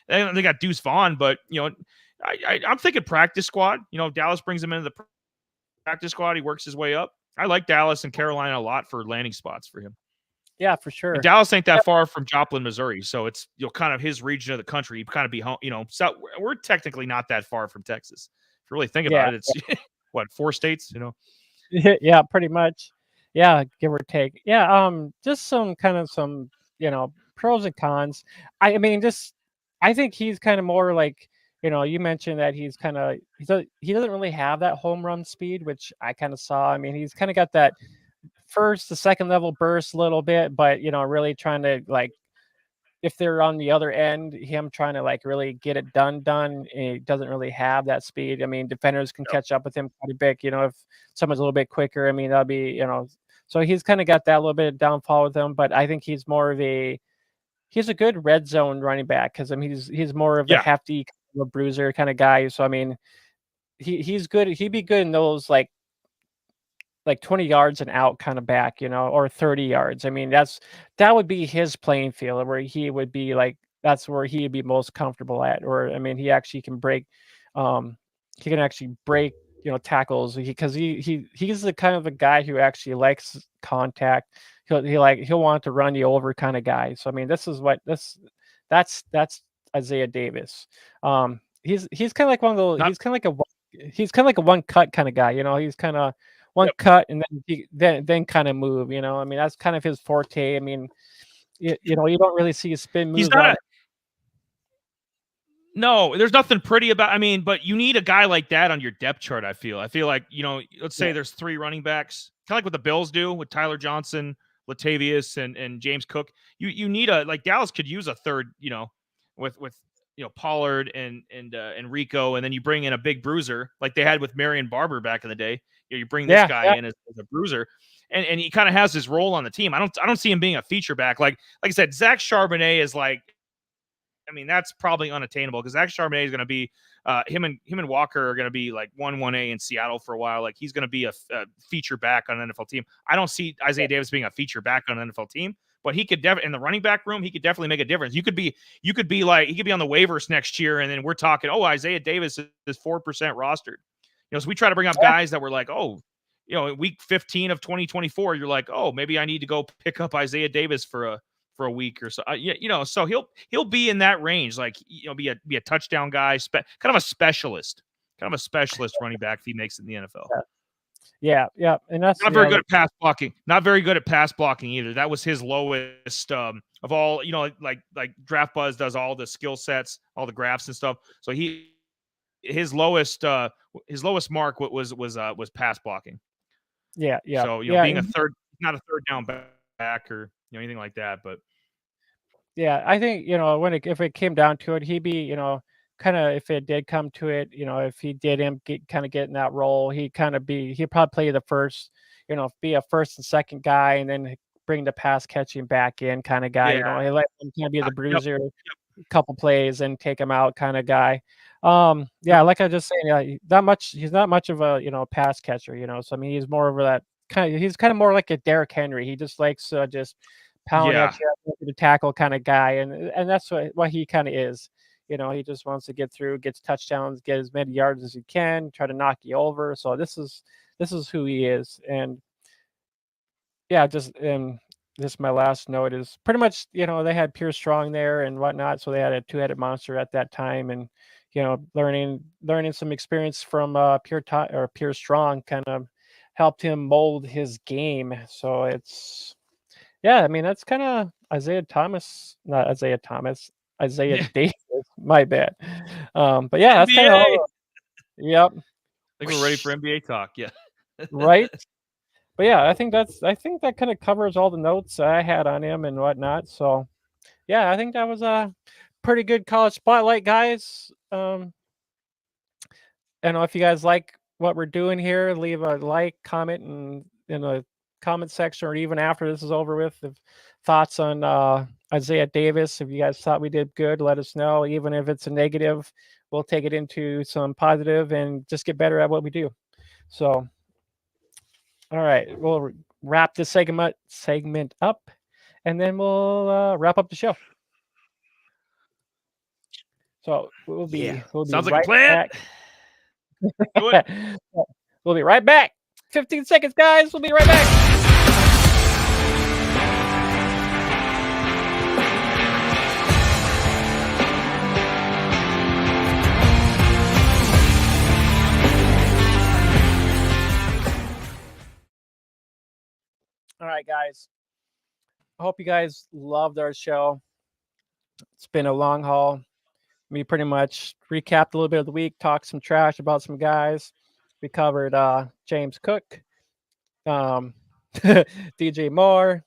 they got Deuce Vaughn, but I'm thinking practice squad. Dallas brings him into the practice squad. He works his way up. I like Dallas and Carolina a lot for landing spots for him. Yeah, for sure. And Dallas ain't that far from Joplin, Missouri, so it's kind of his region of the country. He'd kind of be home. So we're technically not that far from Texas. If you really think about it, it's what, 4 states? Yeah, pretty much. Yeah, give or take. Yeah, just some pros and cons. I think he's kind of more like you mentioned that he doesn't really have that home run speed, which I kind of saw. I mean, he's kind of got that first to second level burst a little bit, but really trying to like if they're on the other end, him trying to like really get it done, he doesn't really have that speed. I mean, defenders can catch up with him quite a bit. If someone's a little bit quicker, I mean, that'll be, so he's kind of got that little bit of downfall with him, but I think he's a good red zone running back because I mean he's more of a Yeah. hefty kind of a bruiser kind of guy. So I mean he's good. He'd be good in those like 20 yards and out kind of back, or 30 yards. I mean, that would be his playing field where he would be like, that's where he'd be most comfortable at. Or, I mean, he actually can break, he can actually break, tackles because he's the kind of a guy who actually likes contact. He'll want to run you over kind of guy. So, I mean, that's Isaiah Davis. He's kind of like one of those, he's kind of like a one cut kind of guy, he's kind of, one cut and then kind of move. I mean that's kind of his forte. I mean, you don't really see a spin move. He's not No, there's nothing pretty about. I mean, but you need a guy like that on your depth chart. I feel like let's say there's 3 running backs, kind of like what the Bills do with Tyler Johnson, Latavius, and James Cook. You need like Dallas could use a third. With Pollard and Rico, and then you bring in a big bruiser like they had with Marion Barber back in the day. You bring this guy in as a bruiser, and he kind of has his role on the team. I don't see him being a feature back. Like I said, Zach Charbonnet is like, I mean, that's probably unattainable because Zach Charbonnet is going to be him and Walker are going to be like 1A in Seattle for a while. Like he's going to be a feature back on an NFL team. I don't see Isaiah Davis being a feature back on an NFL team, but he could in the running back room, he could definitely make a difference. You could be like, he could be on the waivers next year, and then we're talking, Isaiah Davis is 4% rostered. So we try to bring up guys that were like, week 15 of 2024, you're like, maybe I need to go pick up Isaiah Davis for a week or so. So he'll be in that range, like be a touchdown guy, kind of a specialist running back if he makes it in the NFL. Yeah, and that's not very good at pass blocking. Not very good at pass blocking either. That was his lowest of all. Like Draft Buzz does all the skill sets, all the graphs and stuff. So his lowest mark was pass blocking. Yeah. So being not a third down back or anything like that, but yeah, I think if it came down to it, he'd be kind of, if it did come to it, if he did get in that role, he'd probably play the first, be a first and second guy, and then bring the pass catching back in kind of guy. He let him kind of be the bruiser, a couple plays and take him out kind of guy. Like I just saying, he's not much of a pass catcher, so I mean he's more of that he's kind of more like a Derrick Henry. He just likes just pound at you to tackle kind of guy, and that's what he kind of is. He just wants to get through, gets touchdowns, get as many yards as he can, try to knock you over. So this is who he is. And this my last note is pretty much, they had Pierce Strong there and whatnot. So they had a 2-headed monster at that time. And, learning some experience from Pierce Strong kind of helped him mold his game. So I mean, that's kind of Isaiah Davis. My bad. But yeah, that's kind of yep. I think we're ready for NBA talk. Yeah. Right. But yeah, I think that kind of covers all the notes I had on him and whatnot. So yeah, I think that was a pretty good college spotlight, guys. I don't know if you guys like what we're doing here, leave a like, comment, and in the comment section, or even after this is over with, if thoughts on Isaiah Davis. If you guys thought we did good, let us know. Even if it's a negative, we'll take it into some positive and just get better at what we do. So, all right, we'll wrap this segment up, and then we'll wrap up the show. So we'll be sounds right like a plan. Back. We'll be right back. 15 seconds, guys. We'll be right back. All right, guys. I hope you guys loved our show. It's been a long haul. We pretty much recapped a little bit of the week, talked some trash about some guys. We covered James Cook, DJ Moore,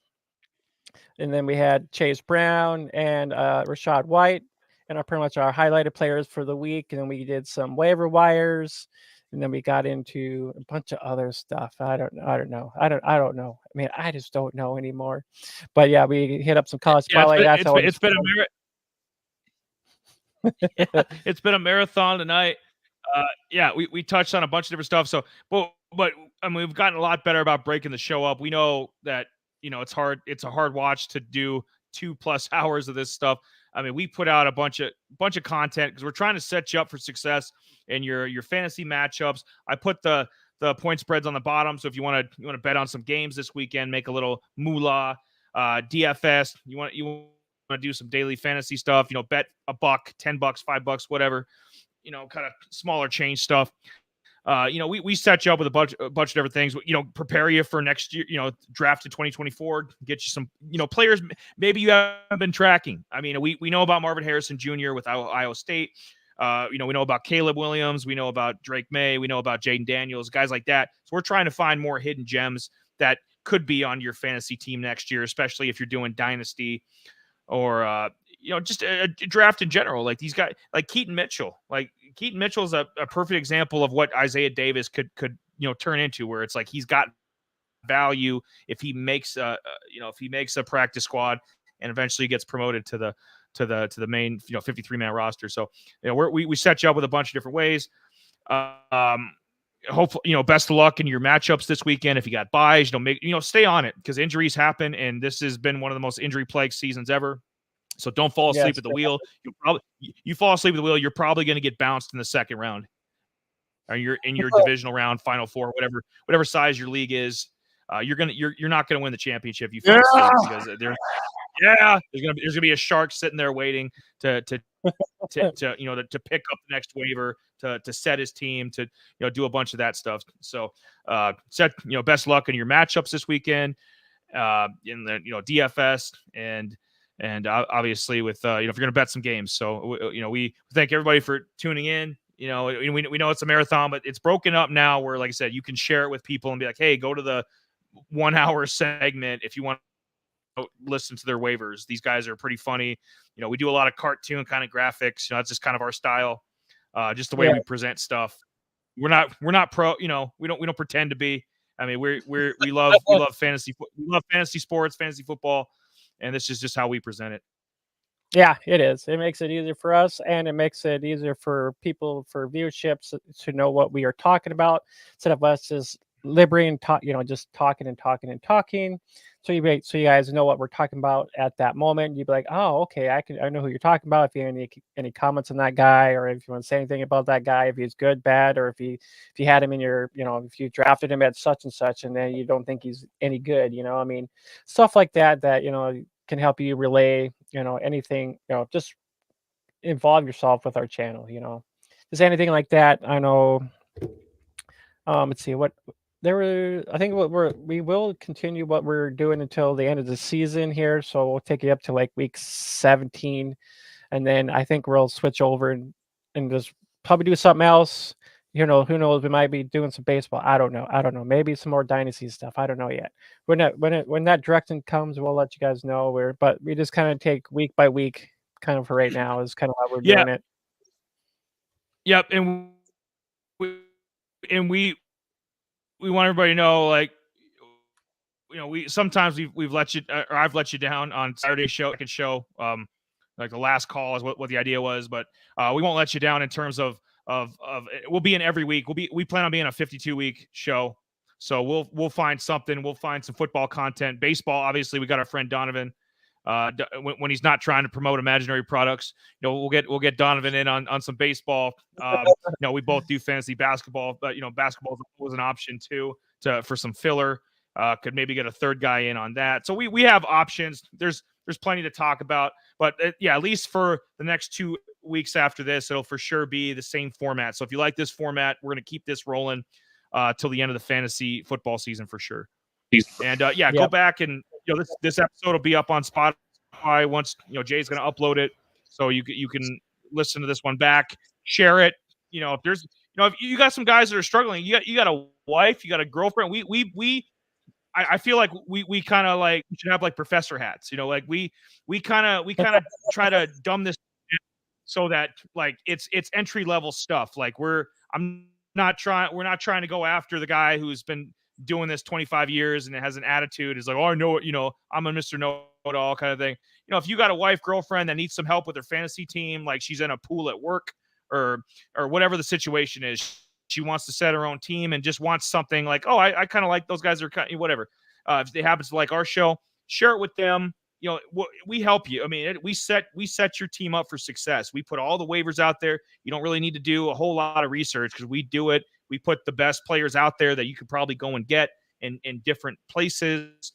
and then we had Chase Brown and Rashad White, and pretty much our highlighted players for the week. And then we did some waiver wires, and then we got into a bunch of other stuff. I don't know. I don't know. I mean, I just don't know anymore. But yeah, we hit up some college spotlight. It's been it's been a marathon tonight. Yeah, we touched on a bunch of different stuff. So, but I mean, we've gotten a lot better about breaking the show up. We know that it's hard. It's a hard watch to do 2+ hours of this stuff. I mean, we put out a bunch of content because we're trying to set you up for success in your fantasy matchups. I put the point spreads on the bottom. So if you want to bet on some games this weekend, make a little moolah. DFS, you want to do some daily fantasy stuff. Bet $1, $10, $5, whatever. Kind of smaller change stuff. We set you up with a bunch of different things. Prepare you for next year. Draft in 2024. Get you some players maybe you haven't been tracking. I mean, we know about Marvin Harrison Jr. with Iowa State. We know about Caleb Williams. We know about Drake May. We know about Jaden Daniels. Guys like that. So we're trying to find more hidden gems that could be on your fantasy team next year, especially if you're doing dynasty or just a draft in general. Like these guys, like Keaton Mitchell. Like Keaton Mitchell is a perfect example of what Isaiah Davis could turn into, where it's like he's got value if he makes a practice squad and eventually gets promoted to the main 53-man roster. So we set you up with a bunch of different ways. Hopefully, best of luck in your matchups this weekend. If you got buys, stay on it because injuries happen, and this has been one of the most injury-plagued seasons ever. So don't fall asleep at the wheel. You fall asleep at the wheel, you're probably going to get bounced in the second round, or you're in your divisional round, Final Four, whatever size your league is. You're not going to win the championship. You fall asleep because there's gonna be a shark sitting there waiting to pick up the next waiver, to set his team, to do a bunch of that stuff. So best luck in your matchups this weekend, in the DFS and obviously with if you're going to bet some games. So we thank everybody for tuning in. We know it's a marathon, but it's broken up now where, like I said, you can share it with people and be like, hey, go to the 1 hour segment if you want to listen to their waivers. These guys are pretty funny. We do a lot of cartoon kind of graphics. That's just kind of our style. Just the way we present stuff. We're not pro. We don't pretend to be. I mean, we love fantasy. We love fantasy sports, fantasy football. And this is just how we present it. Yeah, it is. It makes it easier for us, and it makes it easier for people, for viewerships, to know what we are talking about, instead of us just liberating, just talking and talking and talking. So you guys know what we're talking about at that moment. You'd be like, oh, okay, I know who you're talking about. If you have any comments on that guy, or if you want to say anything about that guy, if he's good, bad, or if you had him in your, if you drafted him at such and such, and then you don't think he's any good, I mean, stuff like that can help you relay, anything, just involve yourself with our channel, just anything like that. I know. Let's see what. I think we will continue what we're doing until the end of the season here. So we'll take you up to like week 17. And then I think we'll switch over and just probably do something else. Who knows? We might be doing some baseball. I don't know. Maybe some more dynasty stuff. I don't know yet. When that direction comes, we'll let you guys know. But we just kind of take week by week, kind of for right now, is kind of how we're doing it. Yep. And we want everybody to know, like, we sometimes we've let you, or I've let you down on Saturday's show. I can show like the last call is what the idea was, but we won't let you down in terms of we'll be in every week. We plan on being a 52-week show. So we'll find something. We'll find some football content, baseball. Obviously, we got our friend Donovan. When he's not trying to promote imaginary products, we'll get Donovan in on some baseball. We both do fantasy basketball, but basketball was an option too for some filler. Could maybe get a third guy in on that. So we have options. There's plenty to talk about, but at least for the next 2 weeks after this, it'll for sure be the same format. So if you like this format, we're going to keep this rolling till the end of the fantasy football season for sure. And go back and this episode will be up on Spotify once Jay's going to upload it, so you can listen to this one back, share it. If there's, if you got some guys that are struggling, you got a wife, you got a girlfriend. I feel like we kind of like we should have like professor hats. Like we kind of try to dumb this so that like it's entry level stuff. Like we're not trying to go after the guy who's been doing this 25 years and has an attitude is like, oh, I know it, I'm a Mr. Know-it-all kind of thing. If you got a wife, girlfriend that needs some help with her fantasy team, like she's in a pool at work or whatever the situation is, she wants to set her own team and just wants something like, oh, I kind of like those guys are whatever. If they happen to like our show, share it with them. We help you. I mean, we set your team up for success. We put all the waivers out there. You don't really need to do a whole lot of research because we do it. We put the best players out there that you could probably go and get in different places.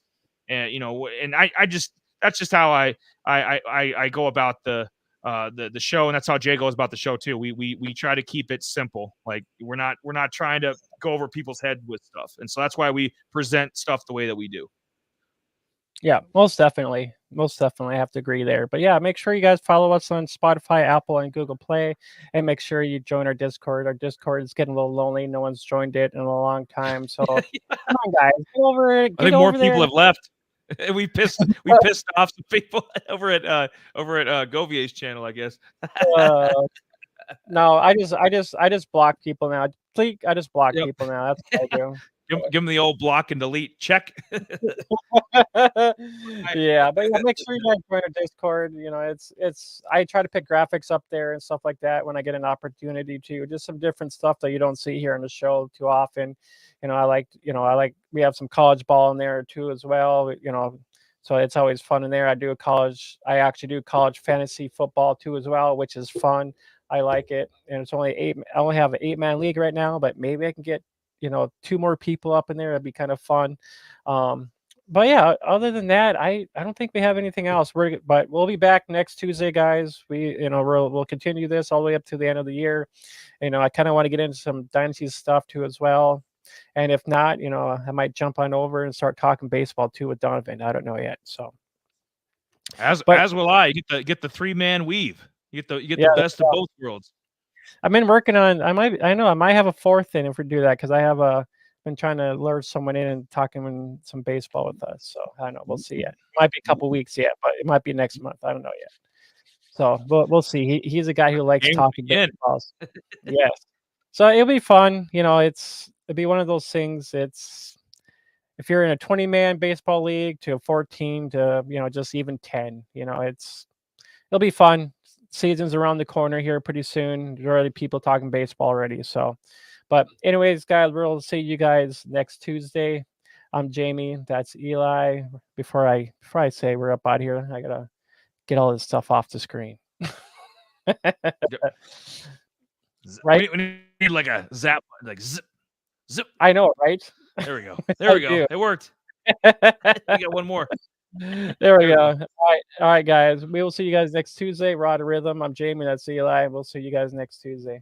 And, and I just, that's just how I go about the show. And that's how Jay goes about the show too. We try to keep it simple. Like we're not trying to go over people's head with stuff. And so that's why we present stuff the way that we do. Yeah, most definitely. I have to agree there. But yeah, make sure you guys follow us on Spotify, Apple, and Google Play, and make sure you join our Discord. Our Discord is getting a little lonely. No one's joined it in a long time. So come on, guys, get over it. I think more people have left. We pissed off some people over at Govier's channel, I guess. No, I just block people now. I just block people now. That's what I do. Give them the old block and delete check. Yeah, but make sure you guys join our Discord. It's I try to pick graphics up there and stuff like that when I get an opportunity to. Just some different stuff that you don't see here on the show too often. I like we have some college ball in there too as well. So it's always fun in there. I actually do college fantasy football too as well, which is fun. I like it, and it's only I only have an 8-man league right now, but maybe I can get 2 more people up in there. That'd be kind of fun. But yeah, other than that, I don't think we have anything else. But we'll be back next Tuesday, guys. We'll continue this all the way up to the end of the year. I kind of want to get into some dynasty stuff too as well. And if not, I might jump on over and start talking baseball too with Donovan. I don't know yet. So as will I. You get the 3-man weave. You get the best of both worlds. I've been working on. I might have a 4th in if we do that because I have been trying to lure someone in and talking some baseball with us. So I don't know. We'll see yet. It might be a couple weeks yet, but it might be next month. I don't know yet. So we'll see. He's a guy who likes talking baseball. Yes. So it'll be fun. It'll be one of those things. It's if you're in a 20-man baseball league to a 14 to just even 10. It'll be fun. Season's around the corner here pretty soon. There's already people talking baseball already. So, but anyways, guys, we'll see you guys next Tuesday. I'm Jamie. That's Eli. Before I say we're up out here, I gotta get all this stuff off the screen. Right? We need like a zap, like zip, zip. I know, right? There we go. There we go. It worked. We got one more. There we go. All right, guys. We will see you guys next Tuesday. Raw to Rhythm. I'm Jamie. That's Eli. We'll see you guys next Tuesday.